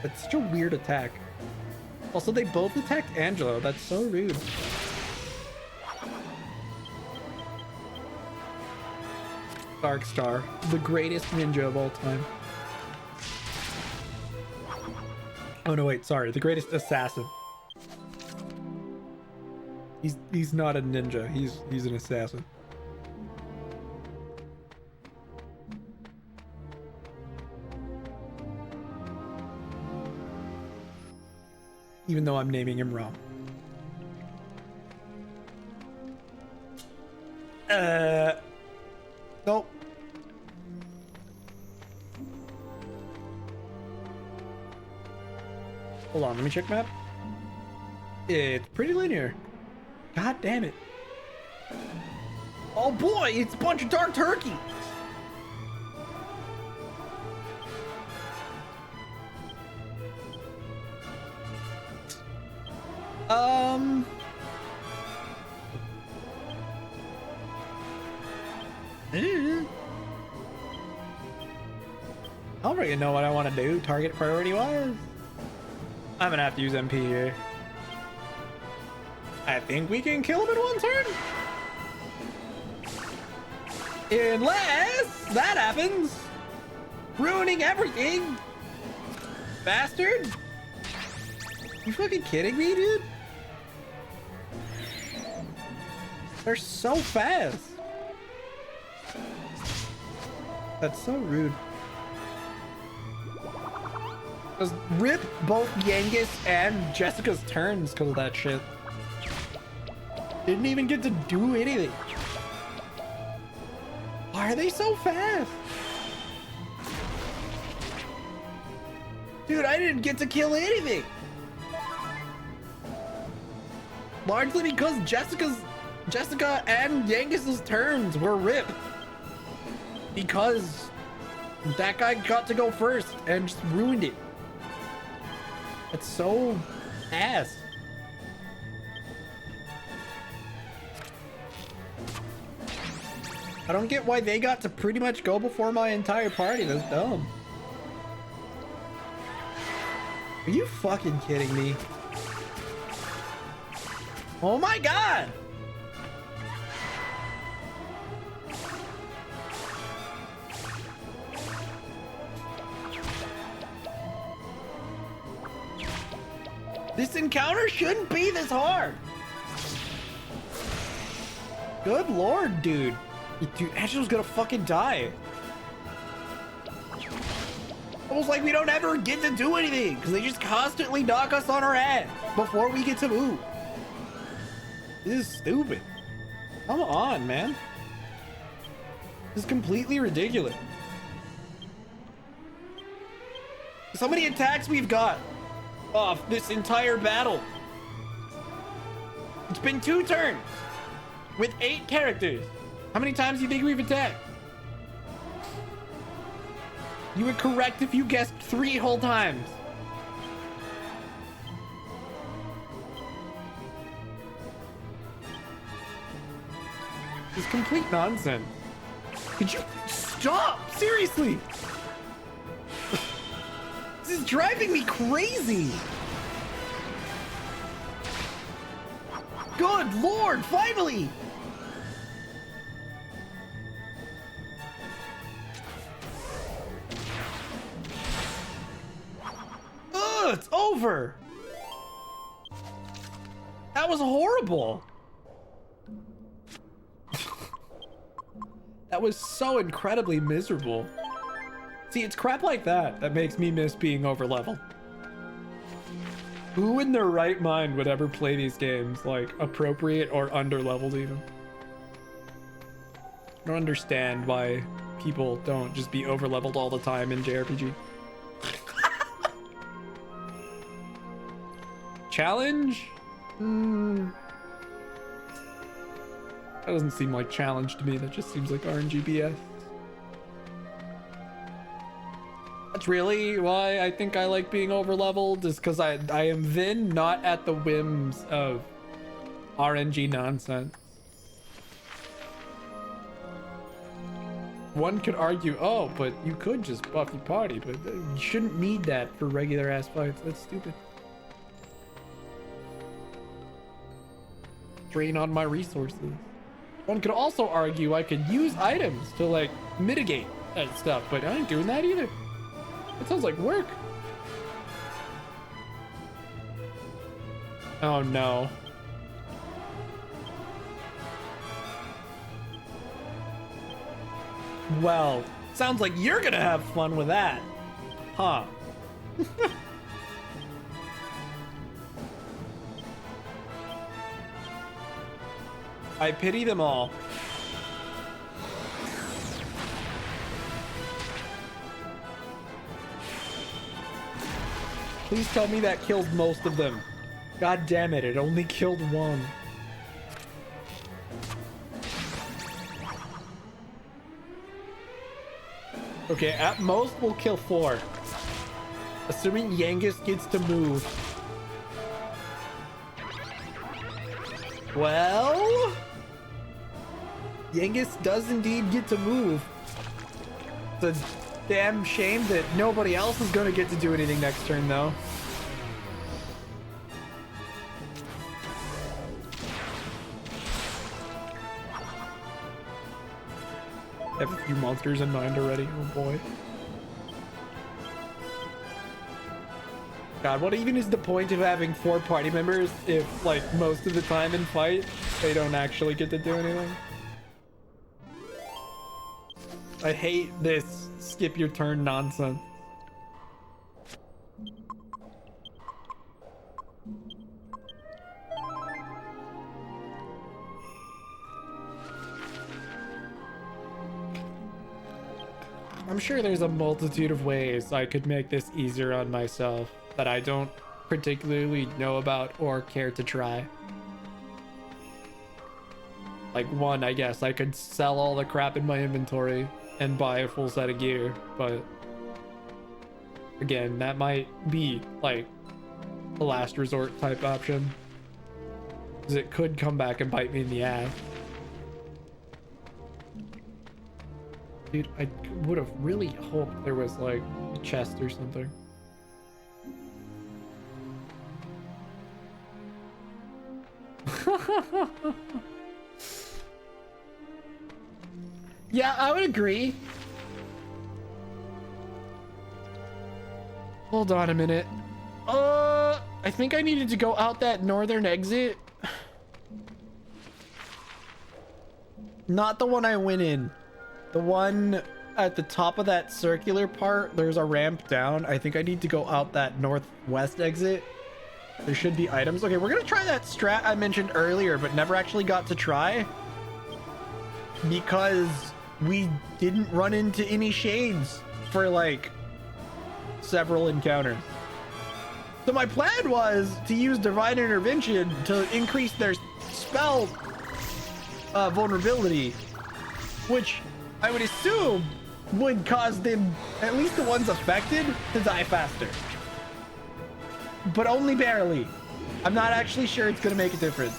That's such a weird attack. Also, they both attacked Angelo. That's so rude. Dark Star, the greatest ninja of all time. Oh no, wait, sorry, the greatest assassin. He's not a ninja. He's an assassin. Even though I'm naming him wrong. Nope. Hold on, let me check map. It's pretty linear. God damn it. Oh boy, it's a bunch of dark turkeys. I don't really know what I want to do target priority wise. I'm gonna have to use MP here. I think we can kill him in one turn. Unless that happens. Ruining everything. Bastard. You fucking kidding me, dude? They're so fast. That's so rude. Just rip both Yangus and Jessica's turns because of that shit. Didn't even get to do anything. Why are they so fast? Dude, I didn't get to kill anything. Largely because Jessica and Yangus's turns were ripped. Because that guy got to go first and just ruined it. It's so ass. I don't get why they got to pretty much go before my entire party. That's dumb. Are you fucking kidding me? Oh my god! This encounter shouldn't be this hard. Good lord, dude. Dude, Angela's gonna fucking die. Almost like we don't ever get to do anything because they just constantly knock us on our head before we get to move. This is stupid. Come on, man. This is completely ridiculous. So many attacks we've got off this entire battle. It's been 2 turns with 8 characters. How many times do you think we've attacked? You were correct if you guessed 3 whole times. This is complete nonsense. Could you stop? Seriously. This is driving me crazy. Good lord, finally. It's over. That was horrible. That was so incredibly miserable. See, it's crap like that that makes me miss being over leveled. Who in their right mind would ever play these games like appropriate or under leveled even? I don't understand why people don't just be over leveled all the time in JRPG. Challenge? That doesn't seem like challenge to me. That just seems like RNGBS. That's really why I think I like being over leveled, is because I am then not at the whims of RNG nonsense. One could argue, oh, but you could just buff your party, but you shouldn't need that for regular ass fights. That's stupid. Drain on my resources. One could also argue I could use items to like mitigate that stuff, but I ain't doing that either. That sounds like work. Oh no. Well, sounds like you're gonna have fun with that, huh? I pity them all. Please tell me that killed most of them. God damn it, it only killed 1. Okay, at most we'll kill 4. Assuming Yangus gets to move. Well, Yangus does indeed get to move. It's a damn shame that nobody else is going to get to do anything next turn, though. I have a few monsters in mind already. Oh boy. God, what even is the point of having 4 party members if, like, most of the time in fight, they don't actually get to do anything? I hate this skip your turn nonsense. I'm sure there's a multitude of ways I could make this easier on myself that I don't particularly know about or care to try. Like, one, I guess I could sell all the crap in my inventory and buy a full set of gear, but again, that might be like a last resort type option, because it could come back and bite me in the ass. Dude, I would have really hoped there was like a chest or something. Yeah, I would agree. Hold on a minute. I think I needed to go out that northern exit. Not the one I went in. The one at the top of that circular part, there's a ramp down. I think I need to go out that northwest exit. There should be items. Okay, we're gonna try that strat I mentioned earlier, but never actually got to try. Because we didn't run into any shades for like several encounters. So my plan was to use Divine Intervention to increase their spell vulnerability, which I would assume would cause them, at least the ones affected, to die faster. But only barely. I'm not actually sure it's gonna make a difference.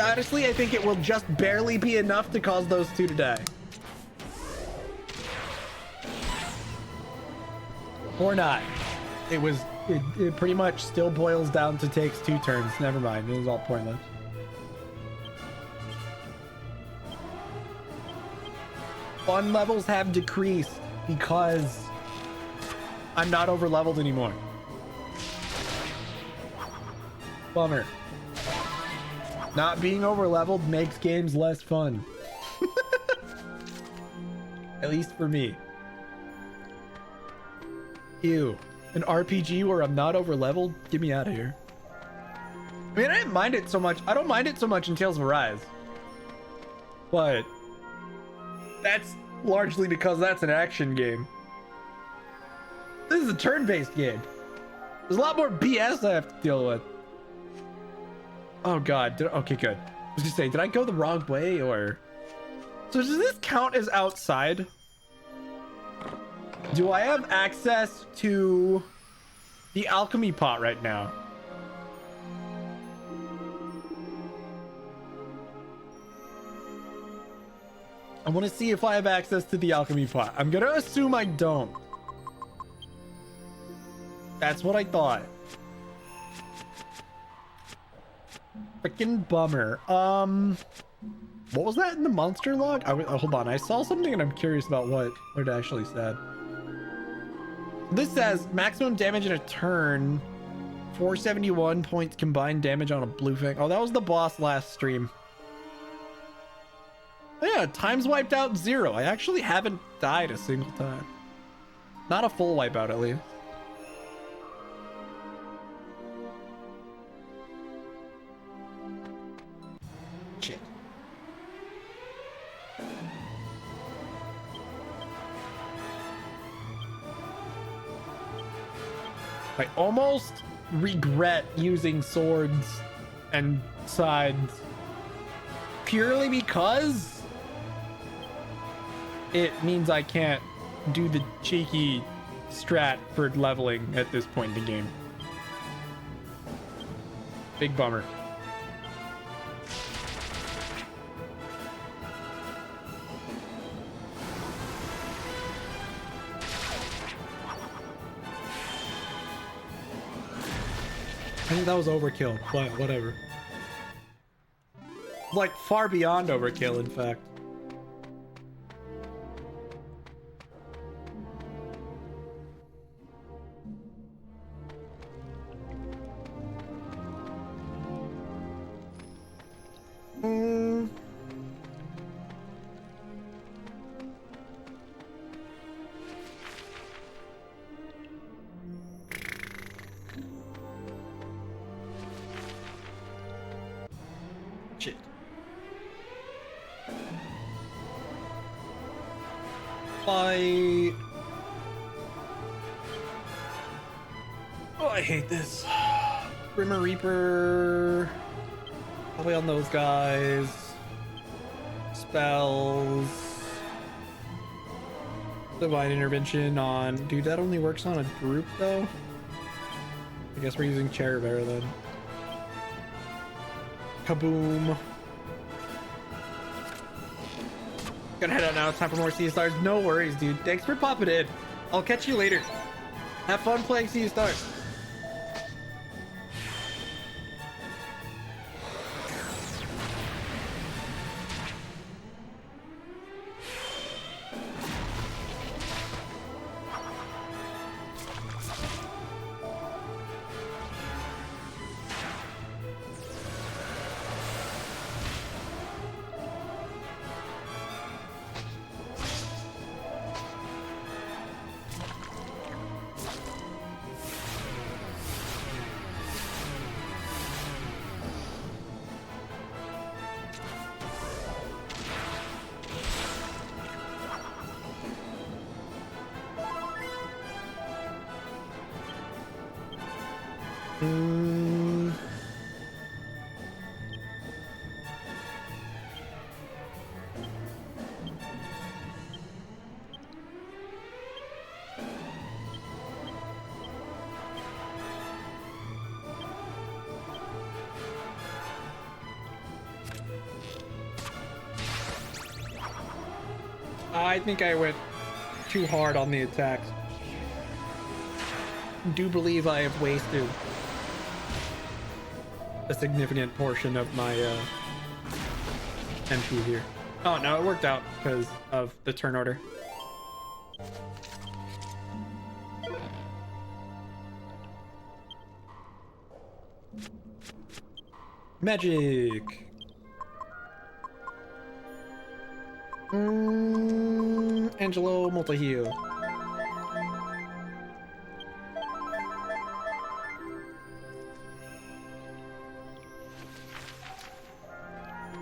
Honestly, I think it will just barely be enough to cause those two to die. Or not. It pretty much still boils down to takes 2 turns. Never mind, it was all pointless. Fun levels have decreased because I'm not over leveled anymore. Bummer. Not being over leveled makes games less fun. At least for me. Ew. An RPG where I'm not over leveled? Get me out of here. I mean, I didn't mind it so much. I don't mind it so much in Tales of Arise. But that's largely because that's an action game. This is a turn-based game. There's a lot more BS I have to deal with. Oh god, okay, good. I was gonna say, did I go the wrong way, or... So does this count as outside? Do I have access to the alchemy pot right now? I want to see if I have access to the alchemy pot. I'm gonna assume I don't. That's what I thought. Freaking bummer. What was that in the monster log? Hold on, I saw something and I'm curious about what it actually said. This says maximum damage in a turn, 471 points combined damage on a blue thing. Oh, that was the boss last stream. Oh, yeah, times wiped out 0. I actually haven't died a single time. Not a full wipeout, at least. Shit. I almost regret using swords and sides purely because it means I can't do the cheeky strat for leveling at this point in the game. Big bummer. I think that was overkill, but whatever. Like, far beyond overkill, in fact. Shit. Fight. Oh, I hate this. Grimmer Reaper. Probably on those guys. spells. Divine intervention on... Dude, that only works on a group, though? I guess we're using Cherubera then. Kaboom. Gonna head out now. It's time for more Sea Stars. No worries, dude. Thanks for popping in. I'll catch you later. Have fun playing Sea Stars. I think I went too hard on the attacks. Do believe I have wasted a significant portion of my MP here. Oh no, it worked out because of the turn order. Magic. Angelo multi-heal.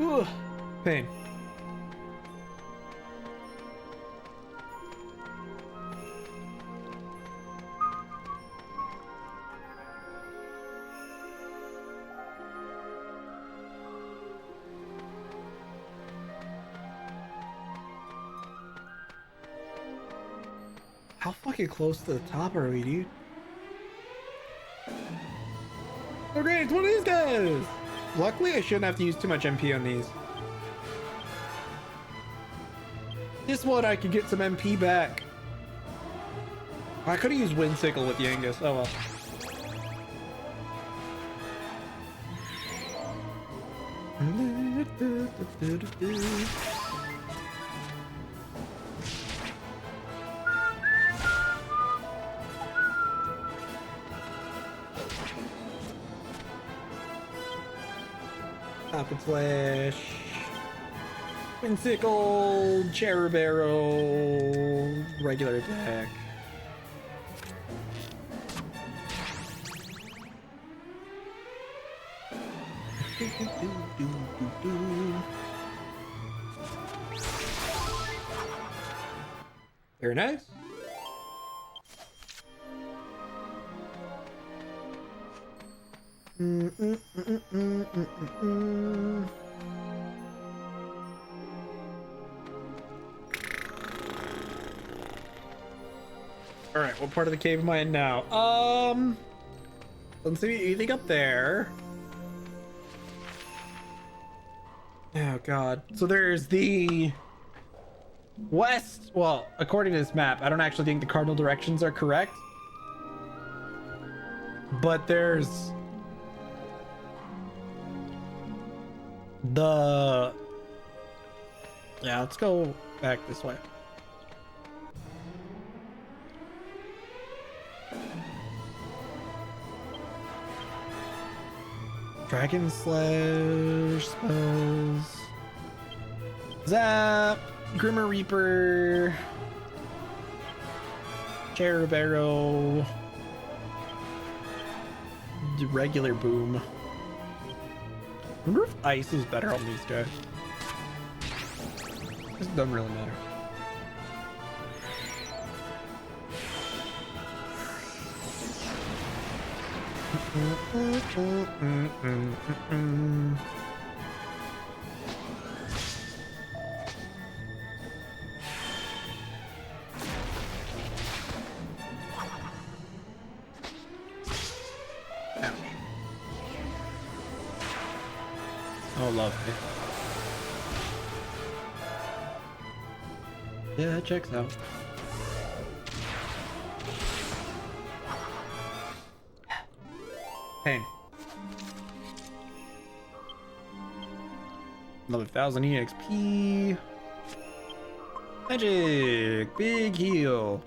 Ooh, pain. How fucking close to the top are we, dude? Oh great, it's one of these guys! Luckily, I shouldn't have to use too much MP on these. This one, I could get some MP back. I could have used Windsickle with Yangus. Oh well. Top and Slash, Windsickle, Cherubero, regular attack. Very nice. All right, what part of the cave am I in now? Let's see anything up there. Oh god. So there's the west. Well, according to this map, I don't actually think the cardinal directions are correct. But there's the... Yeah, let's go back this way. Dragon Slash spells. Zap, Grimmer Reaper, Cherubero, regular boom. I wonder if ice is better on these guys. This doesn't really matter. Oh, lovely. Yeah, it checks out. Pain. Another 1000 EXP. Magic! Big heal.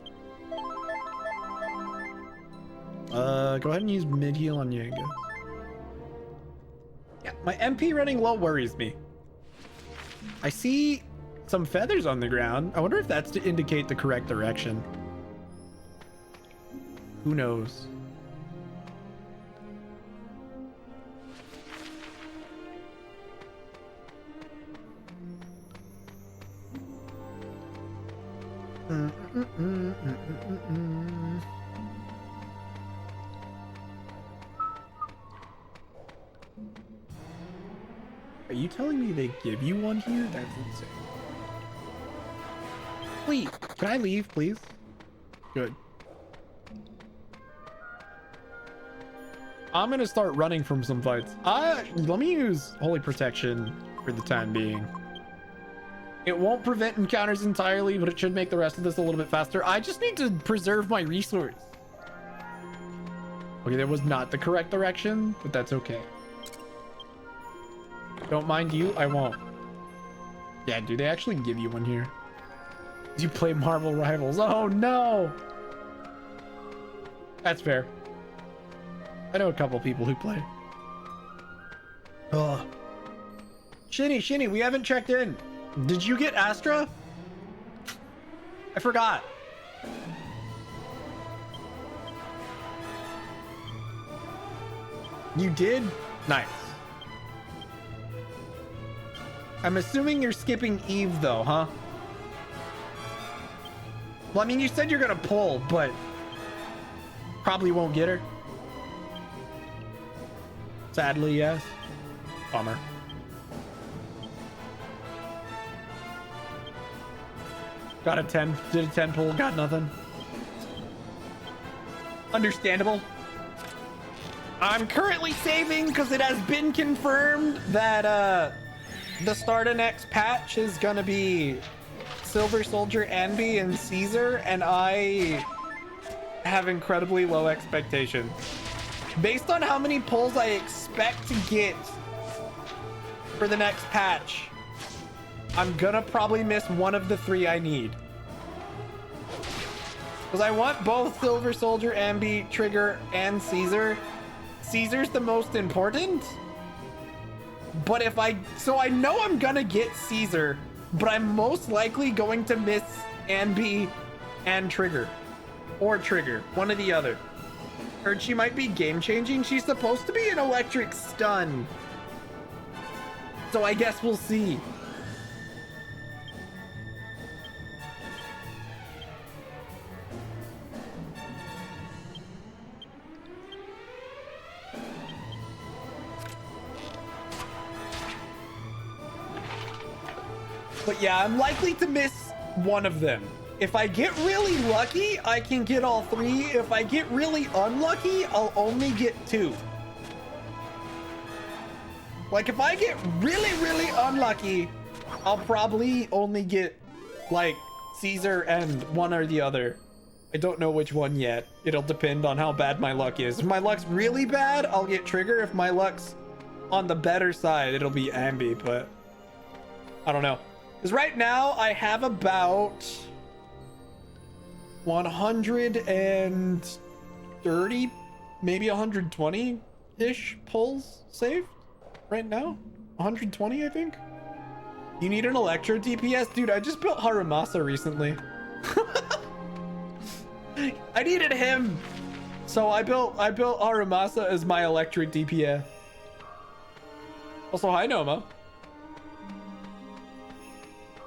Go ahead and use mid heal on you, I guess. Yeah, my MP running low worries me. I see some feathers on the ground. I wonder if that's to indicate the correct direction. Who knows? Are you telling me they give you one here? That's insane. Wait, can I leave, please? Good. I'm gonna start running from some fights. Let me use Holy Protection for the time being. It won't prevent encounters entirely, but it should make the rest of this a little bit faster. I just need to preserve my resource. Okay, that was not the correct direction, but that's okay. Don't mind you, I won't. Yeah, do they actually give you one here? Do you play Marvel Rivals? Oh no! That's fair. I know a couple people who play. Oh. Shinny, we haven't checked in. Did you get Astra? I forgot. You did? Nice. I'm assuming you're skipping Eve though, huh? Well, I mean, you said you're gonna pull, but probably won't get her. Sadly, yes. Bummer. Got a 10. Did a 10 pull. Got nothing. Understandable. I'm currently saving because it has been confirmed that the start of next patch is gonna be Silver Soldier, Anby, and Caesar, and I have incredibly low expectations. Based on how many pulls I expect to get for the next patch, I'm gonna probably miss one of the 3 I need. Because I want both Silver Soldier, Anby, Trigger, and Caesar. Caesar's the most important. But if so I know I'm gonna get Caesar, but I'm most likely going to miss Anby and Trigger. Or Trigger, one or the other. Heard she might be game changing. She's supposed to be an electric stun. So I guess we'll see. But yeah, I'm likely to miss one of them. If I get really lucky, I can get all 3. If I get really unlucky, I'll only get 2. Like, if I get really, really unlucky, I'll probably only get, like, Caesar and one or the other. I don't know which one yet. It'll depend on how bad my luck is. If my luck's really bad, I'll get Trigger. If my luck's on the better side, it'll be Anby, but I don't know. Because right now, I have about 130, maybe 120-ish pulls saved right now. 120, I think. You need an Electro DPS? Dude, I just built Haramasa recently. I needed him. So I built Haramasa as my electric DPS. Also, hi, Noma.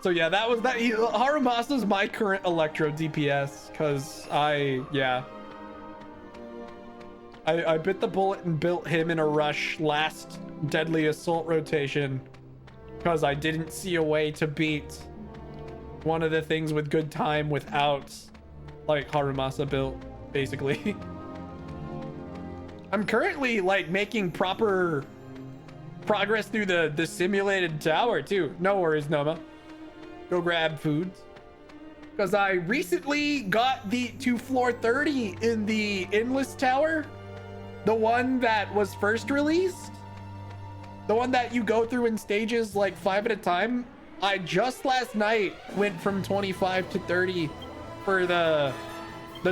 So yeah, that was that. Haramasa's my current Electro DPS because I bit the bullet and built him in a rush last Deadly Assault rotation because I didn't see a way to beat one of the things with good time without like Haramasa built, basically. I'm currently like making proper progress through the simulated tower too. No worries, Noma. Go grab foods. Because I recently got to floor 30 in the Endless Tower. The one that was first released. The one that you go through in stages like 5 at a time. I just last night went from 25 to 30 for the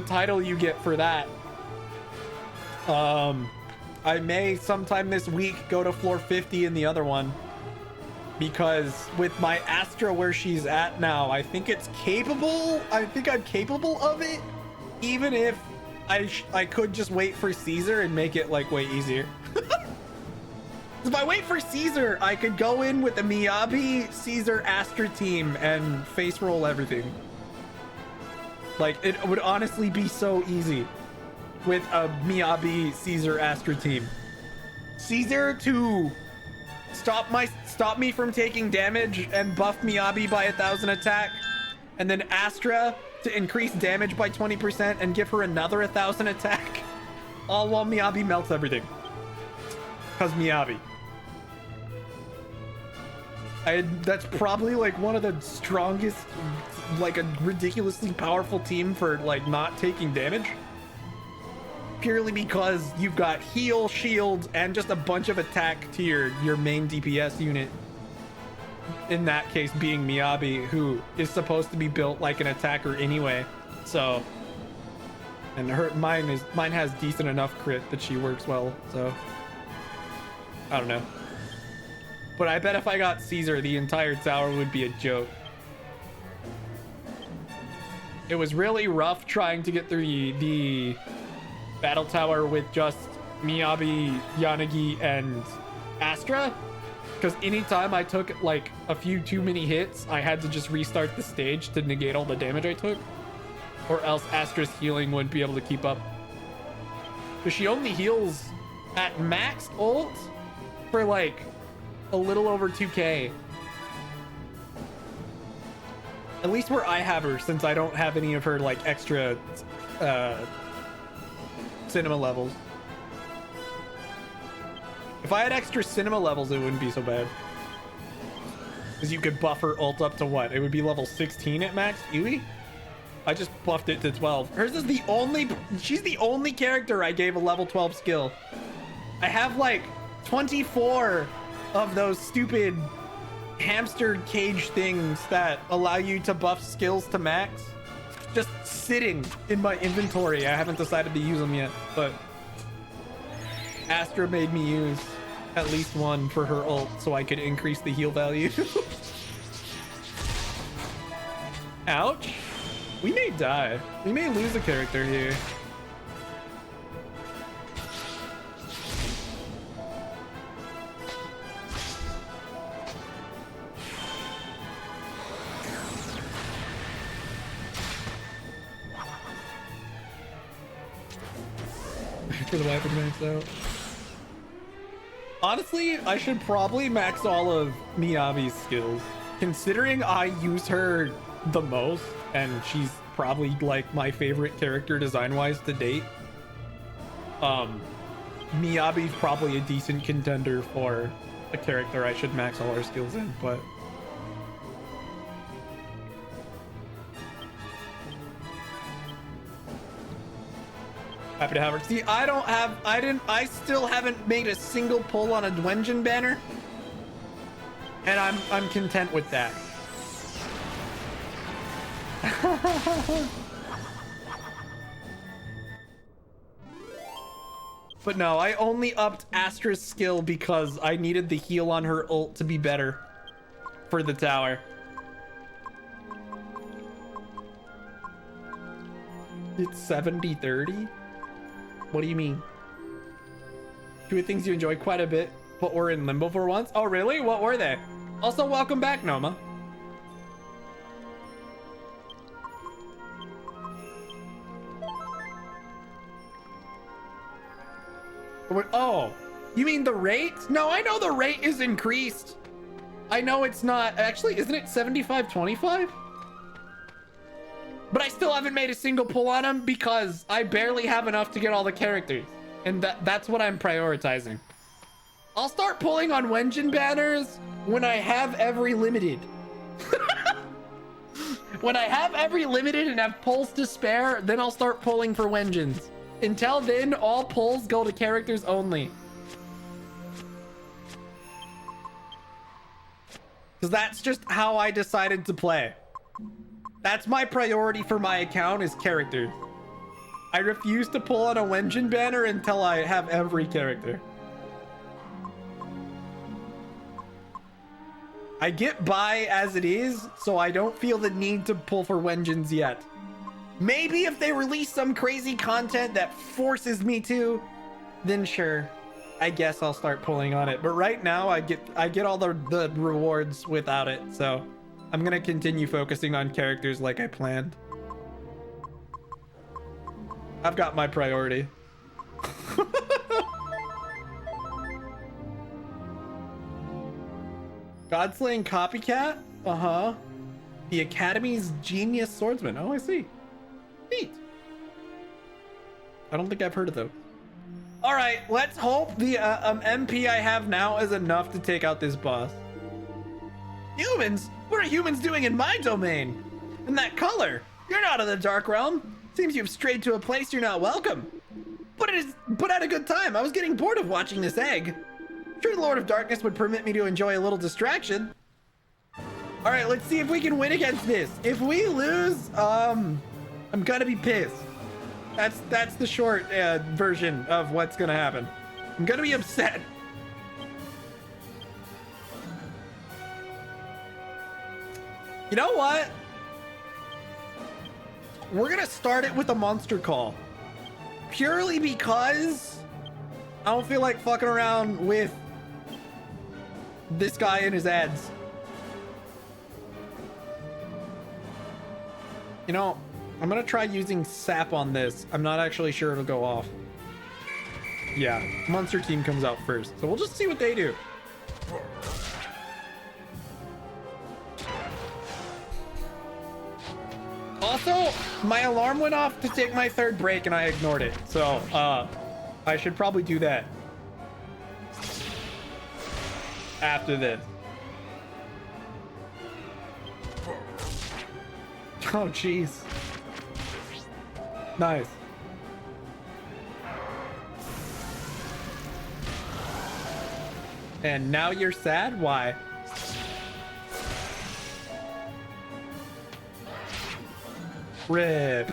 title you get for that. I may sometime this week go to floor 50 in the other one, because with my Astra where she's at now, I think it's capable. I think I'm capable of it, even if I could just wait for Caesar and make it like way easier. If I wait for Caesar, I could go in with the Miyabi Caesar Astra team and face roll everything. Like, it would honestly be so easy with a Miyabi Caesar Astra team. Caesar to stop me from taking damage and buff Miyabi by 1,000 attack, and then Astra to increase damage by 20% and give her another 1,000 attack, all while Miyabi melts everything. Cause Miyabi. That's probably like one of the strongest, like a ridiculously powerful team for like not taking damage. Purely because you've got heal, shield, and just a bunch of attack to your main DPS unit. In that case being Miyabi, who is supposed to be built like an attacker anyway. So, and mine has decent enough crit that she works well. So, I don't know. But I bet if I got Caesar, the entire tower would be a joke. It was really rough trying to get through the battle tower with just Miyabi, Yanagi, and Astra. Because anytime I took like a few too many hits, I had to just restart the stage to negate all the damage I took. Or else Astra's healing wouldn't be able to keep up. Because she only heals at max ult for like a little over 2k. At least where I have her, since I don't have any of her like extra cinema levels. If I had extra cinema levels, it wouldn't be so bad. Because you could buff her ult up to what? It would be level 16 at max Yui? I just buffed it to 12. Hers is the only... She's the only character I gave a level 12 skill. I have like 24 of those stupid hamster cage things that allow you to buff skills to max. Just sitting in my inventory. I haven't decided to use them yet, but Astra made me use at least one for her ult so I could increase the heal value. Ouch. We may die. We may lose a character here. For the weapon max out. Honestly, I should probably max all of Miyabi's skills, considering I use her the most, and she's probably like my favorite character design-wise to date. Miyabi's probably a decent contender for a character I should max all her skills in, but happy to have her. See, I still haven't made a single pull on a Dwenjin banner. And I'm content with that. But no, I only upped Astra's skill because I needed the heal on her ult to be better for the tower. It's 70-30? What do you mean? Two things you enjoyed quite a bit, but were in limbo for once? Oh, really? What were they? Also, welcome back, Noma. Oh, you mean the rate? No, I know the rate is increased. I know it's not. Actually, isn't it 75-25? But I still haven't made a single pull on him because I barely have enough to get all the characters. And that's what I'm prioritizing. I'll start pulling on Wenjin banners when I have every limited. When I have every limited and have pulls to spare, then I'll start pulling for Wenjins. Until then, all pulls go to characters only. Because that's just how I decided to play. That's my priority for my account, is characters. I refuse to pull on a Wenjin banner until I have every character. I get by as it is, so I don't feel the need to pull for Wenjins yet. Maybe if they release some crazy content that forces me to, then sure, I guess I'll start pulling on it. But right now, I get all the rewards without it, so I'm gonna continue focusing on characters like I planned. I've got my priority. Godslaying Copycat? Uh-huh. The Academy's Genius Swordsman. Oh, I see. Neat. I don't think I've heard of those. All right, let's hope the MP I have now is enough to take out this boss. Humans? What are humans doing in my domain? And that color? You're not in the Dark Realm. Seems you've strayed to a place you're not welcome. But had a good time. I was getting bored of watching this egg. Sure, the Lord of Darkness would permit me to enjoy a little distraction. All right, let's see if we can win against this. If we lose, I'm gonna be pissed. That's the short version of what's gonna happen. I'm gonna be upset. You know what? We're gonna start it with a monster call. Purely because I don't feel like fucking around with this guy and his ads. You know, I'm gonna try using sap on this. I'm not actually sure it'll go off. Yeah, monster team comes out first, so we'll just see what they do. Also, my alarm went off to take my third break and I ignored it, so I should probably do that after this. Oh, jeez. Nice. And now you're sad? Why? Rip.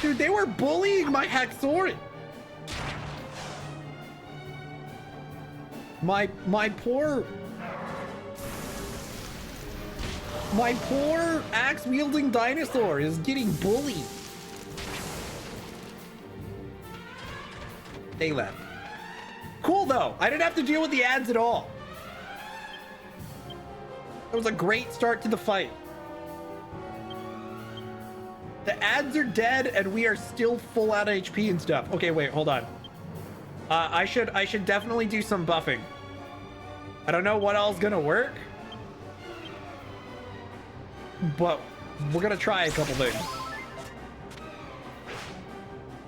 Dude, they were bullying my Haxori. My poor axe wielding dinosaur is getting bullied. They left. Cool though. I didn't have to deal with the ads at all. It was a great start to the fight. The ads are dead and we are still full out of HP and stuff. Okay, wait, hold on. I should definitely do some buffing. I don't know what all's gonna work, but we're gonna try a couple things.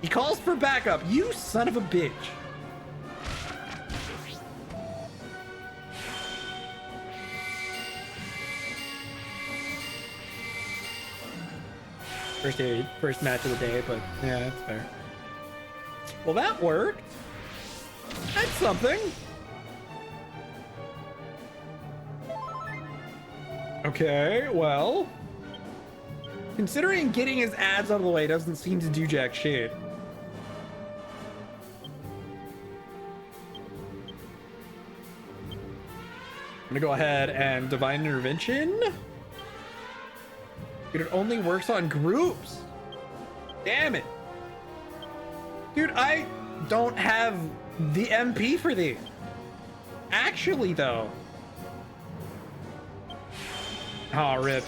He calls for backup. You son of a bitch. First match of the day, but yeah, that's fair. Well, that worked. That's something. Okay, well, considering getting his ads out of the way doesn't seem to do jack shit. I'm gonna go ahead and Divine Intervention. Dude, it only works on groups. Damn it. Dude, I don't have the MP for these. Actually, though. Oh, rip.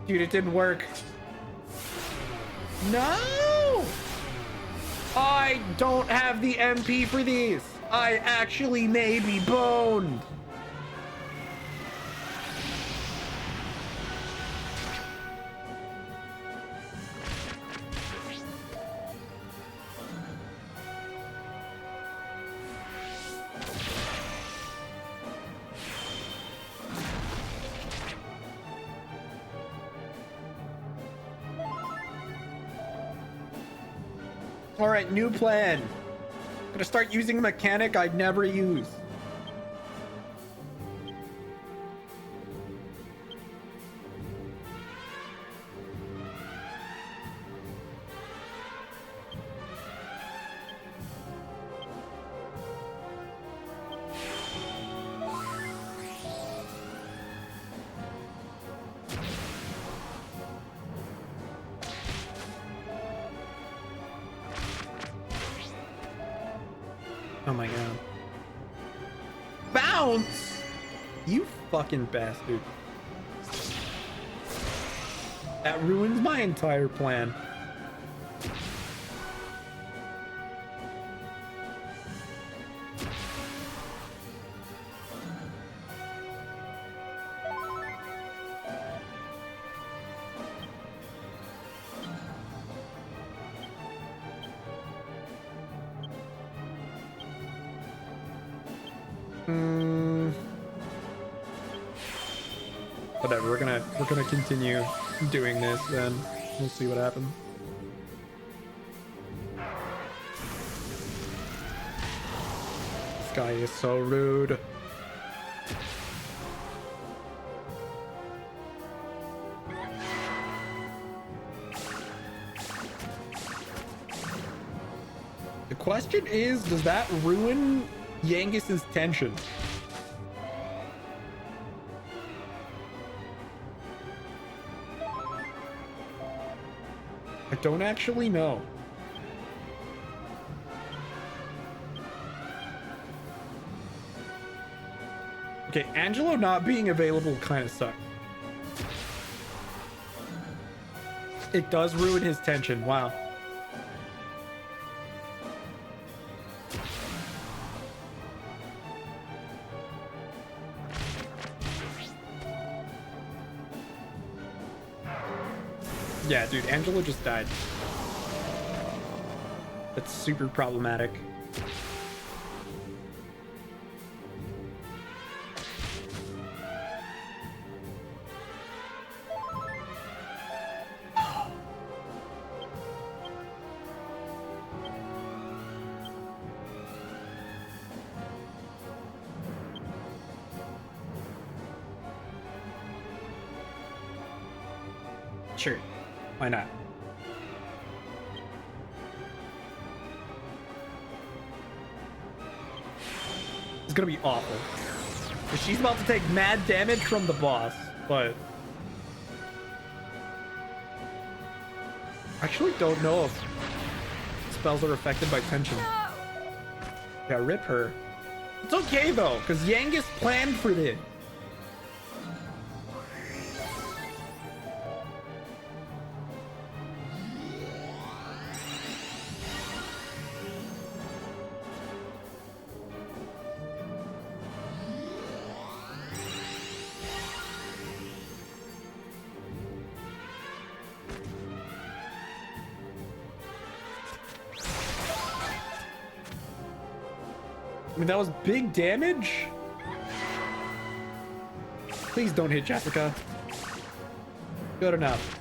Dude, it didn't work. No! I don't have the MP for these. I actually may be boned. All right, new plan. Gonna start using a mechanic I'd never use. Oh my god. Bounce! You fucking bastard. That ruins my entire plan. Whatever, we're gonna continue doing this, then we'll see what happens. This guy is so rude. The question is, does that ruin Yangus's tension? I don't actually know. Okay, Angelo not being available kind of sucks. It does ruin his tension. Wow. Yeah, dude, Angelo just died. That's super problematic. Sure. Why not? It's gonna be awful. She's about to take mad damage from the boss, but I actually don't know if spells are affected by tension. Yeah, rip her. It's okay though, because Yangus planned for this. I mean, that was big damage. Please don't hit Jessica. Good enough.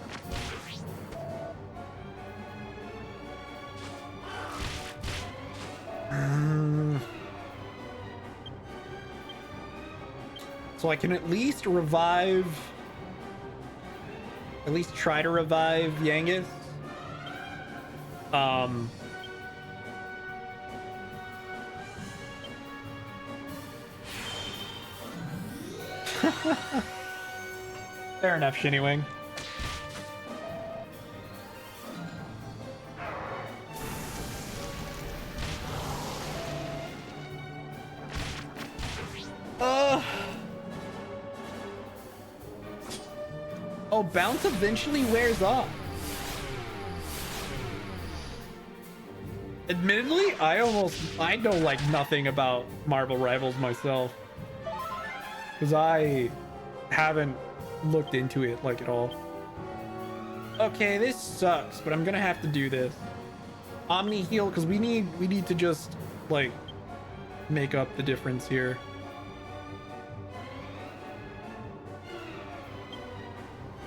So I can at least revive, at least try to revive Yangus. Fair enough, Shinnywing. Oh, bounce eventually wears off. Admittedly, I know like nothing about Marvel Rivals myself, because I haven't looked into it like at all. Okay, this sucks, but I'm gonna have to do this. Omni heal, because we need to just like make up the difference here.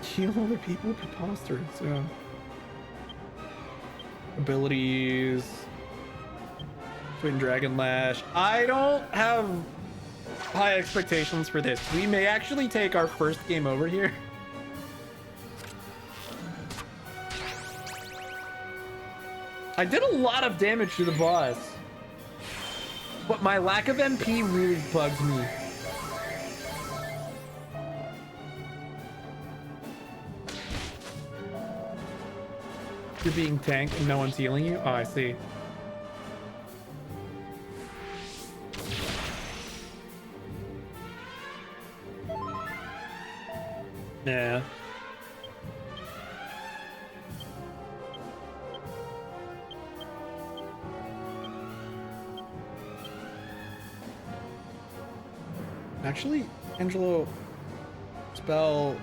Heal other people, preposterous. Yeah. Abilities. Twin Dragon Lash. I don't have high expectations for this. We may actually take our first game over here. I did a lot of damage to the boss, but my lack of MP really bugs me. You're being tanked and no one's healing you? Oh, I see. Yeah. Actually, Angelo, spell,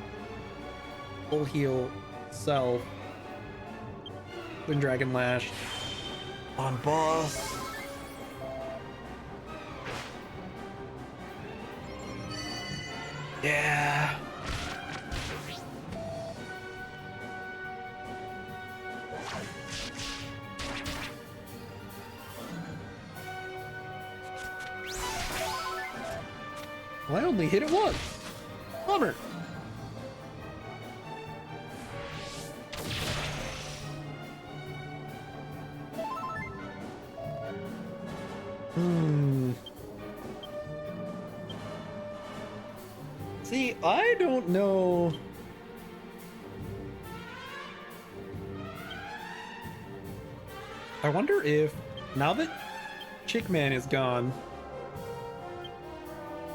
full heal, self, Twin Dragon Lash on boss. Yeah. Well, I only hit it once. Bummer. See, I don't know. I wonder if, now that Chickman is gone,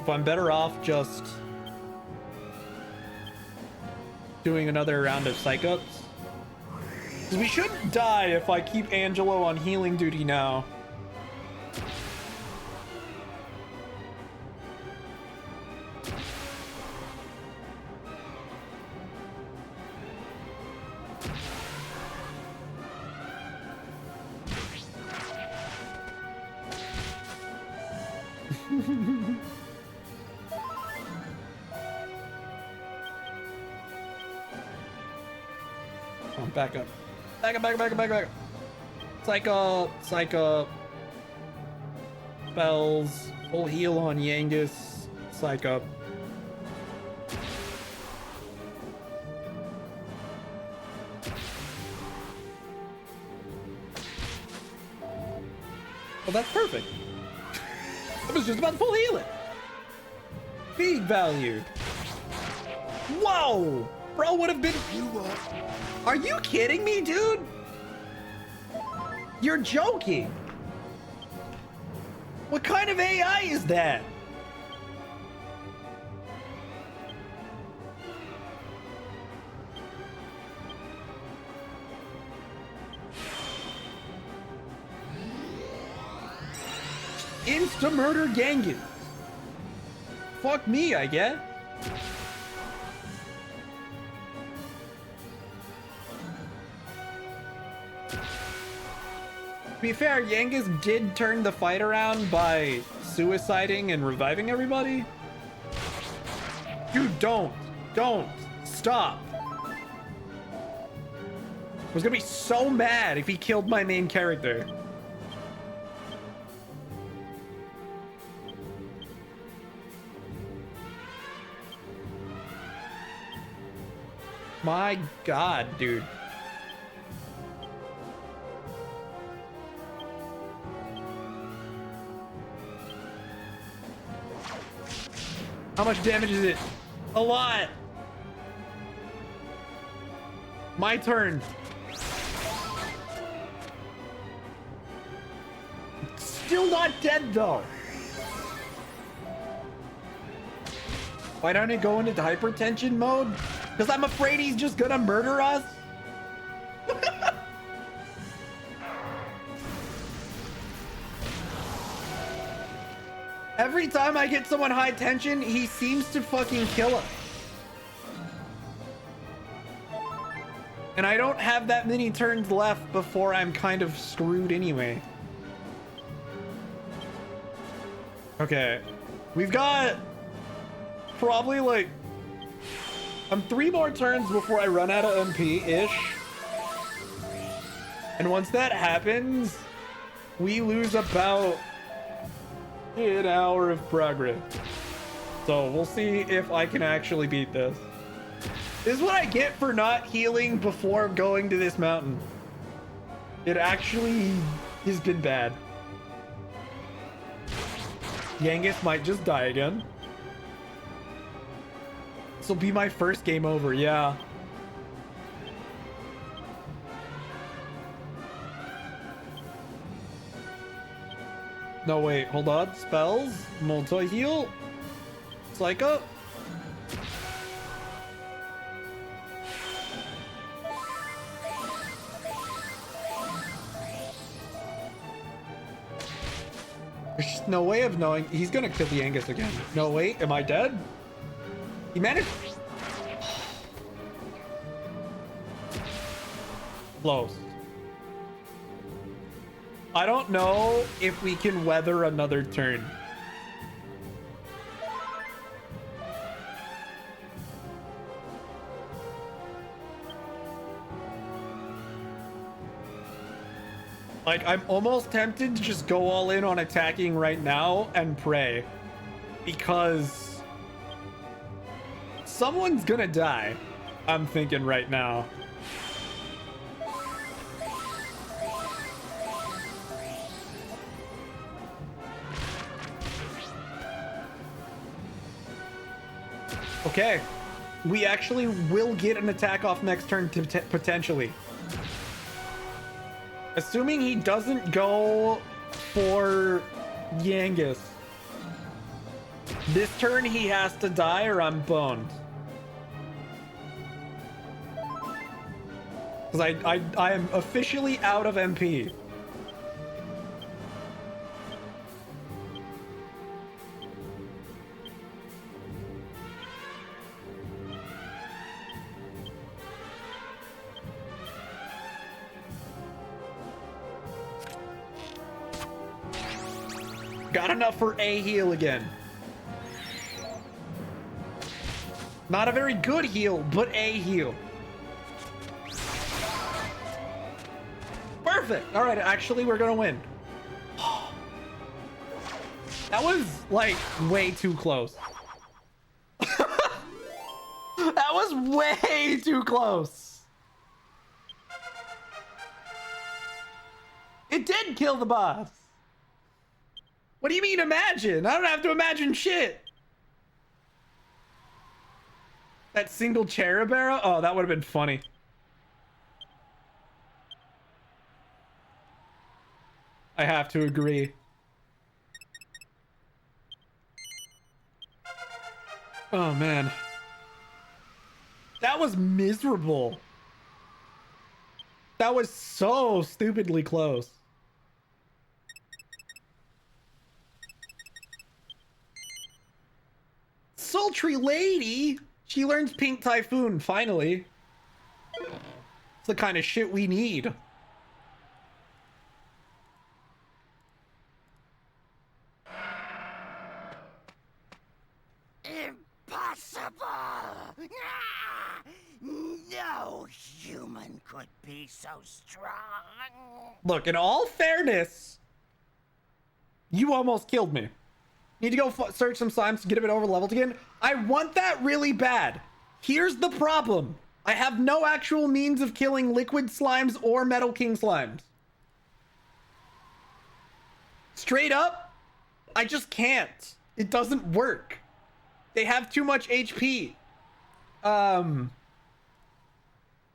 if I'm better off just doing another round of psych-ups. Because we shouldn't die if I keep Angelo on healing duty now. Back up. Back up, back up, back up, back up, back up. Psych up. Spells. Full heal on Yangus. Psych up. Well, that's perfect. I was just about to full heal it. Big value. Whoa! Bro would have been... Are you kidding me, dude? You're joking. What kind of AI is that? Insta-murder Gangan. Fuck me, I guess. To be fair, Yangus did turn the fight around by suiciding and reviving everybody. Dude, don't. Stop. I was gonna be so mad if he killed my main character. My God, dude. How much damage is it? A lot. My turn. Still not dead though. Why don't it go into hypertension mode? Because I'm afraid he's just gonna murder us. Every time I get someone high tension, he seems to fucking kill us. And I don't have that many turns left before I'm kind of screwed anyway. Okay. We've got probably like... I'm 3 more turns before I run out of MP-ish. And once that happens, we lose about an hour of progress. So we'll see if I can actually beat this. This is what I get for not healing before going to this mountain. It actually has been bad. Yangus might just die again. This will be my first game over, yeah. No, wait, hold on. Spells, multi-heal, Psycho. There's just no way of knowing. He's gonna kill the Angus again. No, wait, am I dead? He managed. Close. I don't know if we can weather another turn. Like, I'm almost tempted to just go all in on attacking right now and pray. Because someone's gonna die, I'm thinking right now. Okay, we actually will get an attack off next turn potentially. Assuming he doesn't go for Yangus. This turn he has to die or I'm boned. Because I am officially out of MP. Got enough for a heal again. Not a very good heal, but a heal. Perfect. All right, actually, we're gonna win. That was like way too close. That was way too close. It did kill the boss. What do you mean imagine? I don't have to imagine shit. That single cherub arrow? Oh, that would have been funny. I have to agree. Oh, man. That was miserable. That was so stupidly close. Sultry lady. She learns Pink Typhoon, finally. It's the kind of shit we need. Impossible! No human could be so strong. Look, in all fairness, you almost killed me. Need to go search some slimes to get a bit over leveled again. I want that really bad. Here's the problem. I have no actual means of killing liquid slimes or metal king slimes. Straight up, I just can't. It doesn't work. They have too much HP. And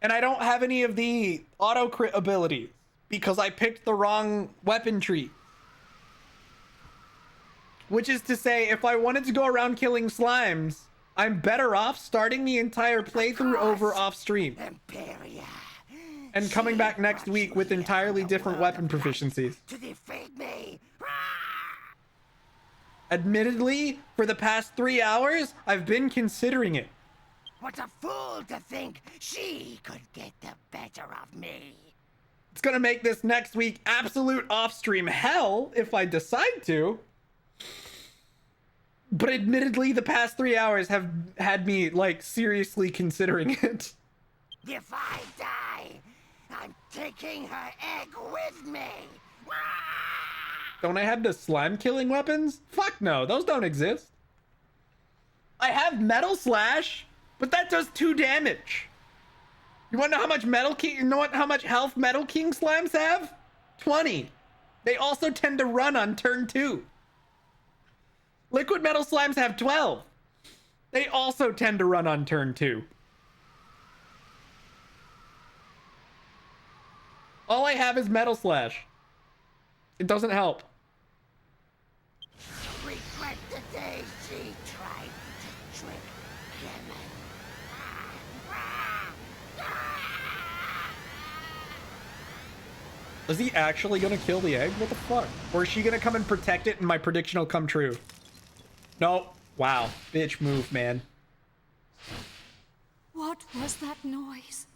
I don't have any of the auto crit abilities because I picked the wrong weapon tree. Which is to say, if I wanted to go around killing slimes, I'm better off starting the entire playthrough over off stream. And coming back next week with entirely different weapon proficiencies. To defeat me. Admittedly, for the past 3 hours, I've been considering it. What a fool to think she could get the better of me. It's gonna make this next week absolute off-stream hell if I decide to. But admittedly, the past 3 hours have had me, like, seriously considering it. If I die, I'm taking her egg with me. Don't I have the slime killing weapons? Fuck no, those don't exist. I have Metal Slash, but that does 2 damage. You want to know how much how much health Metal King slimes have? 20. They also tend to run on turn 2. Liquid Metal slimes have 12. They also tend to run on turn 2. All I have is Metal Slash. It doesn't help. Regret the day she tried to trick him. Is he actually gonna kill the egg? What the fuck? Or is she gonna come and protect it and my prediction will come true? No. Wow. Bitch move, man. What was that noise?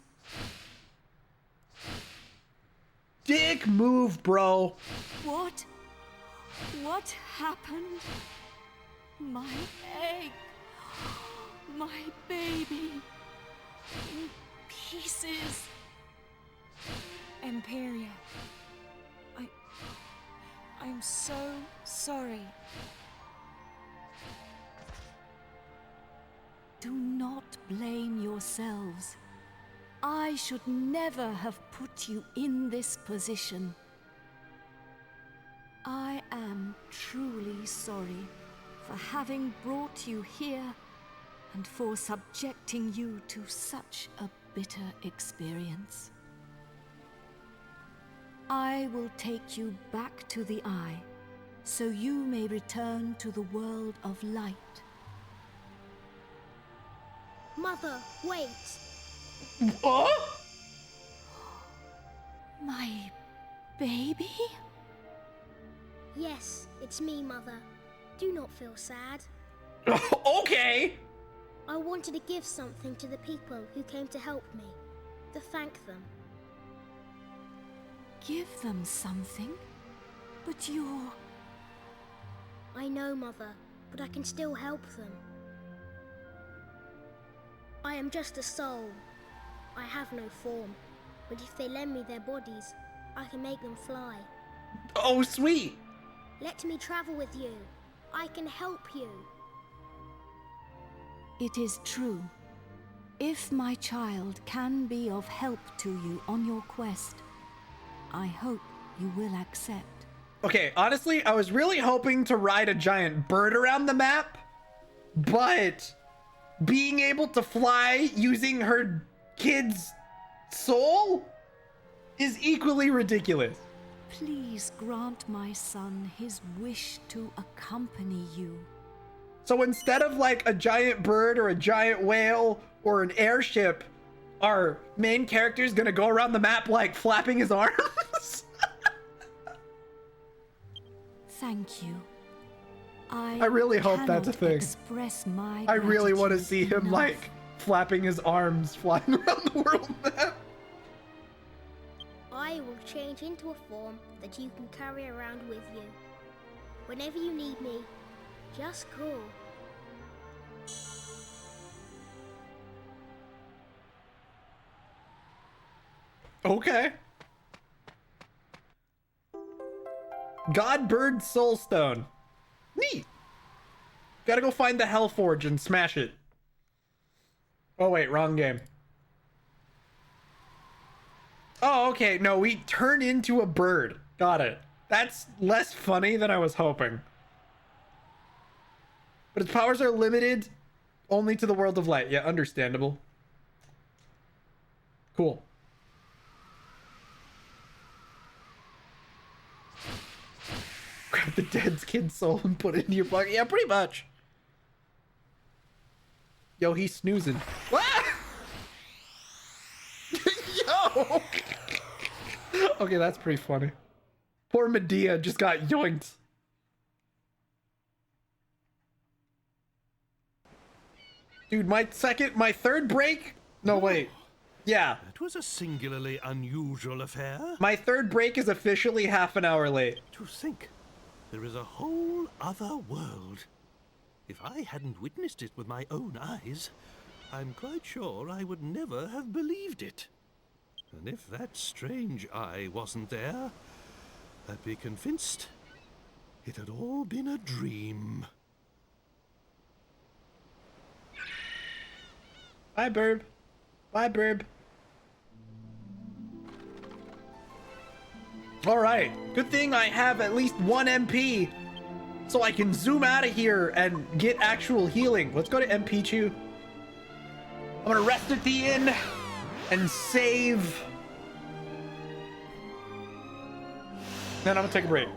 Dick move, bro. What? What happened? My egg. My baby. In pieces. Imperia. I'm so sorry. Do not blame yourselves. I should never have put you in this position. I am truly sorry for having brought you here and for subjecting you to such a bitter experience. I will take you back to the Eye, so you may return to the world of light. Mother, wait. What? My baby? Yes, it's me, Mother. Do not feel sad. Okay. I wanted to give something to the people who came to help me, to thank them. Give them something? But you're... I know, Mother, but I can still help them. I am just a soul. I have no form, but if they lend me their bodies, I can make them fly. Oh, sweet. Let me travel with you. I can help you. It is true. If my child can be of help to you on your quest, I hope you will accept. Okay, honestly, I was really hoping to ride a giant bird around the map, but being able to fly using her kid's soul is equally ridiculous. Please grant my son his wish to accompany you. So instead of like a giant bird or a giant whale or an airship, our main character's gonna go around the map like flapping his arms? Thank you. I really hope that's a cannot thing. Express my I really want to gratitude see him enough. like flapping his arms flying around the world map. I will change into a form that you can carry around with you. Whenever you need me, just call. Okay. Godbird Soulstone. Neat. Gotta go find the Hellforge and smash it. Oh wait, wrong game. Oh, okay. No, we turn into a bird. Got it. That's less funny than I was hoping. But its powers are limited only to the world of light. Yeah, understandable. Cool. Grab the dead kid's soul and put it into your pocket. Yeah, pretty much. Yo, he's snoozing. Ah! Yo! Okay, that's pretty funny. Poor Medea just got yoinked. Dude, my third break? No, wait. Yeah. That was a singularly unusual affair. My third break is officially half an hour late. To think, there is a whole other world. If I hadn't witnessed it with my own eyes, I'm quite sure I would never have believed it. And if that strange eye wasn't there, I'd be convinced it had all been a dream. Bye, Burb. Bye, Burb. Alright, good thing I have at least 1 MP, so I can zoom out of here and get actual healing. Let's go to MP Chew. I'm gonna rest at the inn and save. Then I'm gonna take a break.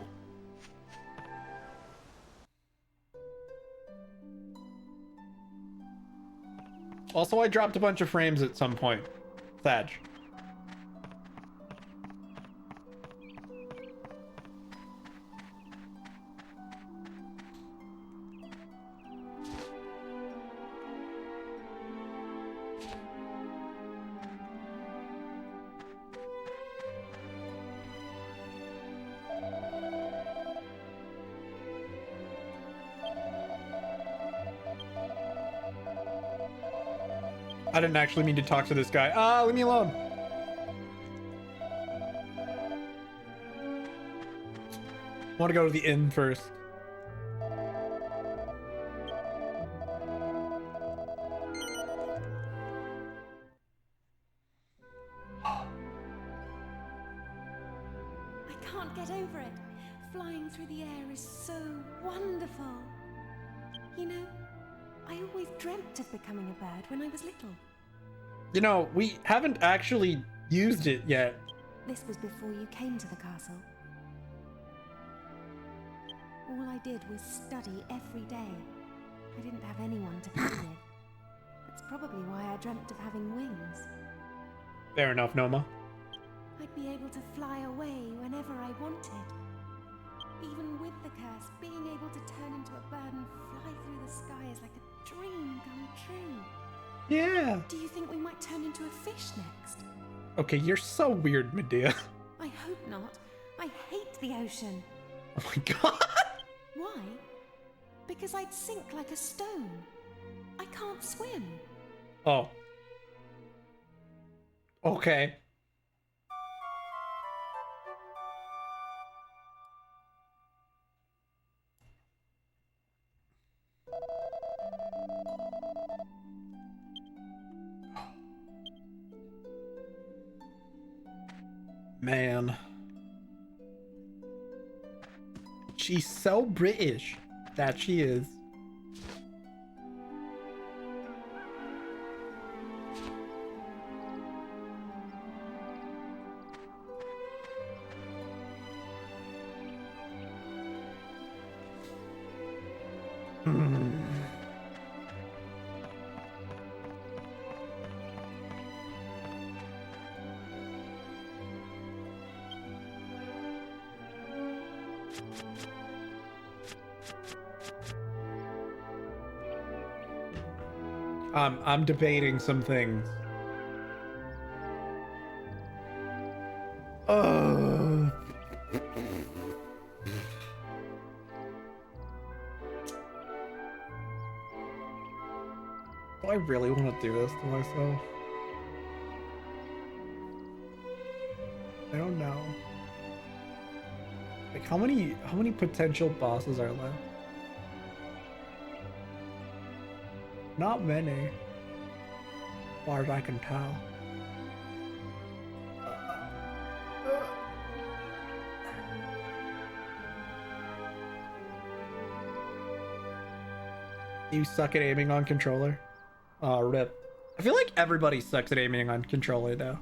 Also, I dropped a bunch of frames at some point. Thadge. I didn't actually mean to talk to this guy. Leave me alone. I want to go to the inn first. I can't get over it. Flying through the air is so wonderful. You know, I always dreamt of becoming a bird when I was little. You know, we haven't actually used it yet. This was before you came to the castle. All I did was study every day. I didn't have anyone to play with. That's probably why I dreamt of having wings. Fair enough, Noma. I'd be able to fly away whenever I wanted. Even with the curse, being able to turn into a bird and fly through the sky is like a dream come true. Yeah. Do you think we might turn into a fish next? Okay, you're so weird, Medea. I hope not. I hate the ocean. Oh my god. Why? Because I'd sink like a stone. I can't swim. Oh. Okay. Man. She's so British. That she is. I'm debating some things. Do I really want to do this to myself? I don't know. Like how many potential bosses are left? Not many, as far as I can tell. You suck at aiming on controller? Oh, rip. I feel like everybody sucks at aiming on controller, though.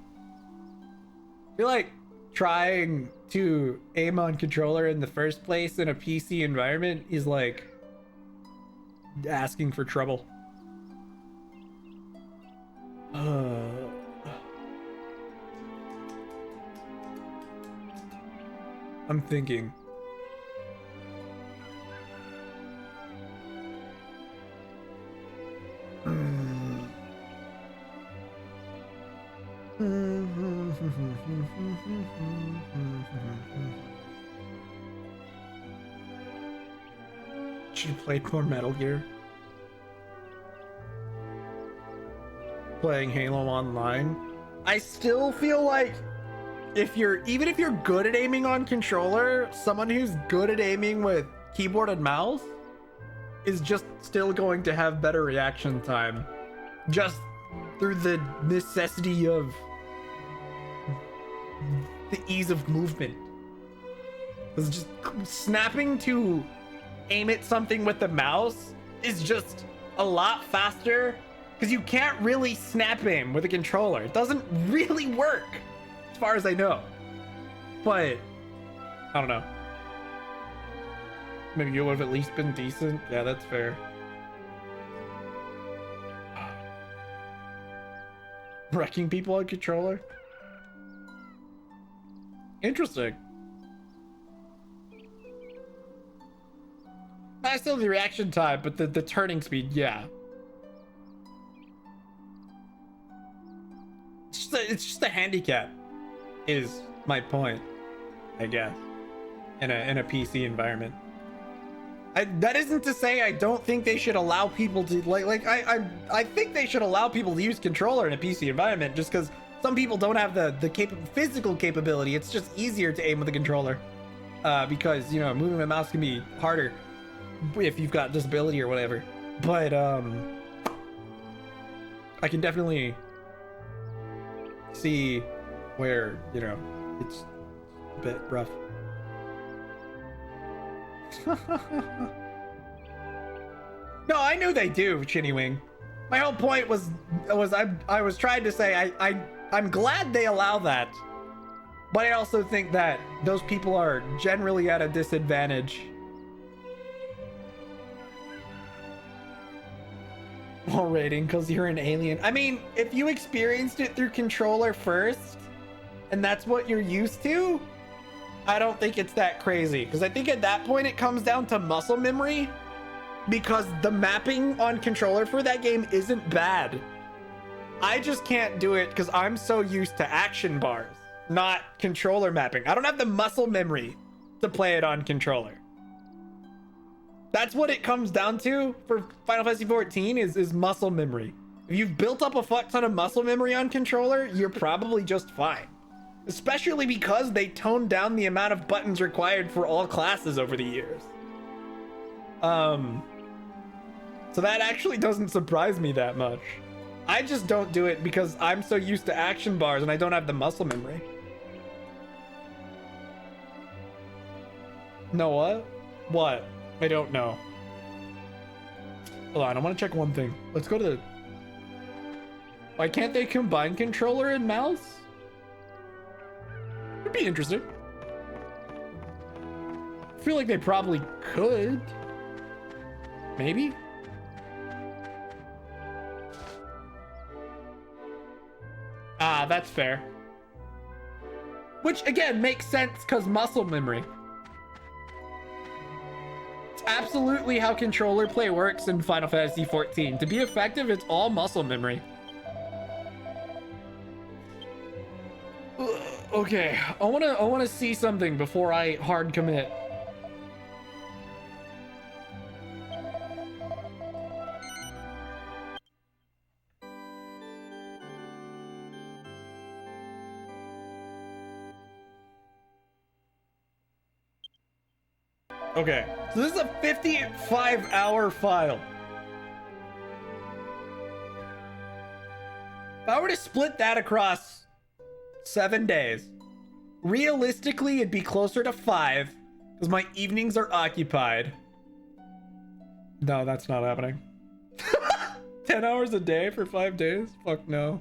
I feel like trying to aim on controller in the first place in a PC environment is like asking for trouble. I'm thinking. Should have played more Metal Gear. Playing Halo Online. I still feel like even if you're good at aiming on controller, someone who's good at aiming with keyboard and mouse is just still going to have better reaction time, just through the necessity of the ease of movement. It's just snapping to aim at something with the mouse is just a lot faster, because you can't really snap aim with a controller. It doesn't really work, as far as I know. But I don't know. Maybe you would have at least been decent. Yeah, that's fair. Wrecking people on controller? Interesting. I still have the reaction time, but the turning speed, yeah. It's just a handicap, is my point, I guess, in a PC environment. That isn't to say I don't think they should allow people to I think they should allow people to use controller in a PC environment, just because some people don't have the physical capability. It's just easier to aim with a controller, because, you know, moving the mouse can be harder if you've got disability or whatever. But I can definitely see where, you know, it's a bit rough. No, I knew they do, Chinny Wing. My whole point was I was trying to say I'm glad they allow that, but I also think that those people are generally at a disadvantage. Well, rating because you're an alien. I mean, if you experienced it through controller first and that's what you're used to, I don't think it's that crazy, because I think at that point it comes down to muscle memory, because the mapping on controller for that game isn't bad. I just can't do it because I'm so used to action bars, not controller mapping. I don't have the muscle memory to play it on controller. That's what it comes down to for Final Fantasy XIV is muscle memory. If you've built up a fuck ton of muscle memory on controller, you're probably just fine. Especially because they toned down the amount of buttons required for all classes over the years. So that actually doesn't surprise me that much. I just don't do it because I'm so used to action bars and I don't have the muscle memory. No, what? What? I don't know. Hold on, I want to check one thing. Let's go to the... Why can't they combine controller and mouse? Would be interesting. I feel like they probably could. Maybe? Ah, that's fair. Which, again, makes sense because muscle memory. It's absolutely how controller play works in Final Fantasy XIV. To be effective, it's all muscle memory. Okay, I wanna see something before I hard commit. Okay, so this is a 55-hour file. If I were to split that across 7 days, realistically it'd be closer to 5 because my evenings are occupied. No, that's not happening. 10 hours a day for 5 days? Fuck no.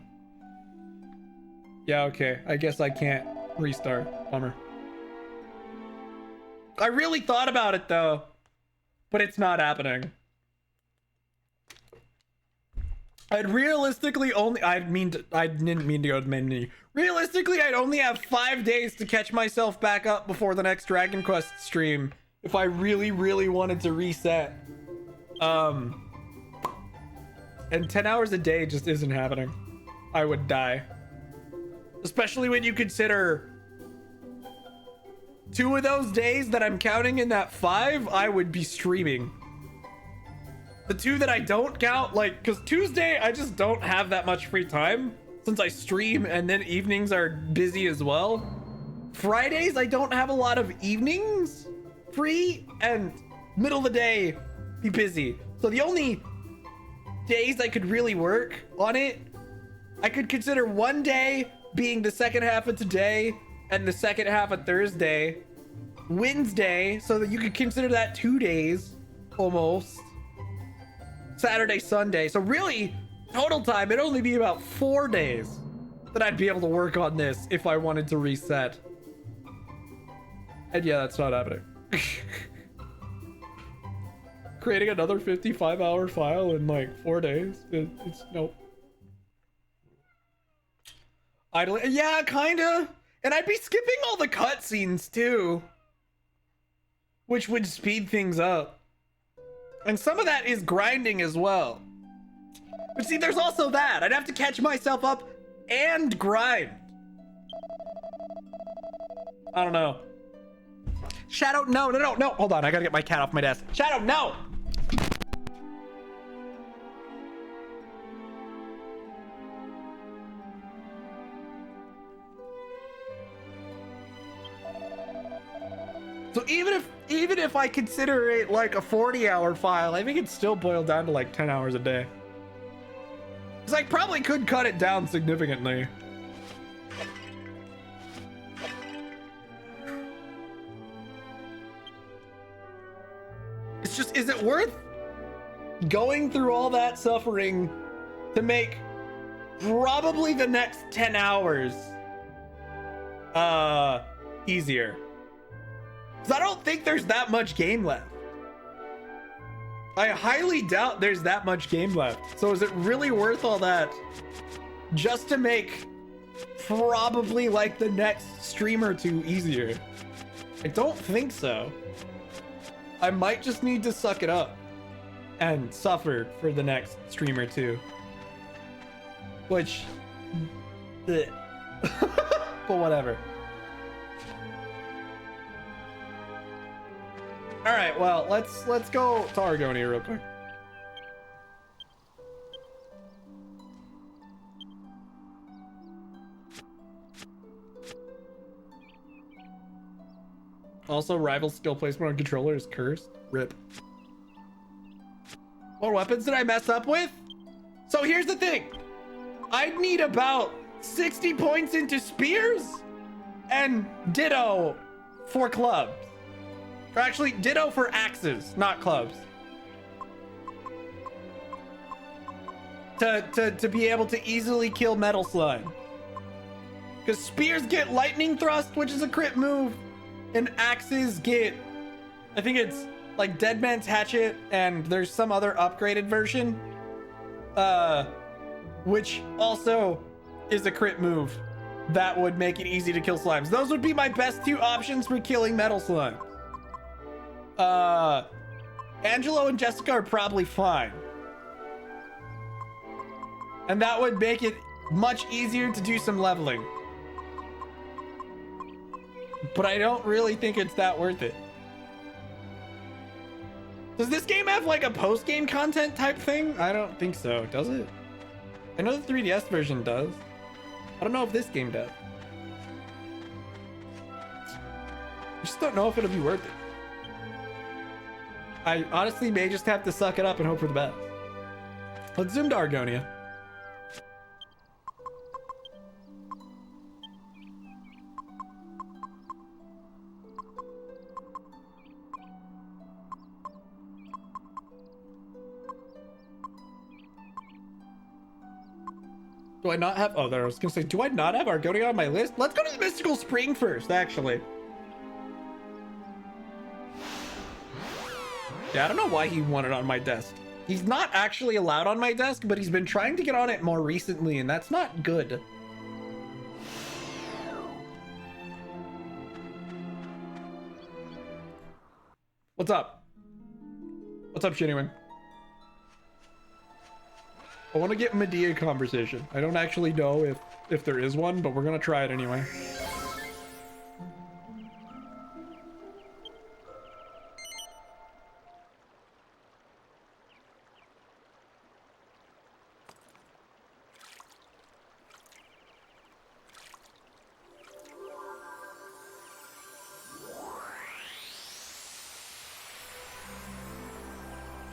Yeah, okay, I guess I can't restart. Bummer. I really thought about it though, but it's not happening. I'd realistically only, I didn't mean to go to the menu. Realistically, I'd only have 5 days to catch myself back up before the next Dragon Quest stream if I really, really wanted to reset. And 10 hours a day just isn't happening. I would die. Especially when you consider 2 of those days that I'm counting in that 5, I would be streaming. The 2 that I don't count, like, because Tuesday, I just don't have that much free time. since I stream and then evenings are busy as well. Fridays, I don't have a lot of evenings free, and middle of the day, be busy. So the only days I could really work on it, I could consider one day being the second half of today and the second half of Thursday, Wednesday, so that you could consider that 2 days almost, Saturday, Sunday. So really, total time, it'd only be about 4 days that I'd be able to work on this if I wanted to reset. And yeah, that's not happening. Creating another 55-hour file in like 4 days, it's nope. Idle, yeah, kinda. And I'd be skipping all the cutscenes too, which would speed things up. And some of that is grinding as well. But see, there's also that. I'd have to catch myself up and grind. I don't know. Shadow, no. Hold on, I gotta get my cat off my desk. Shadow, no! So even if I consider it like a 40-hour file, I think it's still boiled down to like 10 hours a day. Because I probably could cut it down significantly. It's just, is it worth going through all that suffering to make probably the next 10 hours easier? Because I don't think there's that much game left. I highly doubt there's that much game left. So is it really worth all that just to make probably like the next stream or two easier? I don't think so. I might just need to suck it up and suffer for the next stream or two. Which, but whatever. All right, well, let's go to Argonia real quick. Also, rival skill placement on controller is cursed. RIP. What weapons did I mess up with? So here's the thing. I'd need about 60 points into spears and ditto for clubs. Or actually, ditto for axes, not clubs. To be able to easily kill metal slime. Because spears get lightning thrust, which is a crit move. And axes get, I think it's like Dead Man's Hatchet, and there's some other upgraded version. Which also is a crit move that would make it easy to kill slimes. Those would be my best two options for killing metal slime. Angelo and Jessica are probably fine. And that would make it much easier to do some leveling. But I don't really think it's that worth it. Does this game have like a post-game content type thing? I don't think so, does it? I know the 3DS version does. I don't know if this game does. I just don't know if it'll be worth it. I honestly may just have to suck it up and hope for the best. Let's zoom to Argonia. Do I not have, oh, there, I was gonna say, do I not have Argonia on my list? Let's go to the Mystical Spring first, actually. Yeah, I don't know why he wanted it on my desk. He's not actually allowed on my desk, but he's been trying to get on it more recently, and that's not good. What's up? What's up, Shinnywing? I want to get Medea conversation. I don't actually know if there is one, but we're gonna try it anyway.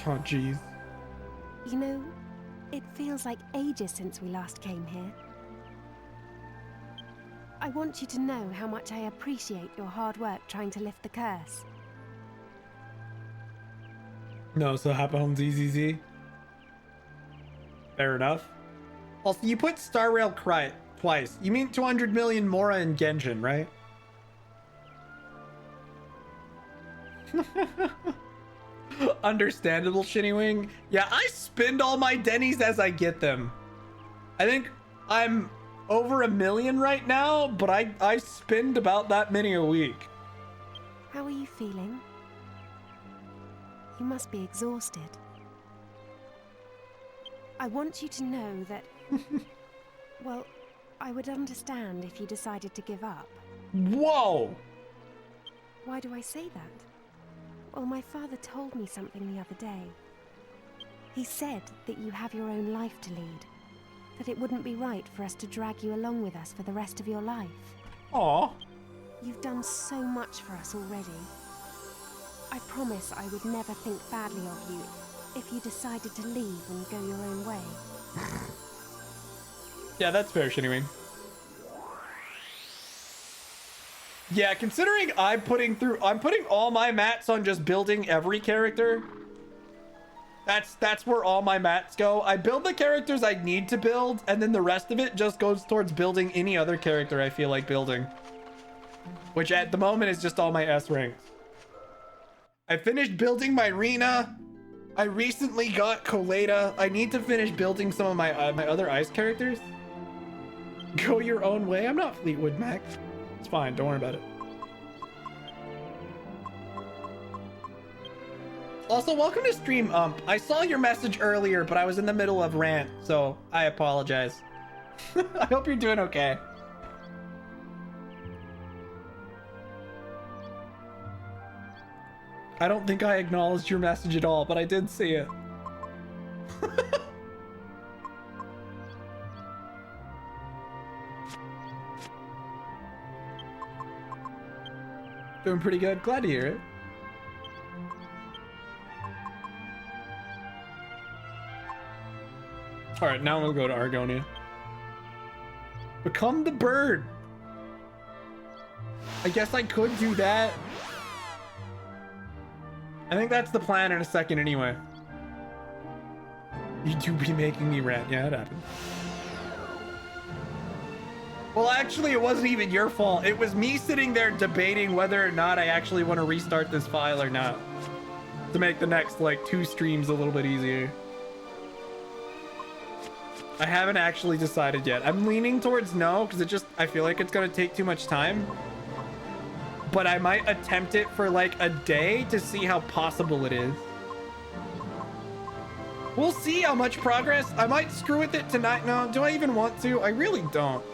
Oh, jeez. You know, it feels like ages since we last came here. I want you to know how much I appreciate your hard work trying to lift the curse. No, so happy homes EZZ. Fair enough. Also, you put Star Rail twice. You mean 200 million Mora and Genshin, right? Understandable, Shinnywing. Yeah, I spend all my Denny's as I get them. I think I'm over 1 million right now, but I spend about that many a week. How are you feeling? You must be exhausted. I want you to know that... well, I would understand if you decided to give up. Whoa! Why do I say that? Well, my father told me something the other day. He said that you have your own life to lead, that it wouldn't be right for us to drag you along with us for the rest of your life. Aw. You've done so much for us already. I promise I would never think badly of you if you decided to leave and go your own way. Yeah, that's fair, Shinnywing. Yeah, considering I'm putting all my mats on just building every character. That's where all my mats go. I build the characters I need to build, and then the rest of it just goes towards building any other character I feel like building. Which at the moment is just all my S ranks. I finished building my Rena. I recently got Coleta. I need to finish building some of my my other ice characters. Go your own way. I'm not Fleetwood Mac. It's fine. Don't worry about it. Also, welcome to stream, I saw your message earlier, but I was in the middle of rant, so I apologize. I hope you're doing okay. I don't think I acknowledged your message at all, but I did see it. Doing pretty good. Glad to hear it. All right, now we'll go to Argonia. Become the bird. I guess I could do that. I think that's the plan in a second anyway. You do be making me rant. Yeah, it happened. Well, actually, it wasn't even your fault. It was me sitting there debating whether or not I actually want to restart this file or not. To make the next, like, 2 streams a little bit easier. I haven't actually decided yet. I'm leaning towards no, because I feel like it's going to take too much time. But I might attempt it for like a day to see how possible it is. We'll see how much progress. I might screw with it tonight. No, do I even want to? I really don't.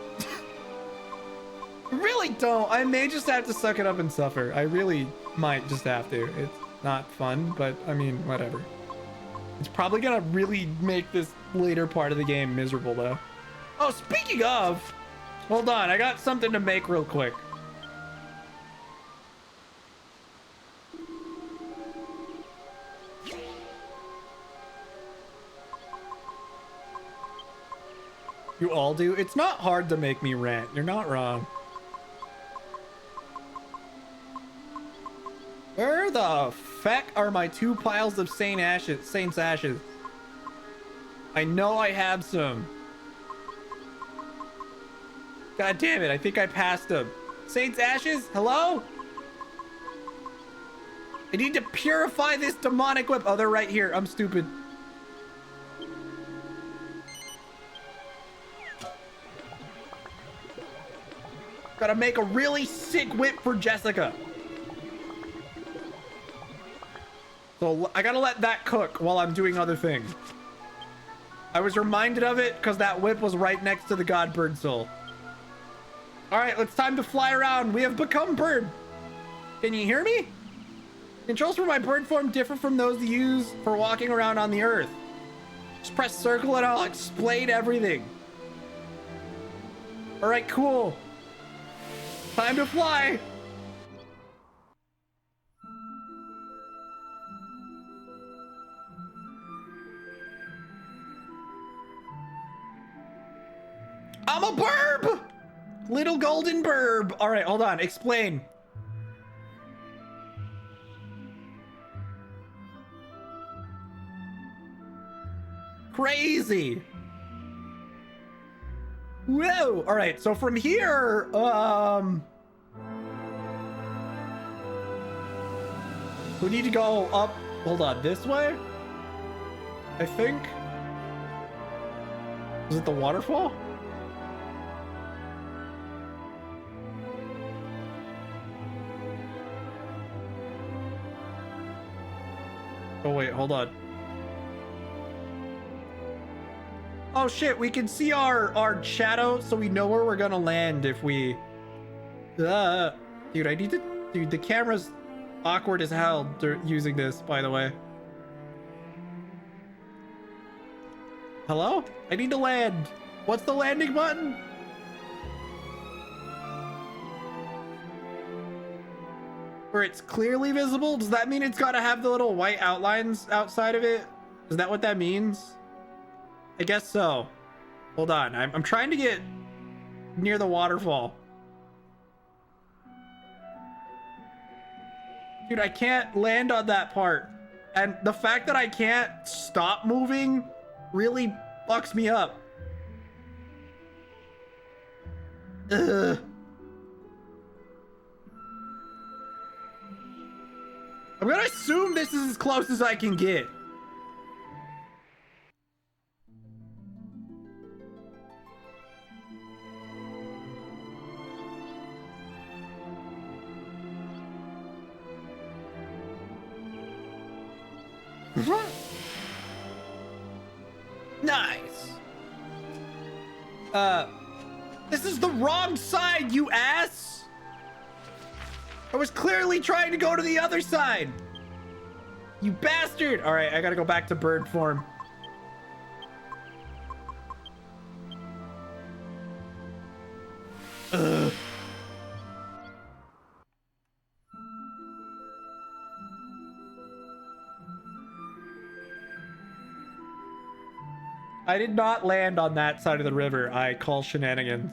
I really don't. I may just have to suck it up and suffer. I really might just have to. It's not fun, but I mean, whatever. It's probably gonna really make this later part of the game miserable though. Oh, speaking of, hold on, I got something to make real quick. You all do? It's not hard to make me rant. You're not wrong. Where the feck are my 2 piles of Saint's ashes? I know I have some. God damn it, I think I passed them. Saint's ashes? Hello? I need to purify this demonic whip. Oh, they're right here. I'm stupid. Gotta make a really sick whip for Jessica. So I gotta let that cook while I'm doing other things. I was reminded of it because that whip was right next to the Godbird soul. All right, it's time to fly around. We have become bird. Can you hear me? Controls for my bird form differ from those used for walking around on the earth. Just press circle and I'll explain everything. All right, cool. Time to fly. I'm a burb! Little golden burb. All right, hold on. Explain. Crazy. Whoa. All right, so from here, we need to go up. Hold on, this way? I think. Is it the waterfall? Oh wait, hold on. Oh shit, we can see our shadow, so we know where we're gonna land if we... Dude, I need to... Dude, the camera's awkward as hell using this, by the way. Hello? I need to land. What's the landing button? Where it's clearly visible? Does that mean it's gotta have the little white outlines outside of it? Is that what that means? I guess so. Hold on. I'm trying to get near the waterfall. Dude, I can't land on that part. And the fact that I can't stop moving really fucks me up. Ugh. I'm gonna assume this is as close as I can get. Nice. This is the wrong side, you ass. I was clearly trying to go to the other side. You bastard. All right, I gotta go back to bird form. Ugh. I did not land on that side of the river. I call shenanigans.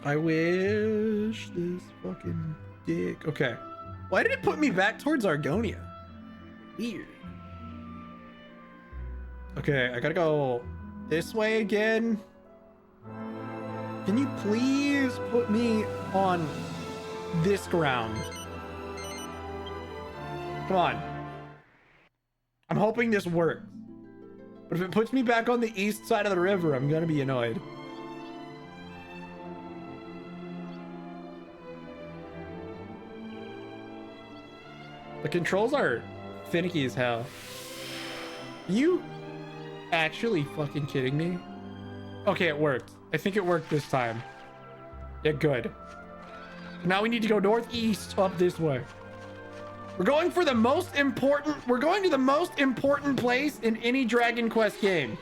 I wish this fucking dick. Okay. Why did it put me back towards Argonia? Weird. Okay, I gotta go this way again. Can you please put me on this ground? Come on. I'm hoping this works. But if it puts me back on the east side of the river, I'm gonna be annoyed. The controls are finicky as hell. Are you actually fucking kidding me? Okay, it worked. I think it worked this time. Yeah, good. Now we need to go northeast up this way. We're going for the most important... We're going to the most important place in any Dragon Quest game.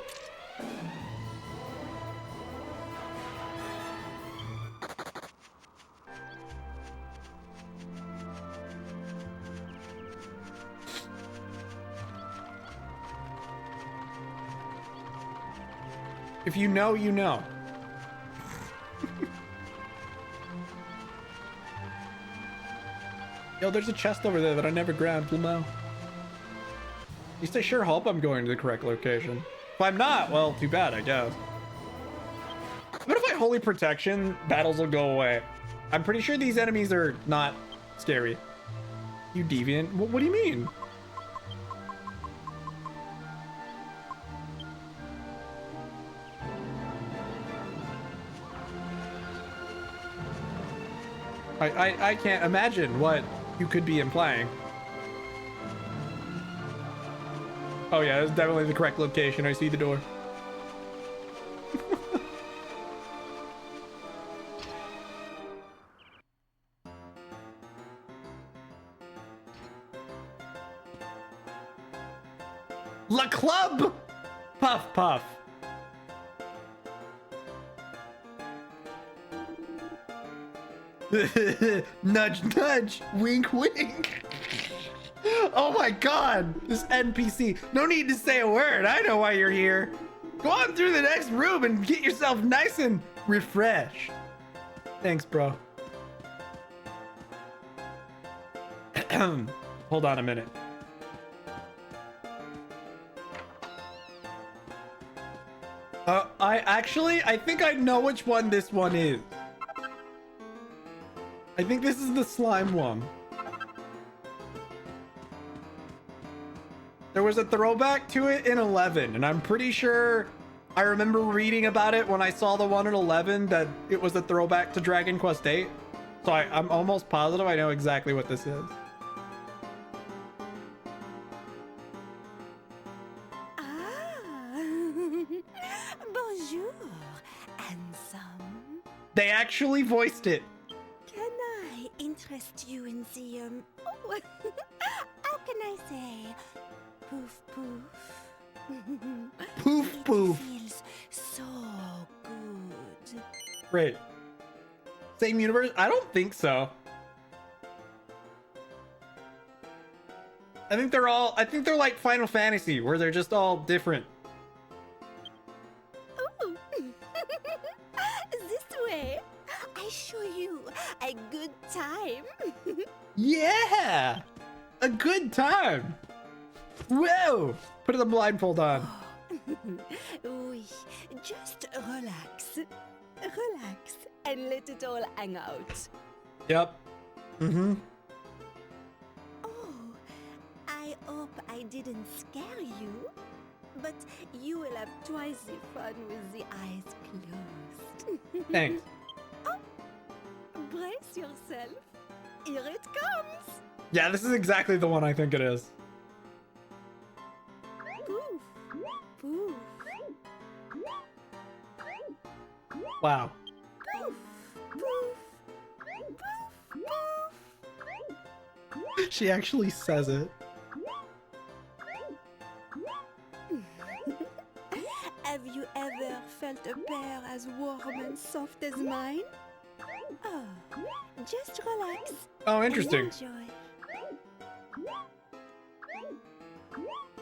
If you know, you know. Yo, there's a chest over there that I never grabbed. Well, at least I sure hope I'm going to the correct location. If I'm not, well, too bad, I guess. What if I Holy Protection? Battles will go away. I'm pretty sure these enemies are not scary. You deviant. What do you mean? I can't imagine what you could be implying. Oh yeah, that's definitely the correct location. I see the door. La Club! Puff puff. Nudge nudge, wink wink. Oh my god, this NPC. No need to say a word. I know why you're here. Go on through the next room and get yourself nice and refreshed. Thanks, bro. Hold on a minute. I think I know which one this one is. I think this is the slime one. There was a throwback to it in 11, and I'm pretty sure I remember reading about it when I saw the one in 11 that it was a throwback to Dragon Quest VIII. So I'm almost positive I know exactly what this is. Bonjour, handsome. They actually voiced it. Can I interest you in the, oh, how can I say? Poof, poof. Poof, poof. It feels so good. Great. Same universe? I don't think so. I think they're like Final Fantasy, where they're just all different. Oh, this way. I show you a good time. Yeah! A good time! Whoa! Put the blindfold on. Oui, just relax. Relax and let it all hang out. Yep. Mm-hmm. Oh, I hope I didn't scare you, but you will have twice the fun with the eyes closed. Thanks. Oh, brace yourself. Here it comes. Yeah, this is exactly the one I think it is. Poof, poof. Wow. Poof, poof, poof, poof. She actually says it. Have you ever felt a pair as warm and soft as mine? Oh, just relax. Oh, interesting. And enjoy.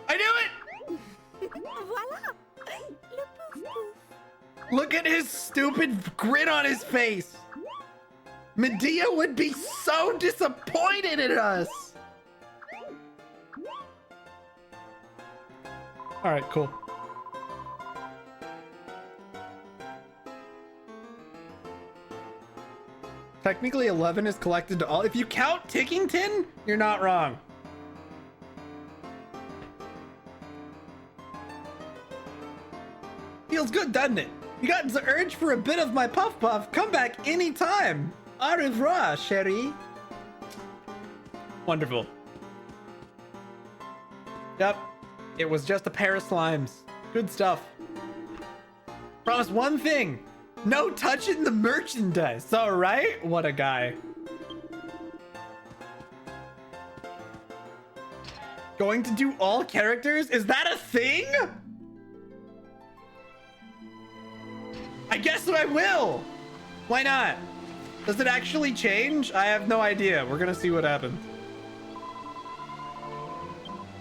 I knew it! Voila! Le pouf pouf. Look at his stupid grin on his face. Medea would be so disappointed in us. All right, cool. Technically 11 is collected to all. If you count Tickington, you're not wrong. Feels good, doesn't it? You got the urge for a bit of my puff puff? Come back anytime. Au revoir, chérie. Wonderful. Yep. It was just a pair of slimes. Good stuff. Promise one thing. No touching the merchandise. All right? What a guy. Going to do all characters? Is that a thing? I guess I will. Why not? Does it actually change? I have no idea. We're gonna see what happens.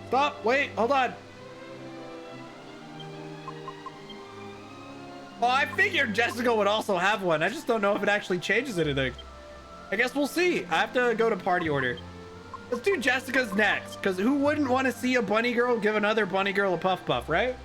Stop. Wait. Hold on. Oh, I figured Jessica would also have one. I just don't know if it actually changes anything. I guess we'll see. I have to go to party order. Let's do Jessica's next, because who wouldn't want to see a bunny girl give another bunny girl a puff puff, right?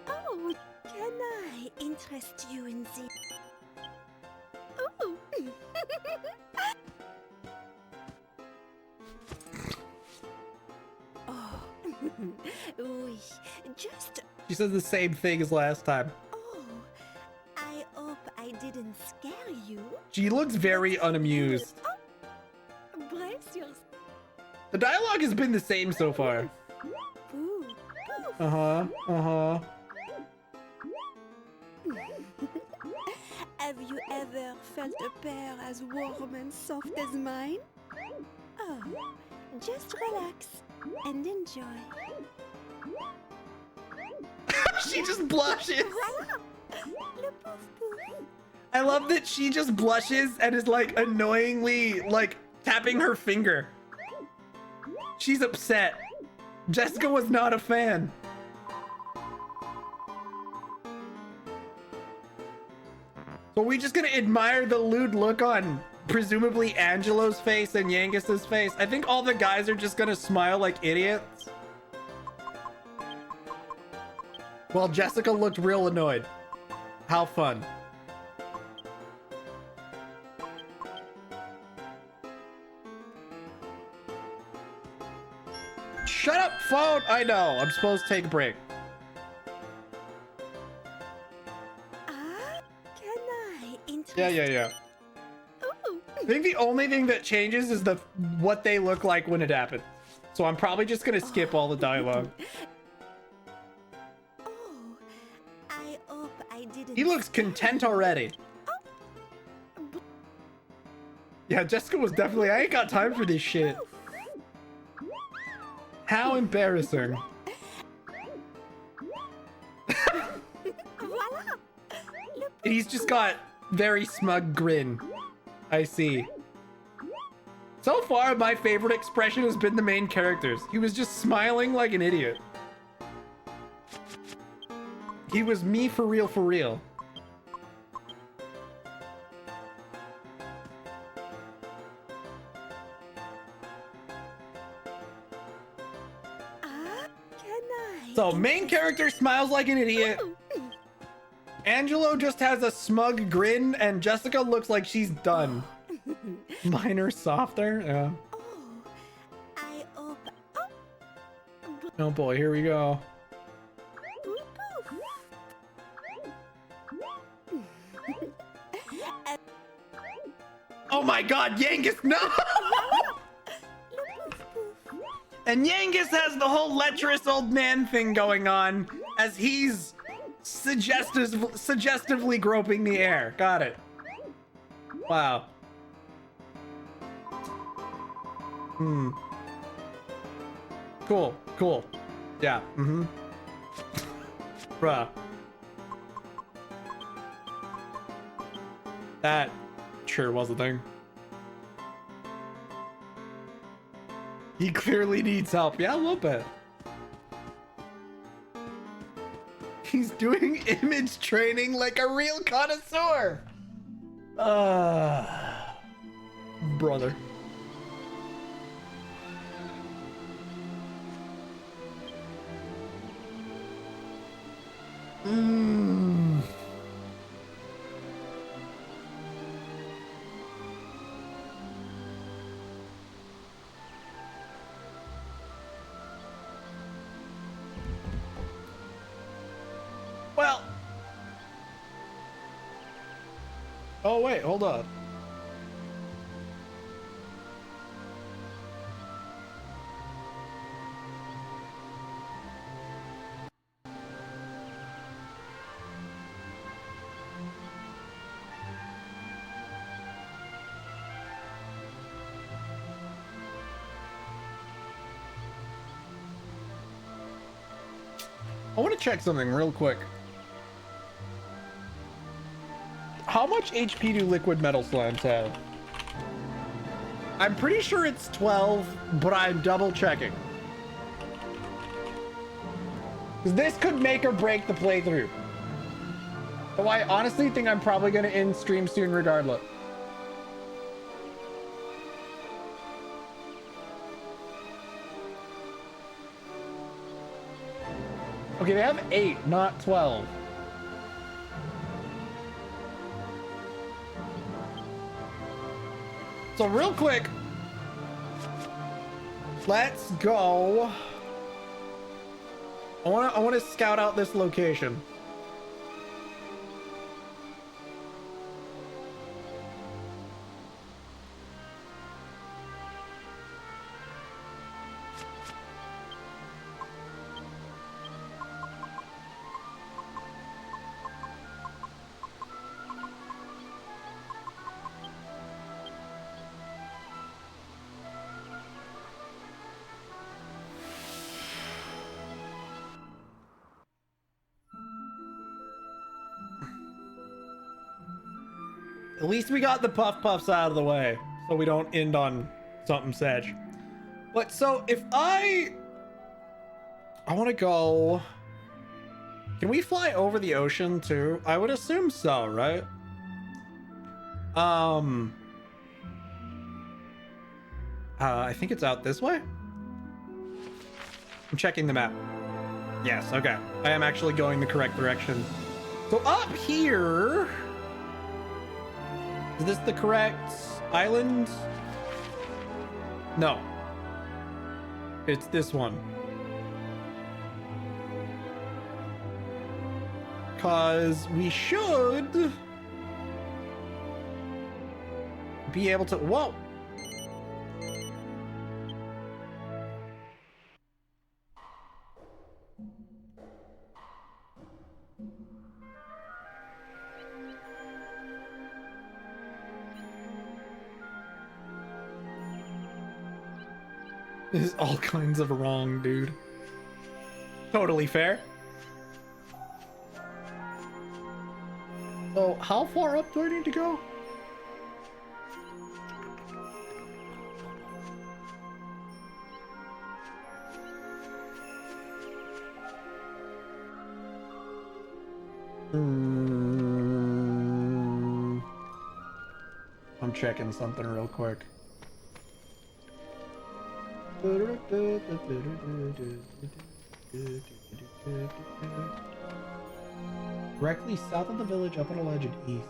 Oh, can I interest you in the... Oh. Oh, oui, just... She says the same thing as last time. Oh, I hope I didn't scare you. She looks very unamused. Oh, brace yourself. The dialogue has been the same so far. Poof, poof. Uh-huh, uh-huh. Have you ever felt a pair as warm and soft as mine? Oh, just relax and enjoy. She just blushes. I love that she just blushes and is like annoyingly like tapping her finger. She's upset. Jessica was not a fan. So we just gonna admire the lewd look on presumably Angelo's face and Yangus's face. I think all the guys are just gonna smile like idiots. Well, Jessica looked real annoyed. How fun. Shut up, phone! I know, I'm supposed to take a break. Can I interest? Yeah. Ooh. I think the only thing that changes is what they look like when it happens. So I'm probably just gonna skip all the dialogue. Oh, I hope I didn't. He looks content already. Yeah, Jessica was definitely, I ain't got time for this shit. How embarrassing. Voila. He's just got very smug grin. I see. So far, my favorite expression has been the main character's. He was just smiling like an idiot. He was me for real, for real. Can I? So, main character smiles like an idiot. Angelo just has a smug grin, and Jessica looks like she's done. Minor softer. Yeah. Oh, I hope. Oh boy, here we go. Oh my god, Yangus, no! And Yangus has the whole lecherous old man thing going on as he's suggestively groping the air. Got it. Wow. Cool. Yeah, Bruh. That sure was a thing. He clearly needs help. Yeah, a little bit. He's doing image training like a real connoisseur. Brother. Well. Oh, wait, hold on. I want to check something real quick. How much HP do liquid metal slimes have? I'm pretty sure it's 12, but I'm double checking. Because this could make or break the playthrough. So I honestly think I'm probably going to end stream soon regardless. Okay, they have 8, not 12. So real quick, let's go. I want to scout out this location. At least we got the puff puffs out of the way, so we don't end on something sedge. But so if I want to go, can we fly over the ocean too? I would assume so, right? I think it's out this way. I'm checking the map. Yes, okay. I am actually going the correct direction. So up here, is this the correct island? No. It's this one. Cause we should be able to, whoa. This is all kinds of wrong, dude. Totally fair. So, how far up do I need to go? I'm checking something real quick. Directly south of the village, up on a ledge and east.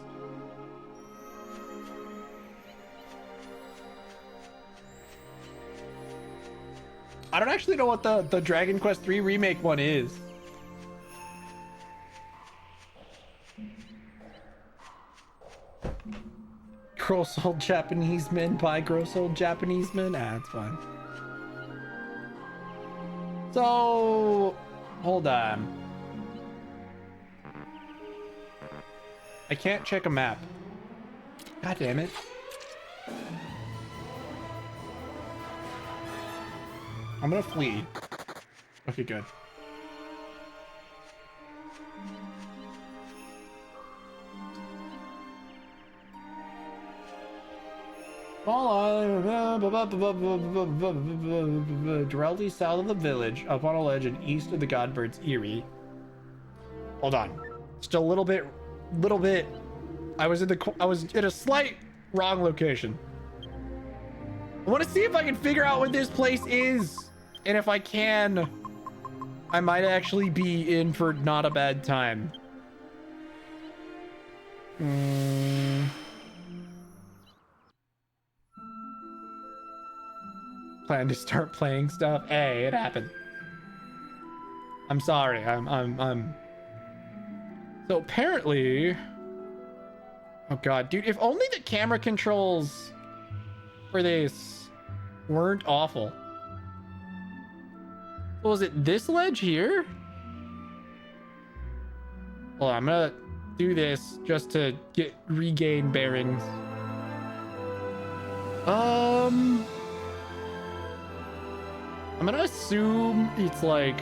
I don't actually know what the Dragon Quest III remake one is. Gross old Japanese men by gross old Japanese men? Ah, it's fine. So, hold on. I can't check a map. God damn it. I'm gonna flee. Okay, good. Directly south of the village, up on a ledge and east of the Godbird's Eyrie. Hold on. Just a little bit. I was in a slight wrong location. I want to see if I can figure out what this place is, and if I can, I might actually be in for not a bad time. Plan to start playing stuff. Hey, it happened. I'm sorry. I'm. So apparently, oh god, dude! If only the camera controls for this weren't awful. Well, was it this ledge here? Well, I'm gonna do this just to regain bearings. I'm gonna assume it's like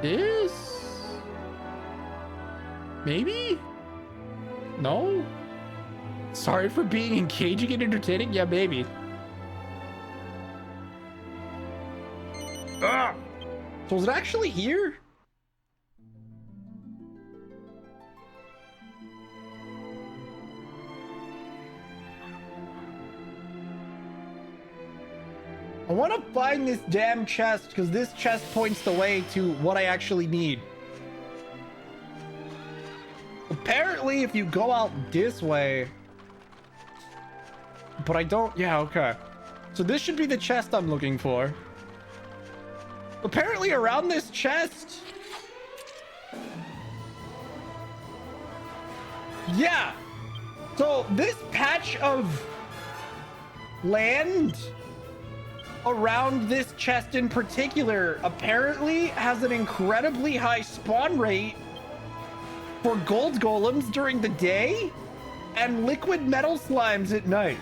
this. Maybe? No? Sorry for being engaging and entertaining? Yeah, maybe. Ah! So is it actually here? I want to find this damn chest because this chest points the way to what I actually need. Apparently, if you go out this way, but I don't, yeah, okay. So this should be the chest I'm looking for. Apparently around this chest. Yeah. So this patch of land around this chest in particular apparently has an incredibly high spawn rate for gold golems during the day and liquid metal slimes at night.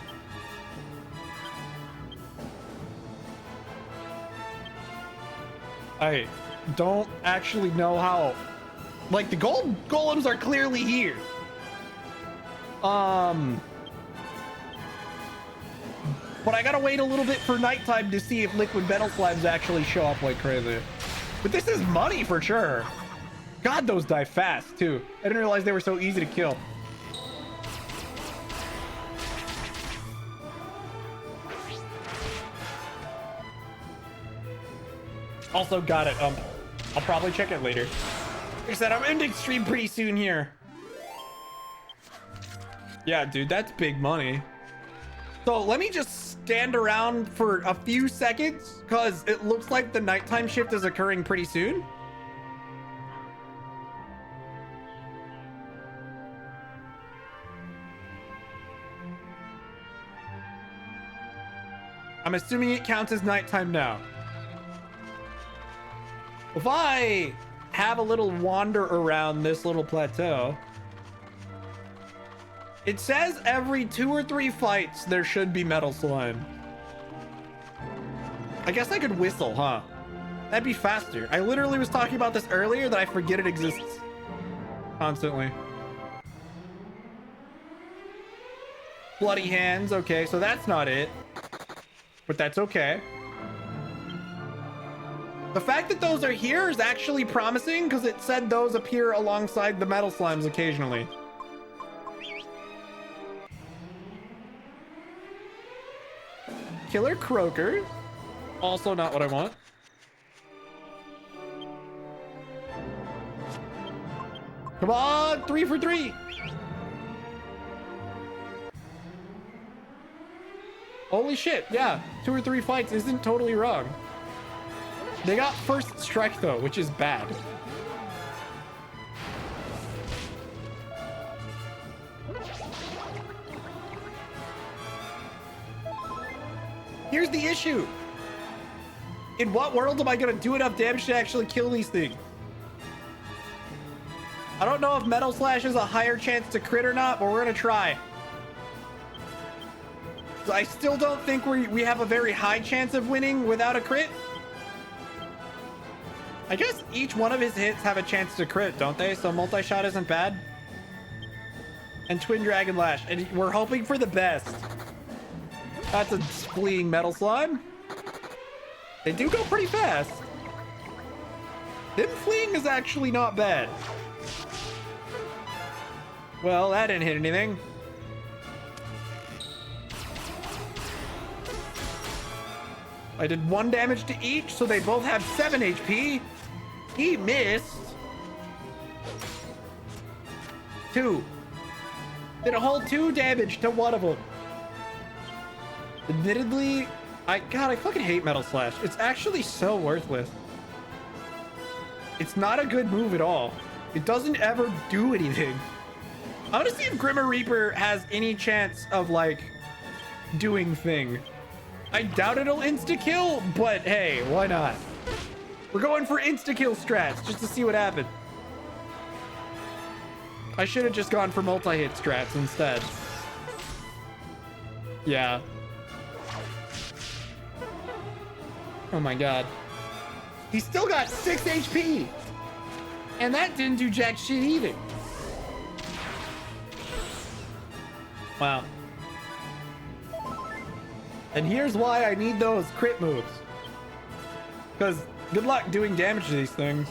I don't actually know how. Like, the gold golems are clearly here. But I gotta wait a little bit for nighttime to see if liquid metal slimes actually show up like crazy. But this is money for sure. God, those die fast too. I didn't realize they were so easy to kill. Also got it. I'll probably check it later. Like I said, I'm ending stream pretty soon here. Yeah, dude, that's big money. So let me just stand around for a few seconds because it looks like the nighttime shift is occurring pretty soon. I'm assuming it counts as nighttime now. If I have a little wander around this little plateau, it says every 2 or 3 fights there should be metal slime. I guess I could whistle, huh? That'd be faster. I literally was talking about this earlier that I forget it exists constantly. Bloody hands. Okay, so that's not it. But that's okay. The fact that those are here is actually promising because it said those appear alongside the metal slimes occasionally. Killer croaker. Also not what I want. Come on, 3 for 3. Holy shit, yeah. 2 or 3 fights isn't totally wrong. They got first strike though, which is bad. Here's the issue. In what world am I gonna do enough damage to actually kill these things? I don't know if Metal Slash has a higher chance to crit or not, but we're gonna try. I still don't think we have a very high chance of winning without a crit. I guess each one of his hits have a chance to crit, don't they? So multi-shot isn't bad. And Twin Dragon Lash. And we're hoping for the best. That's a fleeing metal slime. They do go pretty fast. Them fleeing is actually not bad. Well, that didn't hit anything. I did 1 damage to each, so they both have 7 HP. He missed. 2. Did a whole 2 damage to one of them. Admittedly, God, I fucking hate Metal Slash. It's actually so worthless. It's not a good move at all. It doesn't ever do anything. I want to see if Grimmer Reaper has any chance of, like, doing thing. I doubt it'll insta-kill, but hey, why not? We're going for insta-kill strats just to see what happens. I should have just gone for multi-hit strats instead. Yeah. Oh my god. He's still got 6 HP! And that didn't do jack shit either. Wow. And here's why I need those crit moves. Because good luck doing damage to these things.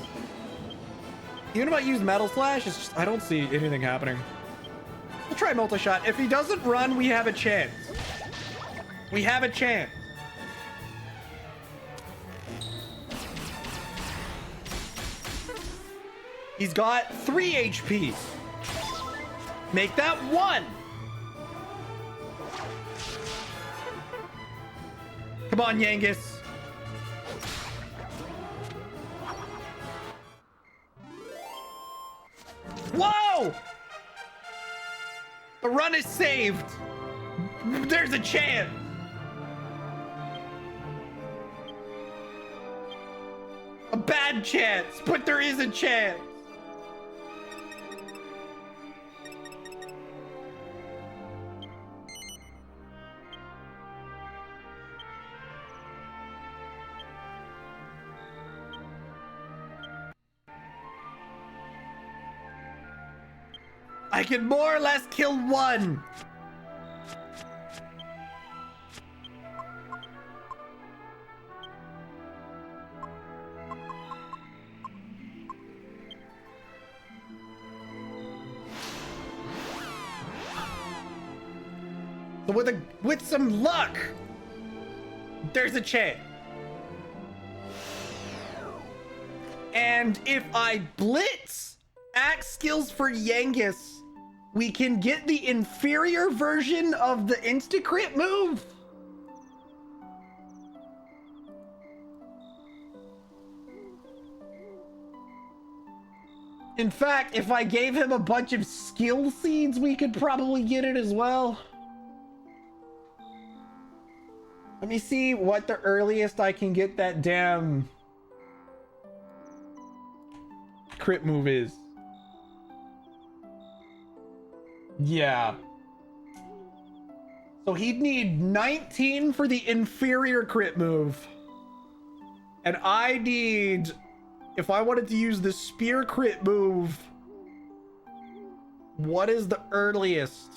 Even if I use Metal Slash, it's just, I don't see anything happening. We'll try multi-shot. If he doesn't run, we have a chance. We have a chance. He's got 3 HP. Make that 1. Come on, Yangus. Whoa! The run is saved. There's a chance. A bad chance, but there is a chance. I can more or less kill one. So with some luck, there's a chance. And if I blitz axe skills for Yangus, we can get the inferior version of the insta-crit move. In fact, if I gave him a bunch of skill seeds, we could probably get it as well. Let me see what the earliest I can get that damn crit move is. Yeah. So he'd need 19 for the inferior crit move. And I need, if I wanted to use the spear crit move, what is the earliest?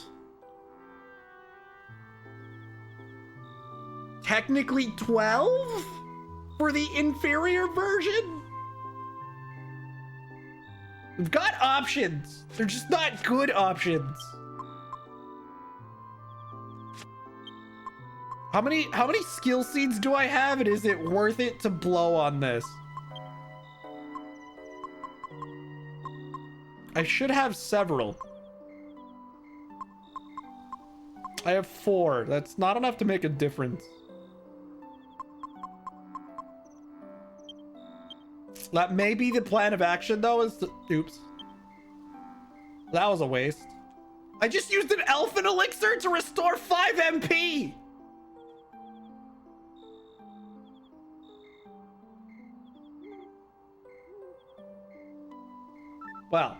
Technically 12 for the inferior version? We've got options. They're just not good options. How many skill seeds do I have, and is it worth it to blow on this? I should have several. I have 4. That's not enough to make a difference. That may be the plan of action, though, is to... Oops. That was a waste. I just used an elfin elixir to restore 5 MP! Well.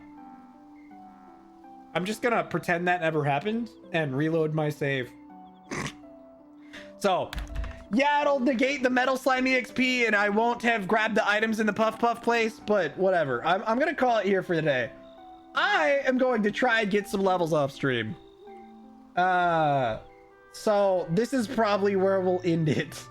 I'm just gonna pretend that never happened and reload my save. So... yeah, it'll negate the metal slimy XP, and I won't have grabbed the items in the puff place, but whatever. I'm gonna call it here for the day. I am going to try and get some levels off stream. So this is probably where we'll end it.